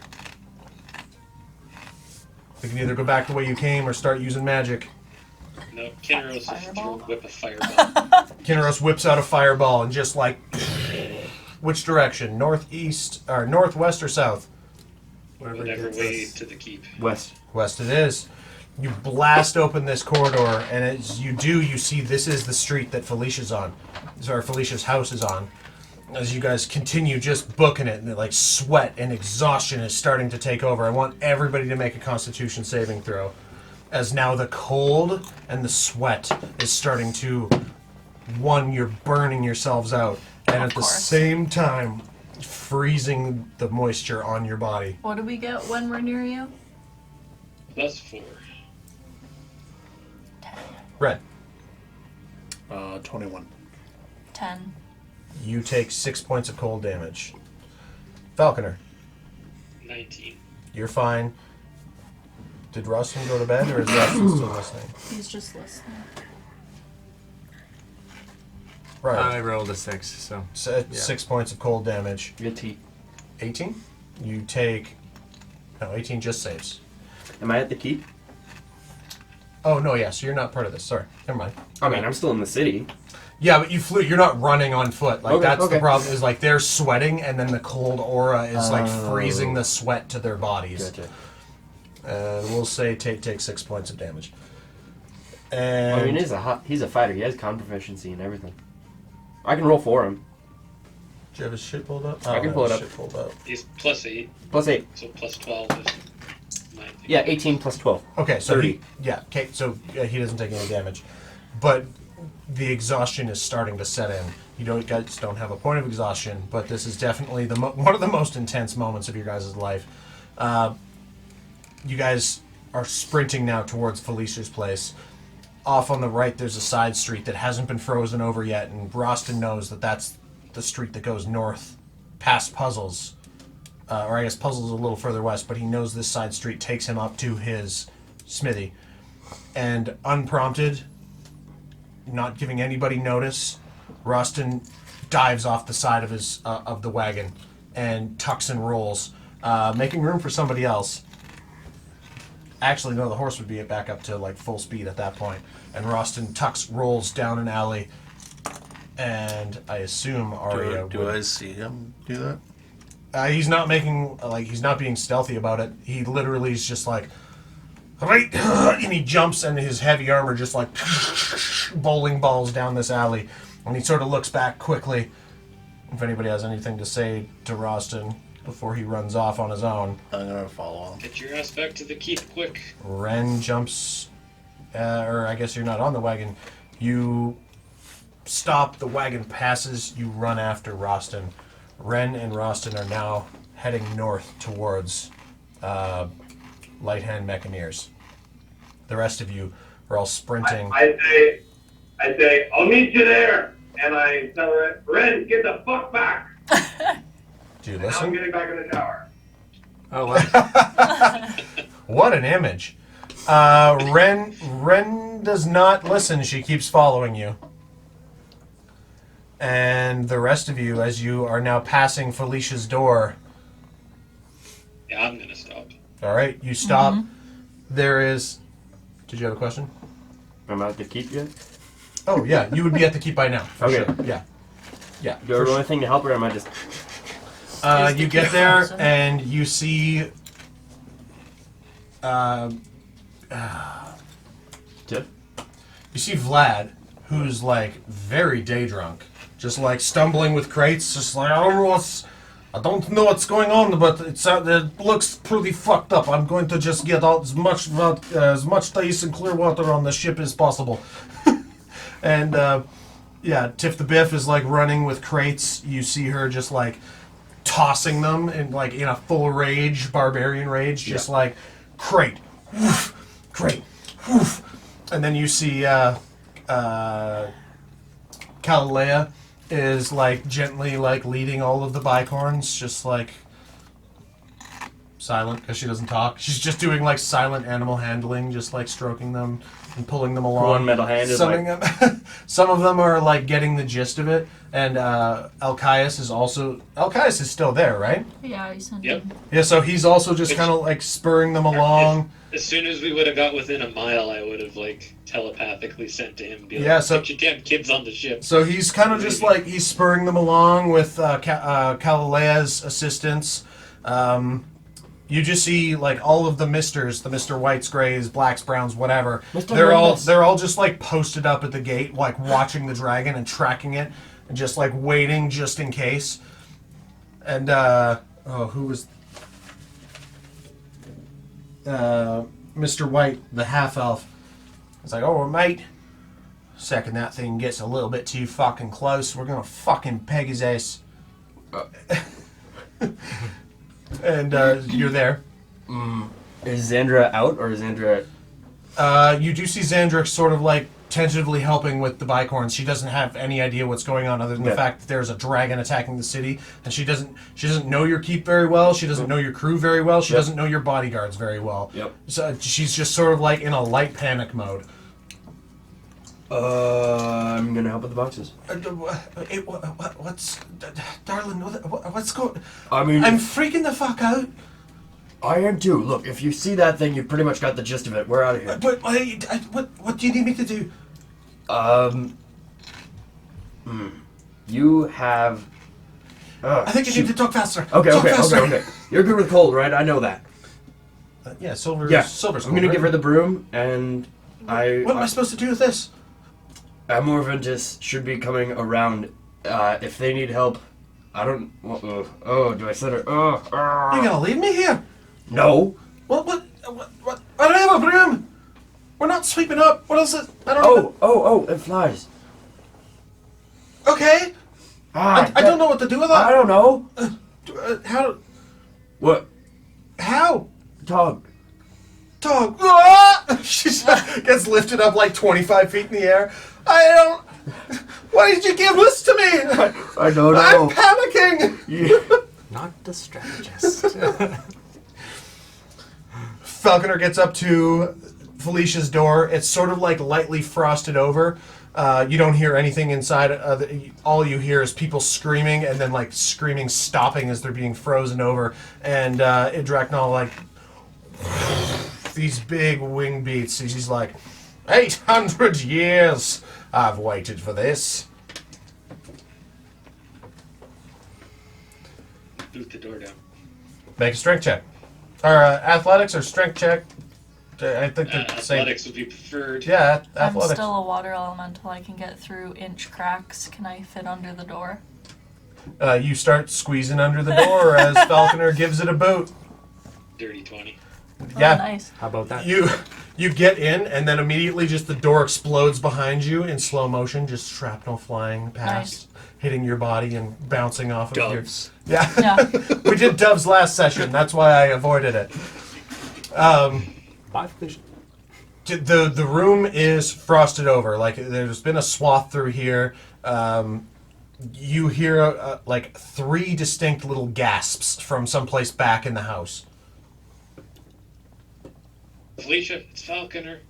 You can either go back the way you came or start using magic. No, Kinro's just Fireball? whip a fireball. Kinross whips out a fireball and just like... Which direction? Northeast, or northwest or south? Whatever gets way us. to the keep. West. West it is. You blast open this corridor, and as you do, you see this is the street that Felicia's on. Sorry, Felicia's house is on. As you guys continue just booking it, and like sweat and exhaustion is starting to take over. I want everybody to make a Constitution saving throw, as now the cold and the sweat is starting to, you're burning yourselves out, and at the course. same time, freezing the moisture on your body. What do we get when we're near you? +4. Red, 21. 10. you take 6 points of cold damage. Falconer, 19. you're fine. Did Rustin go to bed, or is Rustin still listening? He's just listening. Right. I rolled a 6, so. Yeah. 6 points of cold damage. Good T. 18? You take... No, 18 just saves. Am I at the keep? Oh, no, yeah, so you're not part of this. Sorry. Never mind. I mean, I'm still in the city. Yeah, but you flew. You're not running on foot. Like, Okay, that's the okay. problem, is, like, they're sweating, and then the cold aura is, like, freezing the sweat to their bodies. Gotcha. And we'll say take 6 points of damage. I And... mean, he's a fighter. He has con proficiency and everything. I can roll for him. Do you have his shit pulled up? I can pull it up. Shit pulled up. He's +8, +8. so +12 is my thing. Yeah, 18 plus 12. Okay, so 30. he doesn't take any damage, but the exhaustion is starting to set in. You guys don't have a point of exhaustion, but this is definitely one of the most intense moments of your guys' life. You guys are sprinting now towards Felicia's place. Off on the right, there's a side street that hasn't been frozen over yet, and Roston knows that that's the street that goes north past Puzzles. Or I guess Puzzles is a little further west, but he knows this side street takes him up to his smithy. And unprompted, not giving anybody notice, Roston dives off the side of his of the wagon and tucks and rolls, making room for somebody else. Actually, no, the horse would be back up to like full speed at that point. And Roston rolls down an alley, and I assume Arya Do I see him do that? he's not he's not being stealthy about it. He literally is just like, right, and he jumps, and his heavy armor just like bowling balls down this alley. And he sort of looks back quickly. If anybody has anything to say to Roston before he runs off on his own. I'm gonna follow him. Get your ass back to the keep, quick. Ren jumps, or I guess you're not on the wagon. You stop, the wagon passes, you run after Roston. Ren and Roston are now heading north towards Light Hand Mechaneers. The rest of you are all sprinting. I say, I'll meet you there. And I tell Ren, get the fuck back. Do you And now I'm listen? getting back in the shower. Oh, wow. What an image. Ren does not listen. She keeps following you. And the rest of you, as you are now passing Felicia's door, Yeah, I'm gonna stop. all right, you stop. There is... Did you have a question? Am I at the keep yet? Oh, yeah, you would be at the keep by now, for Okay. sure. Yeah. Yeah. Do I roll anything to help her, or am I just... You get there, and you see... Tip? You see Vlad, who's, like, very day drunk. Just, like, stumbling with crates, just like, I don't know what's going on, but it looks pretty fucked up. I'm going to just get out as much ice and clear water on the ship as possible. And, yeah, Tiff the Biff is, like, running with crates. You see her just, like, tossing them in a full rage, barbarian rage, just like, crate, woof, crate, woof. And then you see Galilea is like gently like leading all of the bicorns, just like silent because she doesn't talk. She's just doing like silent animal handling, just like stroking them and pulling them along. One metal hand is like... Some of them are like getting the gist of it, and Alcaius is still there, right? Yeah, you sent Yep. him. Yeah, so he's also just kind of like spurring them along. As soon as we would have got within a mile, I would have like telepathically sent to him. Be like, Yeah, so- get your damn kids on the ship. So he's kind of just like, he's spurring them along with Calilea's assistance. You just see like all of the misters, the Mr. Whites, Grays, Blacks, Browns, whatever. Mr. They're Ventis. all just like posted up at the gate, like watching the dragon and tracking it, and just like waiting just in case. And who was Mr. White, the half elf? It's like, oh mate, second that thing gets a little bit too fucking close, we're gonna fucking peg his ass. And you're there. Is Xandra out, or is Xandra... You do see Xandra sort of like tentatively helping with the bicorns. She doesn't have any idea what's going on other than the Yeah. fact that there's a dragon attacking the city, and she doesn't know your keep very well. She doesn't know your crew very well. She Yep. doesn't know your bodyguards very well. Yep. So she's just sort of like in a light panic mode. I'm gonna help with the boxes. What's, darling? What's going? I mean, I'm freaking the fuck out. I am too. Look, if you see that thing, you pretty much got the gist of it. We're out of here. But what do you need me to do? You have... I think you shoot. need to talk faster. Okay, Talk okay, faster. okay. You're good with cold, right? I know that. Yeah, silver's Yeah. silver's I'm gonna cool, give her right? the broom, and What am I supposed to do with this? Amour Ventis should be coming around. If they need help, I don't... do I send her... You're gonna leave me here? No. What? I don't have a broom. We're not sweeping up. What else is? I don't know. Oh, it flies. Okay. I don't know what to do with I that. don't know. How? What? How? Dog. Dog. Ah! She gets lifted up like 25 feet in the air. I don't. Why did you give this to me? I don't I'm know. panicking. Not the strategist. Falconer gets up to Felicia's door. It's sort of like lightly frosted over. You don't hear anything inside. All you hear is people screaming, and then like screaming stopping as they're being frozen over. And Idraknal like these big wing beats. He's like, 800 years I've waited for this. Boot the door down. Make a strength check. Or athletics or strength check. I think they're the same. Athletics would be preferred. Yeah, I'm athletics. still a water elemental. I can get through inch cracks. Can I fit under the door? You start squeezing under the door as Falconer gives it a boot. Dirty 20. Yeah. Oh, nice. How about that? You get in, and then immediately just the door explodes behind you in slow motion, just shrapnel flying past, hitting your body and bouncing off of Doves. your... Yeah. Yeah. We did doves last session. That's why I avoided it. Bye, Felicia. The room is frosted over. Like, there's been a swath through here. You hear, like, 3 distinct little gasps from someplace back in the house. Felicia, it's Falconer.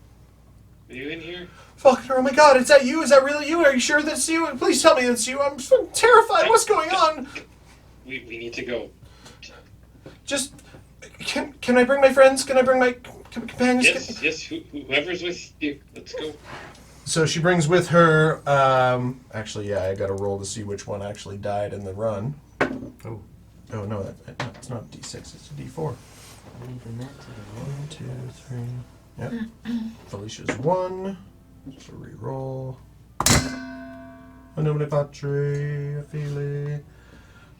Are you in here? Falconer, oh my god, is that you? Is that really you? Are you sure that's you? Please tell me it's you. I'm so terrified. What's going on? We need to go. Just, can I bring my friends? Can I bring my companions? Yes, whoever's with you. Let's go. So she brings with her, actually, yeah, I gotta roll to see which one actually died in the run. Oh. Oh, no, it's not D6, it's a D4. 1, 2, 3. Yep. Felicia's 1. Just a reroll. Anomone Patre, Fili.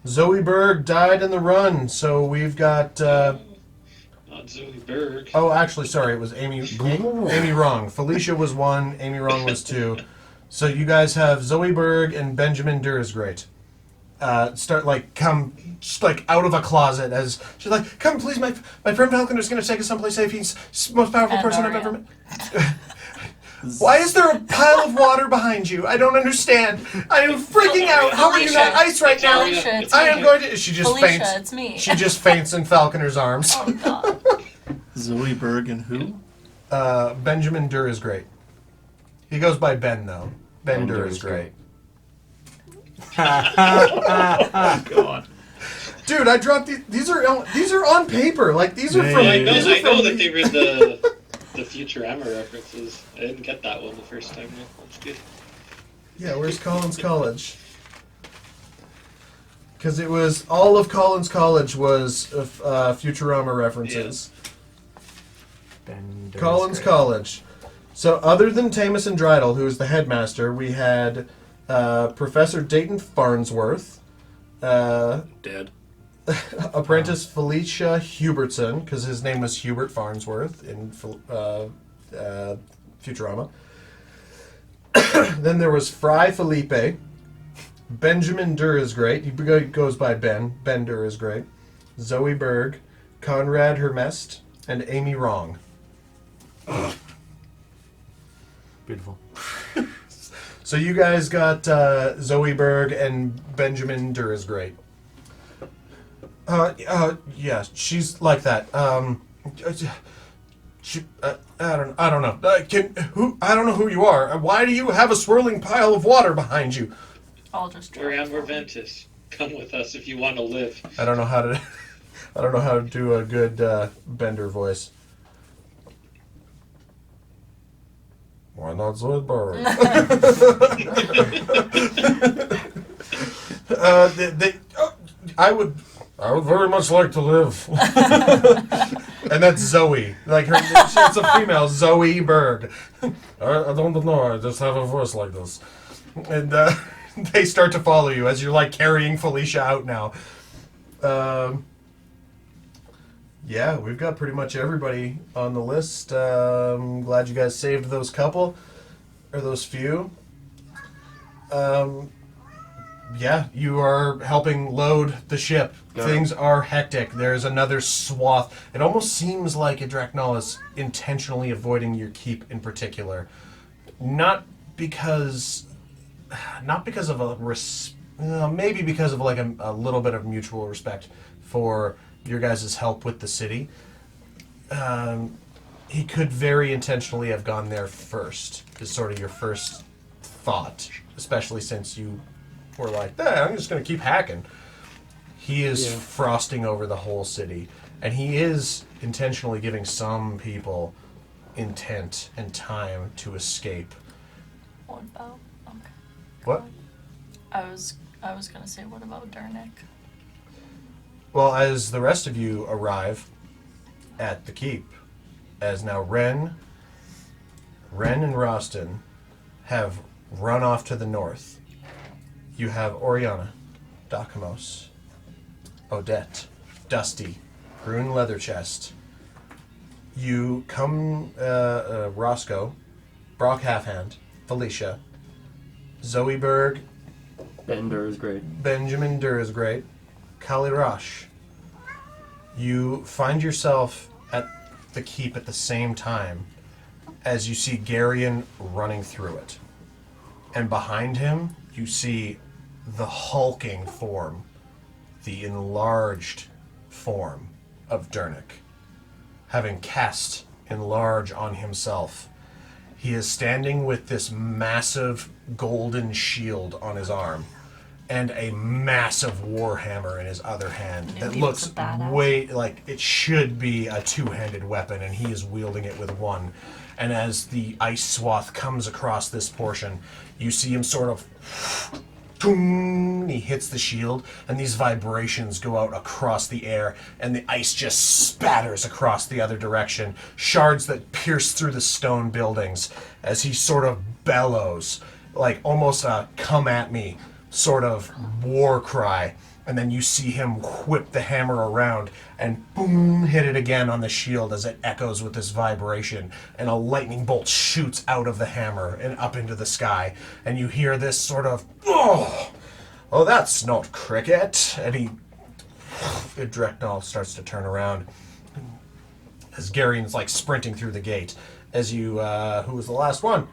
Zoe Berg died in the run, so we've got. Not Zoe Berg. Oh, actually, sorry, it was Amy. Amy Wrong. Felicia was 1. Amy Wrong was 2. So you guys have Zoe Berg and Benjamin Dursgreat. Start come just like out of a closet as she's like, come please, my friend Falconer's gonna take us someplace safe. He's the most powerful And person I've Aria. ever met. Why is there a pile of water behind you? I don't understand. I am freaking out. How are you not ice right now? Felicia, it's I am me. going to. She just Felicia, faints. it's me. She just faints in Falconer's arms. Oh god. Zoe Berg and who? Benjamin Durr is great. He goes by Ben though. Ben Ben Durr Durr is is great. God. Dude, I dropped these. These are on paper. Like these are Yeah, from. yeah, I yeah. know, These are I know from that they read the Futurama references. I didn't get that one the first time though. That's good. Yeah, where's Collins College? Because it was all of Collins College was Futurama references. Ben Durr is Collins great. College. So other than Tamus and Dreidel, who is the headmaster, we had Professor Dayton Farnsworth, Dead. apprentice Felicia Hubertson, because his name was Hubert Farnsworth in Futurama. Then there was Fry Felipe. Benjamin Durr is great. He goes by Ben. Ben Durr is great. Zoe Berg, Conrad Hermest, and Amy Wrong. Beautiful. So you guys got Zoe Berg and Benjamin Durr is great. Yeah, she's like that. I don't know. I don't know who you are. Why do you have a swirling pile of water behind you? I'll just We're drop Amour them. Ventis. Come with us if you want to live. I don't know how to. I don't know how to do a good Bender voice. Why not Zoidberg? I would very much like to live. And that's Zoe. Like her, it's a female, Zoe Berg. I don't know. I just have a voice like this. And they start to follow you as you're like carrying Felicia out now. Yeah, we've got pretty much everybody on the list. I'm glad you guys saved those couple, or those few. Yeah, you are helping load the ship. Yeah. Things are hectic. There's another swath. It almost seems like Adraknal is intentionally avoiding your keep in particular. Not because of maybe because of like a little bit of mutual respect for your guys' help with the city. He could very intentionally have gone there first, is sort of your first thought, especially since you were like, I'm just going to keep hacking. He is frosting over the whole city, and he is intentionally giving some people intent and time to escape. What about? Okay. What? I was gonna say, what about Durnick? Well, as the rest of you arrive at the keep, as now Ren and Rostin have run off to the north. You have Oriana, Dakamos, Odette, Dusty, Grun Leatherchest. You come, Roscoe, Brock Halfhand, Felicia, Zoe Berg, Ben Durr is great. Benjamin Durr is great, Kali Rosh. You find yourself at the keep at the same time as you see Garion running through it. And behind him, you see the hulking form, the enlarged form of Durnick. Having cast enlarge on himself, he is standing with this massive golden shield on his arm and a massive warhammer in his other hand that Maybe looks it's a badass. way like it should be a two-handed weapon, and he is wielding it with one. And as the ice swath comes across this portion, you see him sort of boom, he hits the shield, and these vibrations go out across the air, and the ice just spatters across the other direction, shards that pierce through the stone buildings as he sort of bellows, like almost a come at me sort of war cry. And then you see him whip the hammer around and boom, hit it again on the shield as it echoes with this vibration. And a lightning bolt shoots out of the hammer and up into the sky. And you hear this sort of, oh, that's not cricket. And Dreknal starts to turn around as Garion's like sprinting through the gate. as you, who was the last one?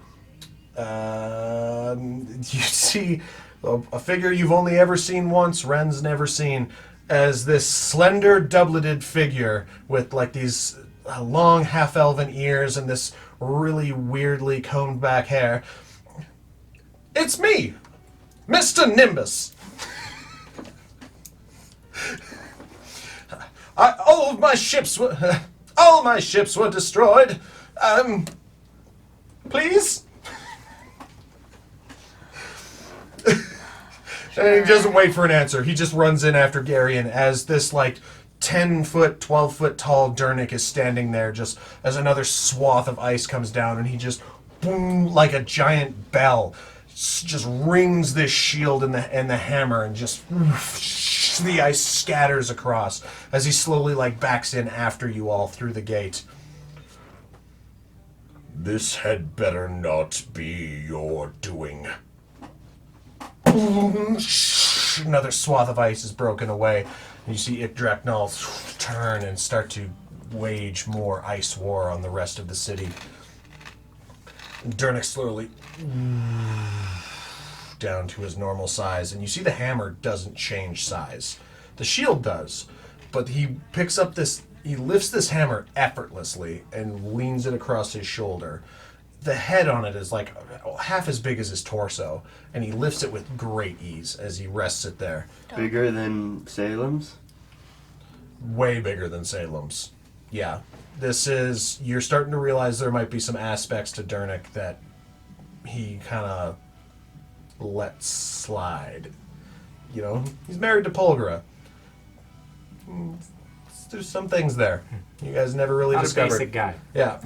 You see a figure you've only ever seen once, Ren's never seen, as this slender, doubleted figure with like these long half-elven ears and this really weirdly combed back hair. It's me, Mr. Nimbus. All my ships were destroyed. Please? And he doesn't wait for an answer. He just runs in after Garion as this, like, 10-foot, 12-foot tall Dernick is standing there just as another swath of ice comes down, and he just, boom, like a giant bell, just rings this shield and the hammer, and just the ice scatters across as he slowly, like, backs in after you all through the gate. This had better not be your doing. Another swath of ice is broken away. And you see Ikdraknal turn and start to wage more ice war on the rest of the city. Dernick slowly down to his normal size, and you see the hammer doesn't change size. The shield does, but he picks up this, he lifts this hammer effortlessly and leans it across his shoulder. The head on it is like half as big as his torso, and he lifts it with great ease as he rests it there. Bigger than Salem's? Way bigger than Salem's. Yeah. This is, you're starting to realize there might be some aspects to Dernick that he kind of lets slide. You know, he's married to Polgra. There's some things there. You guys never really Not a discovered. basic guy. Yeah.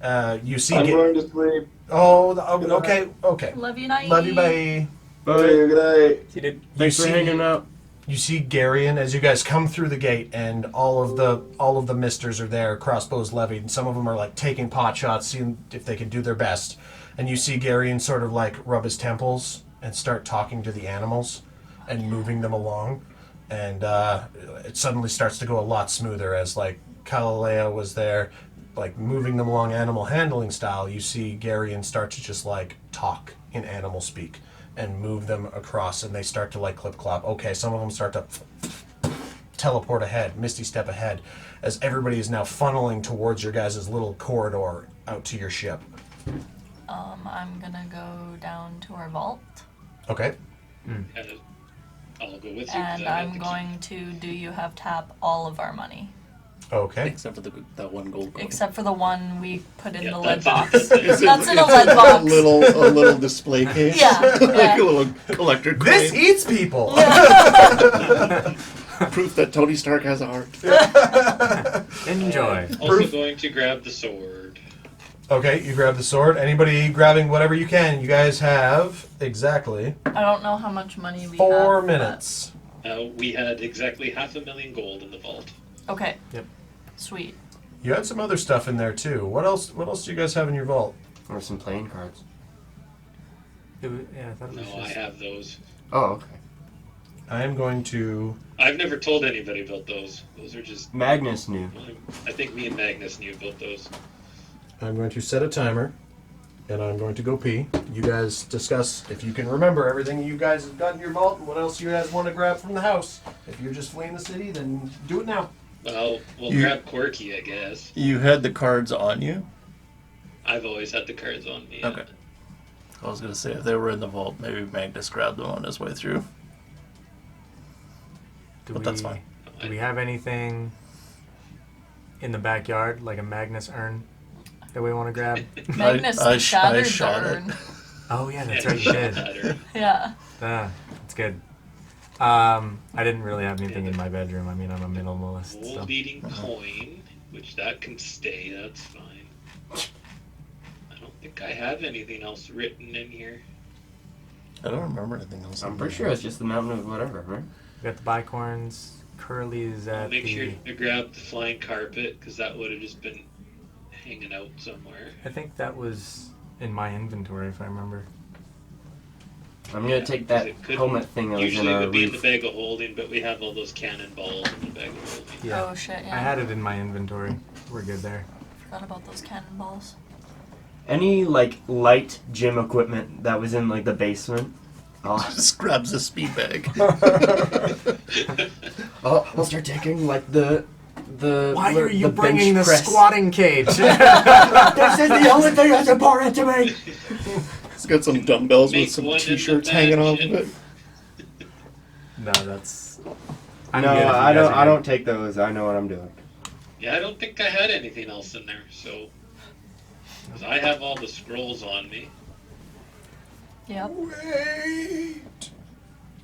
Yeah. You see. I'm going to sleep. Okay. Love you, night. Love you, bye. Good night. He did. Thanks for hanging out. You see Garion as you guys come through the gate, and all of the misters are there, crossbows levied, and some of them are like taking pot shots, seeing if they can do their best. And you see Garion sort of like rub his temples and start talking to the animals and moving them along, and it suddenly starts to go a lot smoother as like Kalalea was there, like moving them along animal handling style. You see Garion start to just like talk in animal speak and move them across, and they start to like clip-clop. Okay, some of them start to teleport ahead, misty step ahead, as everybody is now funneling towards your guys' little corridor out to your ship. I'm gonna go down to our vault, Okay. I'll go with you. 'cause and I got I'm the key. going to do you have tap all of our money, Okay. Except for that one gold coin. except for the one we put in Yeah, the lead that's- box. that's- That's in a lead box. A little display case. Yeah, like yeah. a little collector coin. This eats people! Proof that Tony Stark has a heart. Enjoy. Also going to grab the sword. Okay, you grab the sword. Anybody grabbing whatever you can. You guys have exactly I don't know how much money we have. 4 but- minutes. We had exactly 500,000 gold in the vault. Okay. Yep. Sweet. You had some other stuff in there too. What else do you guys have in your vault? Or some playing cards. Yeah, I thought it No, was I just... have those. Oh, okay. I am going to... I've never told anybody about those. Those are just. Magnus knew. I think me and Magnus knew about those. I'm going to set a timer, and I'm going to go pee. You guys discuss if you can remember everything you guys have got in your vault and what else you guys want to grab from the house. If you're just fleeing the city, then do it now. Well, we'll You- grab Quirky, I guess. You had the cards on you? I've always had the cards on me. Okay. I was going to say, if they were in the vault, maybe Magnus grabbed them on his way through. But that's fine. Do we have anything in the backyard, like a Magnus urn, that we want to grab? Magnus I shattered shot the it. urn. Oh yeah, that's right, you did. Yeah. That's good. I didn't really have anything in my bedroom. I mean, I'm a minimalist. So. Gold eating coin, which that can stay, that's fine. I don't think I have anything else written in here. I don't remember anything else. I'm pretty sure it's just the mountain of whatever, right? We got the bicorns. Curly's I'll at make the... sure to grab the flying carpet, because that would have just been hanging out somewhere. I think that was in my inventory, if I remember. I'm gonna take that It could- helmet thing that was in Usually it our would be in the roof. bag of holding, but we have all those cannonballs in the bag of holding. Yeah. Oh shit, yeah. I had it in my inventory. We're good there. Forgot about those cannonballs. Any like light gym equipment that was in like the basement. Just grabs a speed bag. I'll start taking like the. Why are you the bringing the bench press. squatting cage? This is the only thing that's important to me. It's got some dumbbells Make with some one in the t-shirts hanging off of mansion. it. No, that's. I'm No, good if you I guys don't. are I good. don't take those. I know what I'm doing. Yeah, I don't think I had anything else in there, so. 'Cause I have all the scrolls on me. Yep. Wait!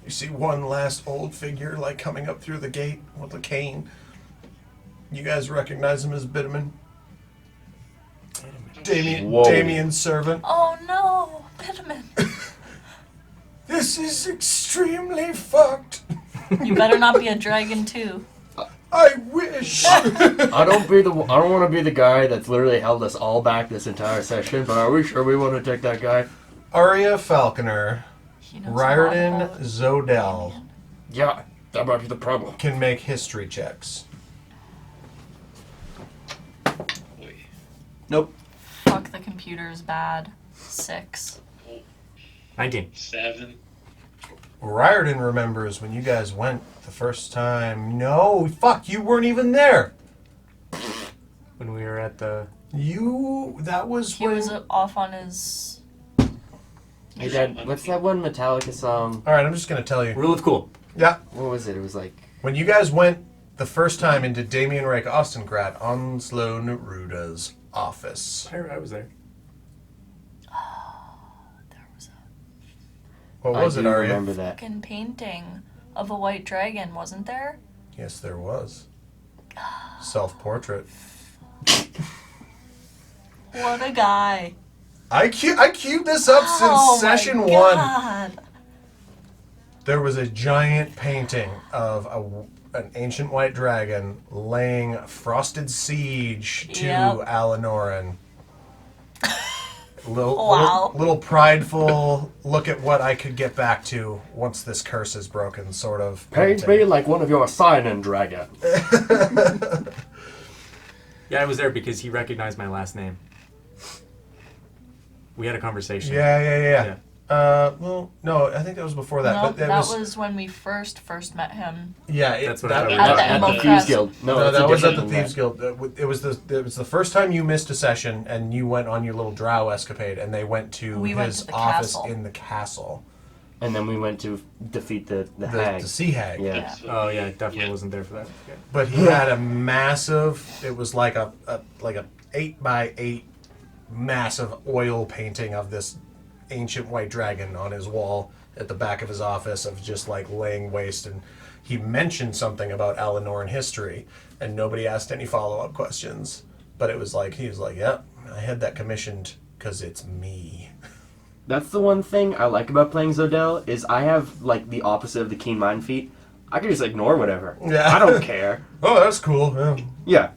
You see one last old figure like coming up through the gate with a cane. You guys recognize him as Bitterman? Whoa. Damien's servant. Oh no, Bitterman. This is extremely fucked. You better not be a dragon too. I wish. I don't want to be the guy that's literally held us all back this entire session. But are we sure we want to take that guy? Arya Falconer, He knows a lot Riordan about Zodell Damien. Yeah, that might be the problem. can make history checks. Boy. Nope. Fuck, the computer is bad. 6. 19. 7. Riordan remembers when you guys went the first time. No, fuck, you weren't even there. When we were at the. That was He when... was off on his. Hey Dad, what's that one Metallica song? Alright, I'm just gonna tell you. Rule of cool. Yeah, What was it? It was like when you guys went the first time into Damien Rake Ostengrad, Onslow Neruda's office. I was there. There was a What was I it, do Arya? remember that. fucking painting of a white dragon, wasn't there? Yes, there was. Self-portrait. What a guy. I queued this up Oh since my session 1. God. There was a giant painting of an ancient white dragon laying frosted siege to Yep. Alinorrin. Wow. Little prideful look at what I could get back to once this curse is broken, sort of. Paint me painting. like one of your sign-in dragons. Yeah, I was there because he recognized my last name. We had a conversation. Yeah. Well, no, I think that was before that. No, but that was when we first met him. Yeah, That's what I thought. At the At Emerald the Crest. Thieves Guild. No, it's that was at different the than Thieves Guild. It was the first time you missed a session and you went on your little drow escapade, and they went to We went his to the office castle. in the castle. And then we went to defeat the hag. The sea hag. Yeah. That's what Oh we- yeah, definitely wasn't there for that. Yeah. But he had a massive. It was like a 8x8 massive oil painting of this ancient white dragon on his wall at the back of his office, of just like laying waste. And he mentioned something about Alinorrin history, and nobody asked any follow-up questions. But it was like he was like, "Yep, I had that commissioned because it's me." That's the one thing I like about playing Zodell is I have like the opposite of the keen mind feat. I can just ignore whatever. Yeah. I don't care. Oh, that's cool. Yeah. Yeah.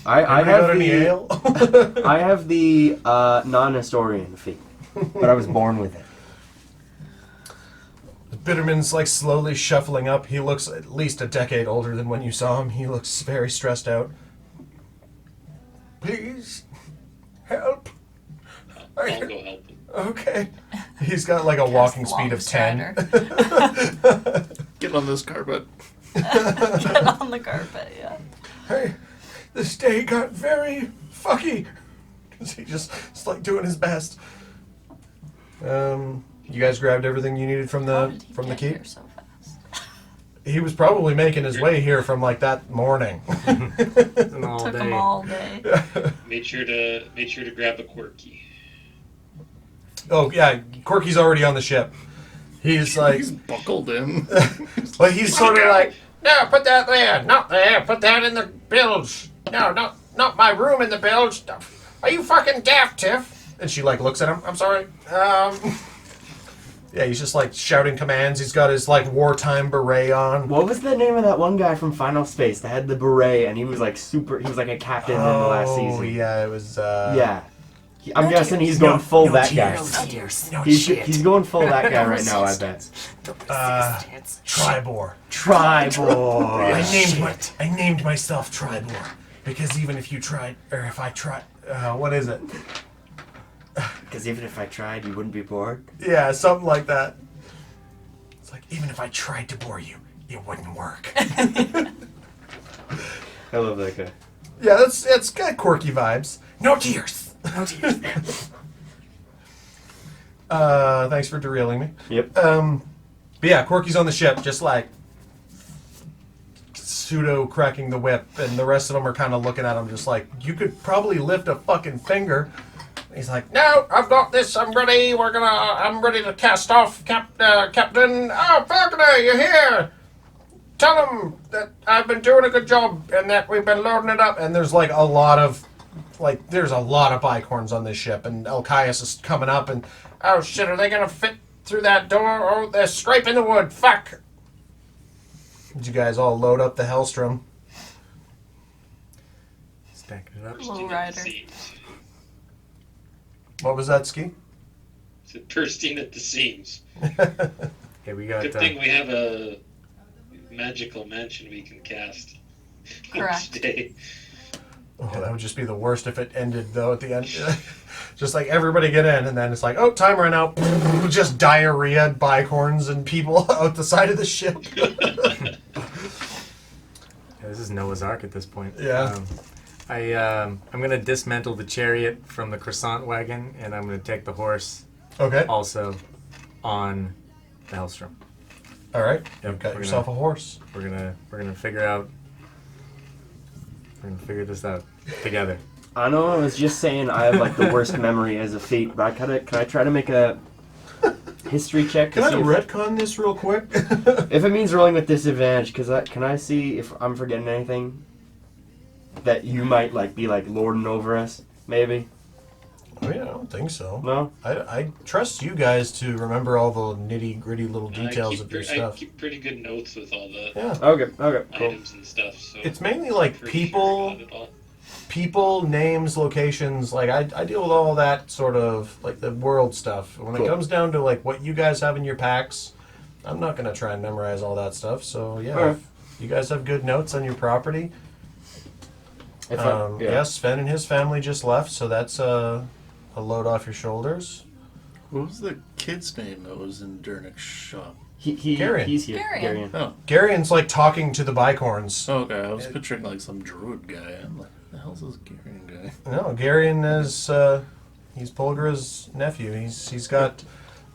I Anybody have got any the ale? I have the non-historian feat, but I was born with it. Bitterman's like slowly shuffling up. He looks at least a decade older than when you saw him. He looks very stressed out. Please, help. I'll go help him. Okay. He's got like a walking speed of 10. Get on this carpet. Get on the carpet, yeah. Hey, this day got very fucky. He just is like doing his best. You guys grabbed everything you needed from How the did he from the get keep? here so fast? He was probably making his way here from like that morning. And all Took day. him all day. Made sure to grab a quirky. Oh yeah, Corky's already on the ship. He's like, He's buckled in. well, he's sort of like, no, put that there, not there, put that in the bilge. No, not my room in the bilge. No. Are you fucking daft, Tiff? And she like looks at him. I'm sorry. Yeah, he's just like shouting commands. He's got his like wartime beret on. What was the name of that one guy from Final Space that had the beret and he was like super? He was like a captain in the last season. Oh yeah, it was. Yeah. I'm guessing he's going full that guy. No He's going full that guy right now, I bet. Tribor. Tribor. I named myself Tribor, Because even if you tried, or if I tried, what is it? Because even if I tried, you wouldn't be bored. Yeah, something like that. It's like, even if I tried to bore you, it wouldn't work. I love that guy. Yeah, it's got quirky vibes. No tears. No tears. Thanks for derailing me. Yep. But yeah, Corky's on the ship, just like pseudo cracking the whip, and the rest of them are kind of looking at him, just like, you could probably lift a fucking finger. He's like, no, I've got this. I'm ready. I'm ready to cast off, Captain. Oh, Falconer, you're here. Tell him that I've been doing a good job and that we've been loading it up. And there's like a lot of bicorns on this ship, and Elchias is coming up, and oh shit, are they gonna fit through that door? Oh, they're scraping the wood. Fuck. Did you guys all load up the Hellstrom? Stacking it up. Low Bursting at the rider. seams. What was that, Ski? It's bursting at the seams. Okay, we got. Good thing we have a magical mansion we can cast. Correct. Each day. Oh, that would just be the worst if it ended, though, at the end. Just like, everybody get in, and then it's like, oh, time ran out. Just diarrhea, bicorns, and people out the side of the ship. Yeah, this is Noah's Ark at this point. Yeah. I'm gonna dismantle the chariot from the croissant wagon, and I'm gonna take the horse Okay. also on the Hellstrom. All right. Yep, You've got we're yourself a horse. We're gonna figure out. We're gonna figure this out together. I know I was just saying I have like the worst memory as a feat, but can I try to make a history check? Can to I see retcon this real quick? if it means rolling with disadvantage, can I see if I'm forgetting anything that you might like be like lording over us, maybe? I mean, I don't think so. No? I trust you guys to remember all the nitty-gritty little details of your I stuff. keep pretty good notes with all the Yeah. Okay, cool. items and stuff. So It's mainly like pretty sure I got it all. people, names, locations. Like I deal with all that sort of like the world stuff. When Cool. it comes down to like what you guys have in your packs, I'm not gonna try and memorize all that stuff. So yeah, Alright. if you guys have good notes on your property. Yeah, Sven and his family just left, so that's a load off your shoulders. What was the kid's name that was in Dernick's shop? Garion. He's here. Garion. Oh. Garion's like talking to the bicorns. Okay, I was picturing like some druid guy. I'm like, who the hell's this Garion guy? No, Garion is he's Polgra's nephew. He's got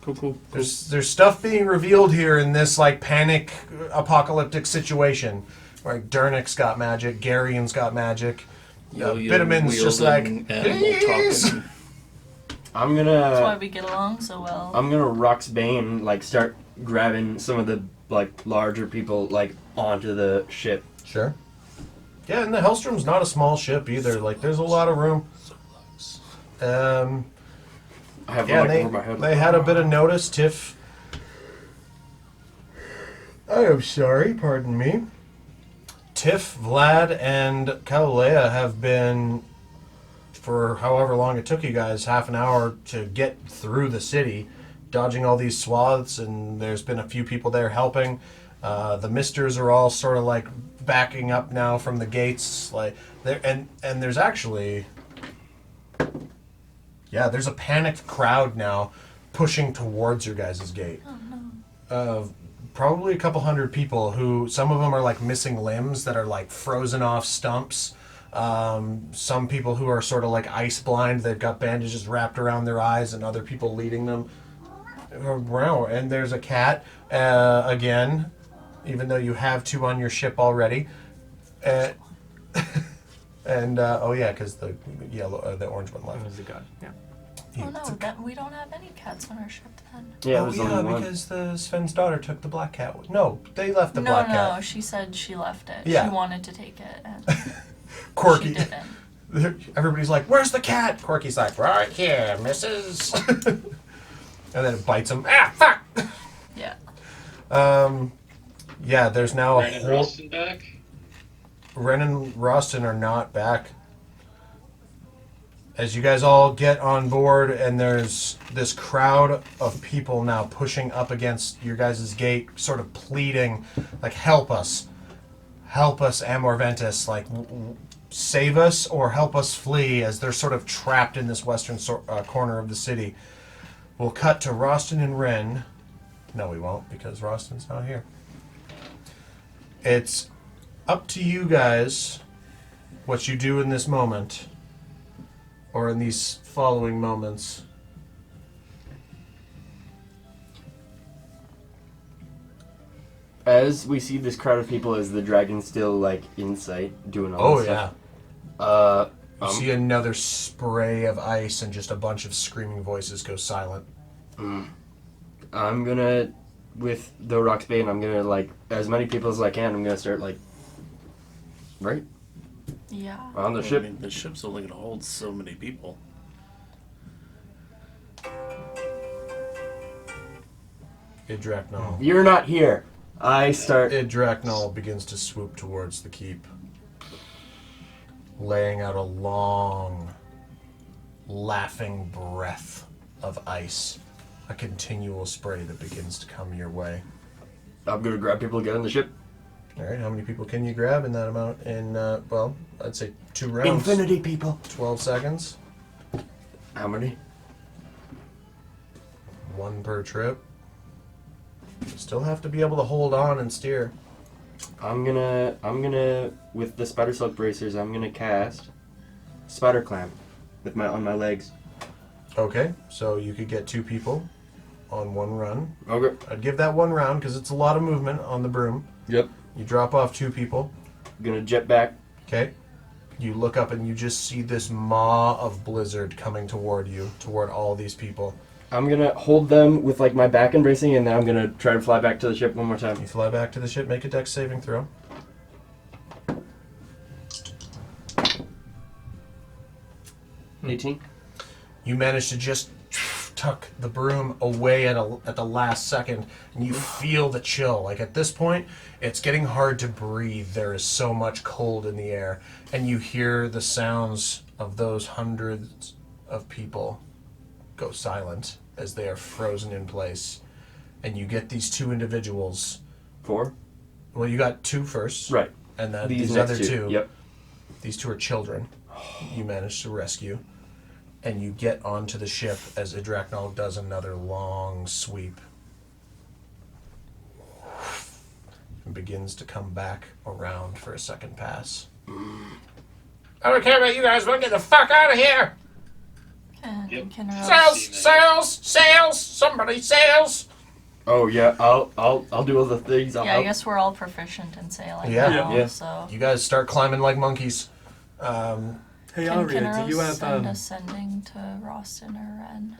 Cool. there's stuff being revealed here in this like panic apocalyptic situation. Like Dernick's got magic, Garion's got magic. Bitumen's just like, please. talking. I'm That's why gonna we get along so well. Rock's Bane like start grabbing some of the like larger people like onto the ship. Sure. Yeah, and the Hellstrom's not a small ship either. Like, there's a lot of room. I have Yeah, one like, over my head. they had a bit of notice. Tiff. I am sorry, pardon me. Tiff, Vlad, and Kalea have been, for however long it took you guys, half an hour to get through the city, dodging all these swaths, and there's been a few people there helping. The misters are all sort of like backing up now from the gates, like there, and there's actually, yeah, there's a panicked crowd now pushing towards your guys' gate. Oh no. Probably a couple hundred people who, some of them are like missing limbs that are like frozen off stumps. Some people who are sort of like ice blind, they've got bandages wrapped around their eyes, and other people leading them. Wow, and there's a cat, again, even though you have two on your ship already. And, oh yeah, because the orange one left. Who's the god? Yeah. Oh no, we don't have any cats on our ship then. Yeah, Oh there's yeah, only one. because the Sven's daughter took the black cat. No, they left the No, black no, cat. she said she left it. Yeah. She wanted to take it, and Quirky. she didn't. Everybody's like, "Where's the cat?" Quirky's like, "Right here, missus." And then it bites him. Ah, fuck. Yeah. Yeah, there's now a Ren and whole. Ralston back. Ren and Roston are not back. As you guys all get on board, and there's this crowd of people now pushing up against your guys' gate, sort of pleading, like, help us, Amour Ventis, like, save us or help us flee as they're sort of trapped in this western corner of the city. We'll cut to Rostin and Ren. No, we won't, because Rostin's not here. It's up to you guys what you do in this moment, or in these following moments. As we see this crowd of people, is the dragon still, like, in sight, doing all this stuff? You see another spray of ice and just a bunch of screaming voices go silent. I'm gonna, with the Rock's Bane, I'm gonna, like, as many people as I can, I'm gonna start, like, right? Yeah. On the Well, ship. I mean, the ship's only going to hold so many people. Idraknal. You're not here. I start... Idraknal begins to swoop towards the keep, laying out a long, laughing breath of ice, a continual spray that begins to come your way. I'm gonna grab people to get on the ship. All right, how many people can you grab in that amount? In, well, I'd say 2 rounds. Infinity people. 12 seconds. How many? 1 per trip. You still have to be able to hold on and steer. I'm gonna, with the spider silk bracers, I'm gonna cast spider climb with on my legs. Okay, so you could get 2 people on 1 run. Okay. I'd give that 1 round because it's a lot of movement on the broom. Yep. You drop off 2 people. Gonna jet back. Okay. You look up and you just see this maw of blizzard coming toward you, toward all these people. I'm gonna hold them with like my back embracing, and then I'm gonna try to fly back to the ship one more time. You fly back to the ship, make a dex saving throw. 18. You manage to just tuck the broom away at the last second, and you feel the chill. Like at this point, it's getting hard to breathe. There is so much cold in the air, and you hear the sounds of those hundreds of people go silent as they are frozen in place. And you get these 2 individuals. 4. Well, you got 2 first. Right. And then These these next other 2. Yep. These 2 are children. You manage to rescue. And you get onto the ship as Idraknal does another long sweep. And begins to come back around for a second pass. I don't care about you guys, we'll get the fuck out of here! Yep. Can Sails! Somebody sails! Oh yeah, I'll do all the things. I'll Yeah, I help. guess we're all proficient in sailing Yeah. now, Yeah. so... You guys start climbing like monkeys. Hey, Can Aria, do you Kinros have send ascending to Rostin or Ren?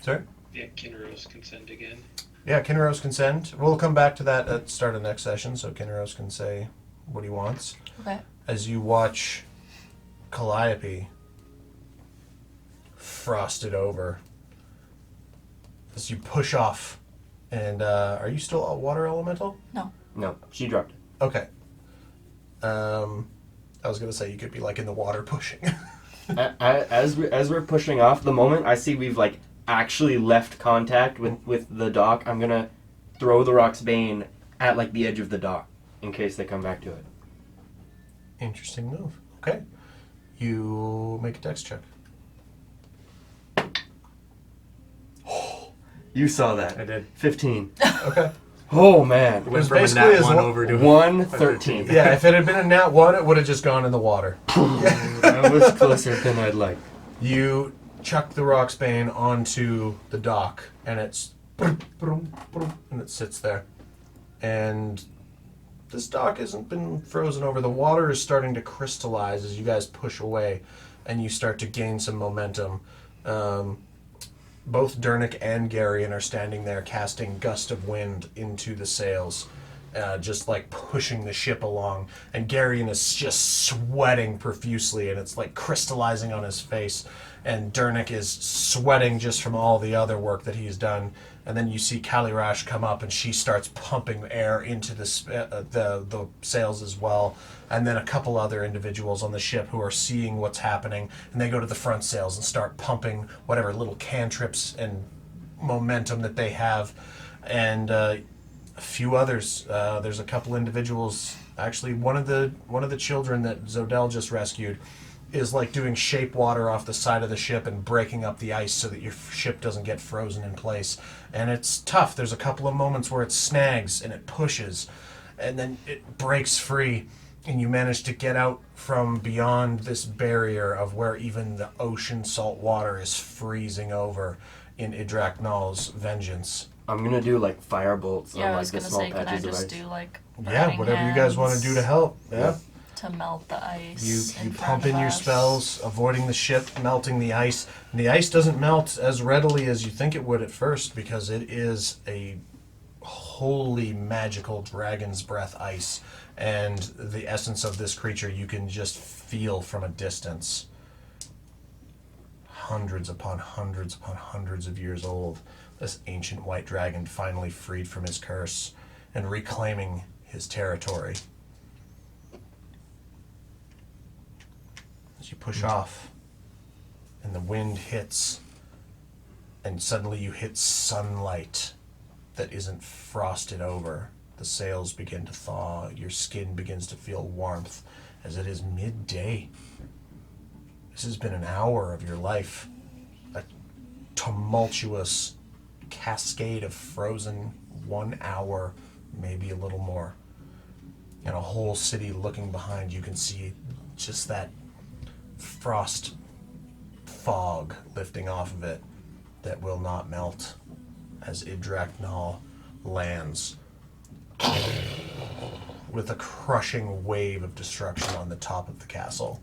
Sorry? Yeah, Kinro's consent again. Yeah, Kinros can send. We'll come back to that at the start of next session, so Kinros can say what he wants. Okay. As you watch Calliope frosted over, as you push off. And are you still a water elemental? No, she dropped it. Okay. I was gonna say you could be like in the water pushing. As we're pushing off, the moment I see we've like actually left contact with the dock, I'm gonna throw the Rock's Bane at like the edge of the dock in case they come back to it. Interesting move. Okay. You make a dex check. You saw that. I did. 15. Okay. Oh man. Went from basically a nat as 1 lo- over to 113. Yeah, if it had been a nat 1, it would have just gone in the water. I was closer than I'd like. You chuck the Rock's Bane onto the dock, and it's and it sits there. And this dock hasn't been frozen over. The water is starting to crystallize as you guys push away, and you start to gain some momentum. Both Dernick and Garrion are standing there casting Gust of Wind into the sails, just like pushing the ship along. And Garrion is just sweating profusely, and it's like crystallizing on his face. And Dernick is sweating just from all the other work that he's done. And then you see Kalirash come up, and she starts pumping air into the sails as well. And then a couple other individuals on the ship who are seeing what's happening, and they go to the front sails and start pumping whatever little cantrips and momentum that they have. And a few others. There's a couple individuals. Actually, one of the children that Zodell just rescued is like doing shape water off the side of the ship and breaking up the ice so that your ship doesn't get frozen in place. And it's tough. There's a couple of moments where it snags and it pushes, and then it breaks free, and you manage to get out from beyond this barrier of where even the ocean salt water is freezing over in Idraknal's vengeance. I'm gonna do like fire bolts Yeah, on I like was the gonna small say, can I patches of just ice. do like Yeah, burning whatever you guys want to do to hands help. Yeah. to melt the ice? You in front pump in of your us? spells, avoiding the ship, melting the ice. And the ice doesn't melt as readily as you think it would at first because it is a wholly magical dragon's breath ice. And the essence of this creature you can just feel from a distance. Hundreds upon hundreds upon hundreds of years old. This ancient white dragon finally freed from his curse and reclaiming his territory. As you push off, and the wind hits, and suddenly you hit sunlight that isn't frosted over. The sails begin to thaw, your skin begins to feel warmth as it is midday. This has been an hour of your life, a tumultuous cascade of frozen 1 hour, maybe a little more. And a whole city looking behind you can see just that frost fog lifting off of it that will not melt as Idraknal lands with a crushing wave of destruction on the top of the castle.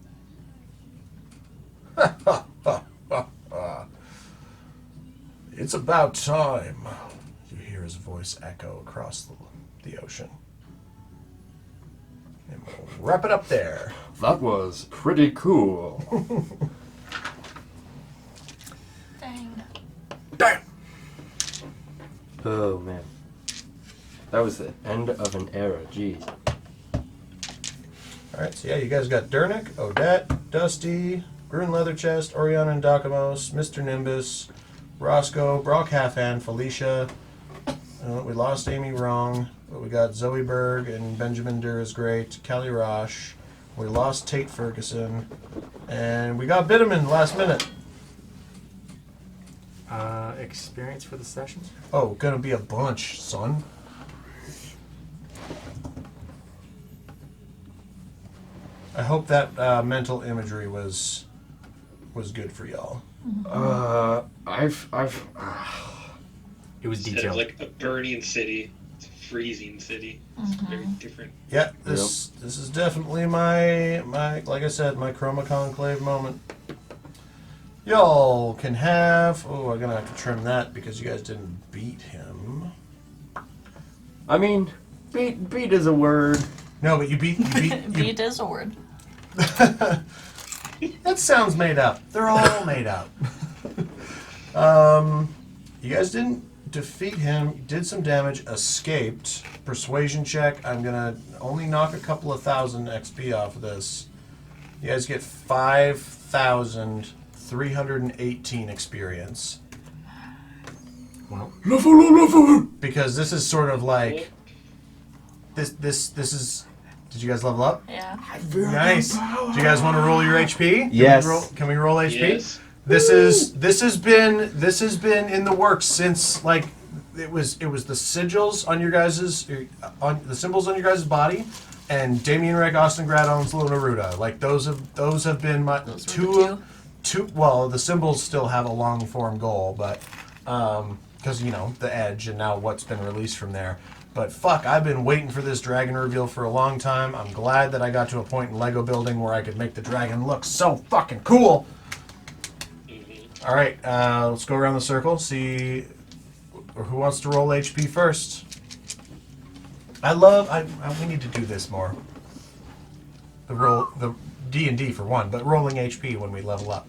It's about time. You hear his voice echo across the ocean. And we'll wrap it up there. That was pretty cool. Dang. Damn! Oh man. That was the end of an era, jeez. Alright, so yeah, you guys got Durnick, Odette, Dusty, Grun Leatherchest, Oriana and Dakamos, Mr. Nimbus, Roscoe, Brock Halfhand, Felicia. We lost Amy Wrong, but we got Zoe Berg and Benjamin Durr is great, Callie Rosh. We lost Tate Ferguson, and we got Bitterman last minute. Experience for the session? Oh, gonna be a bunch, son. I hope that mental imagery was good for y'all. It was Instead of detailed. like a burning city, it's a freezing city. It's very different. Yeah, this is definitely my like I said, my Chroma Conclave moment. Y'all can have. Oh, I'm gonna have to trim that because you guys didn't beat him. I mean, beat is a word. No, but you beat. Beat is a word. That sounds made up. They're all made up. You guys didn't defeat him. You did some damage. Escaped. Persuasion check. I'm gonna only knock a couple of thousand XP off of this. You guys get 5,318 experience. Well, Because this is sort of like this is. Did you guys level up? Yeah. Nice. Do you guys want to roll your HP? Yes. Can we roll HP? Yes. This has been in the works since like it was the sigils on your guys's on the symbols on your guys' body, and Damien Reg Ostengrad owns Luna Ruda. Like those have been my Those were two. the Well, the symbols still have a long form goal, but because the edge and now what's been released from there. But fuck, I've been waiting for this dragon reveal for a long time. I'm glad that I got to a point in Lego building where I could make the dragon look so fucking cool. All right, let's go around the circle. See who wants to roll HP first. We need to do this more. The D&D for one, but rolling HP when we level up.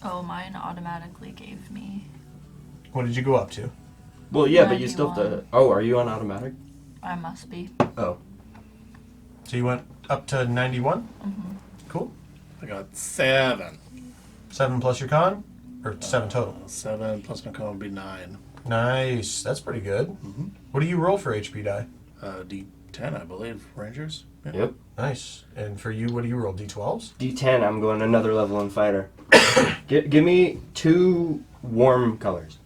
Oh, mine automatically gave me. What did you go up to? Well, yeah, but you still have to. 91. Oh, are you on automatic? I must be. Oh. So you went up to 91? Cool. I got 7. 7 plus your con? Or 7 total. 7 plus my con would be 9. Nice. That's pretty good. Mm-hmm. What do you roll for HP die? D10, I believe. Rangers. Yeah. Yep. Nice. And for you, what do you roll? D12s? D10, I'm going another level in fighter. Give me 2 warm colors.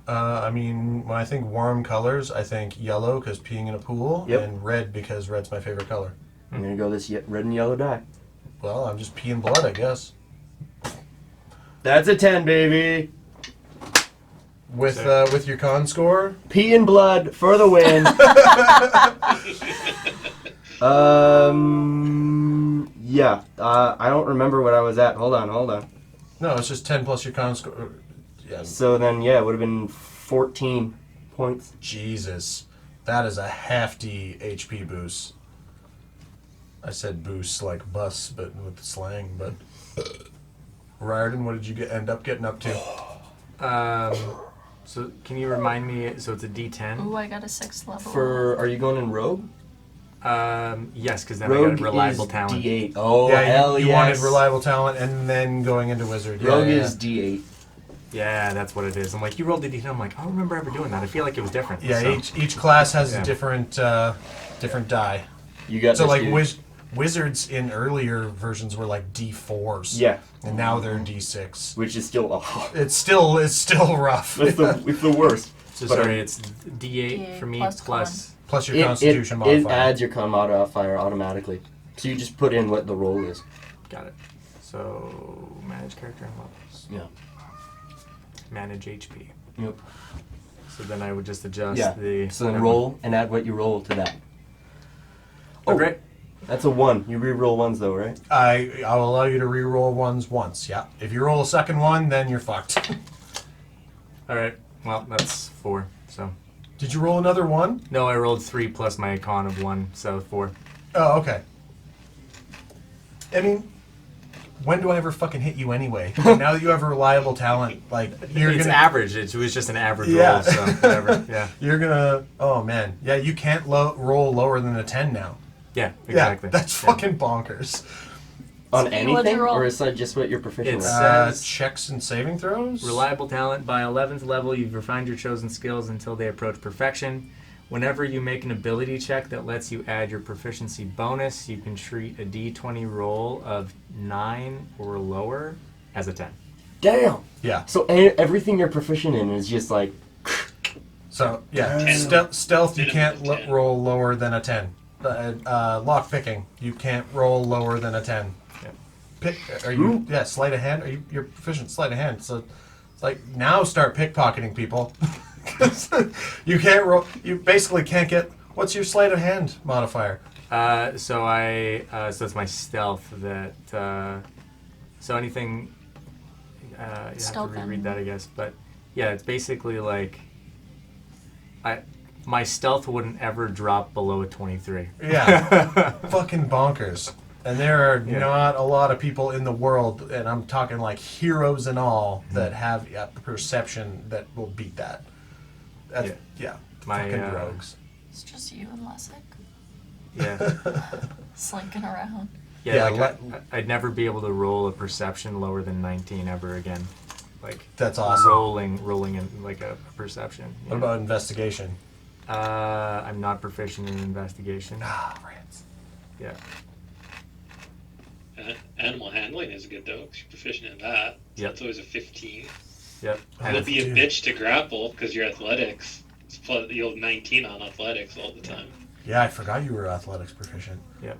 I mean, when I think warm colors, I think yellow because peeing in a pool, Yep. and red because red's my favorite color. I'm going to go this red and yellow die. Well, I'm just peeing blood, I guess. That's a 10, baby. With your con score? Pee and blood for the win. Yeah. I don't remember what I was at. Hold on. No, it's just 10 plus your con score. Yeah. So then, yeah, it would have been 14 points. Jesus. That is a hefty HP boost. I said boost like bus, but with the slang, but... Riordan, what did you end up getting up to? So can you remind me? So it's a D10. Ooh, I got a 6th level. Are you going in rogue? Yes, because then I Rogue got reliable is talent. D8. Oh, yeah, hell you yes. wanted reliable talent and then going into wizard. Yeah, Rogue yeah. is D8. Yeah, that's what it is. I'm like, you rolled the D10. I'm like, I don't remember ever doing that. I feel like it was different. Yeah, so. each class has Yeah. a different die. You got So this, like dude. wizards in earlier versions were like D4s. Yeah, And now they're D6. which is still It's still rough. it's the worst. So But, sorry, it's D8 for me plus plus. Plus your Constitution it modifier. adds your con modifier automatically. So you just put in what the roll is. Got it. So manage character and levels. Yeah. Manage HP. Yep. So then I would just adjust Yeah. the. So then roll and add what you roll to that. Oh, great. That's a 1. You re-roll 1s though, right? I'll allow you to re-roll ones once. Yeah. If you roll a second one, then you're fucked. All right. Well, that's 4. So Did you roll another one? no, I rolled 3 plus my con of 1, so 4. Oh, okay. I mean, when do I ever fucking hit you anyway? Now that you have a reliable talent, like you're It's gonna average. It was just an average Yeah. roll, so whatever. Yeah. You're gonna. Oh man, yeah. You can't roll lower than a 10 now. Yeah. Exactly. Yeah, that's Yeah. fucking bonkers. On what'd anything, you roll? or is that just what you're proficient It's- with? Says- Checks and saving throws. Reliable talent. By 11th level, you've refined your chosen skills until they approach perfection. Whenever you make an ability check that lets you add your proficiency bonus, you can treat a d20 roll of 9 or lower as a 10. Damn. Yeah. So everything you're proficient in is just like. So yeah, Ten. stealth you Minimum can't of 10. roll lower than a 10. Lock picking you can't roll lower than a 10. Yeah. Are you? Yeah, sleight of hand. You're proficient sleight of hand. So it's like now start pickpocketing people. You can't roll. You basically can't get. What's your sleight of hand modifier? So it's my stealth that. So anything. You have Stealth to reread and- that, I guess. But yeah, it's basically like. My stealth wouldn't ever drop below a 23. Yeah, fucking bonkers. And there are Yeah. not a lot of people in the world, and I'm talking like heroes and all, that have perception that will beat that. That's, yeah, My, fucking rogues. It's just you and Lessick Yeah. slinking around. Yeah, Yeah, I'd never be able to roll a perception lower than 19 ever again. Like That's awesome. rolling in like a perception. you What know? about investigation? I'm not proficient in investigation. Ah, rats. Yeah. Animal handling is good though, 'cause you're proficient in that. So Yep. that's always a 15. Yep. And You'll if be a you- bitch to grapple because you're athletics. You'll have 19 on athletics all the time. Yeah, I forgot you were athletics proficient. Yeah.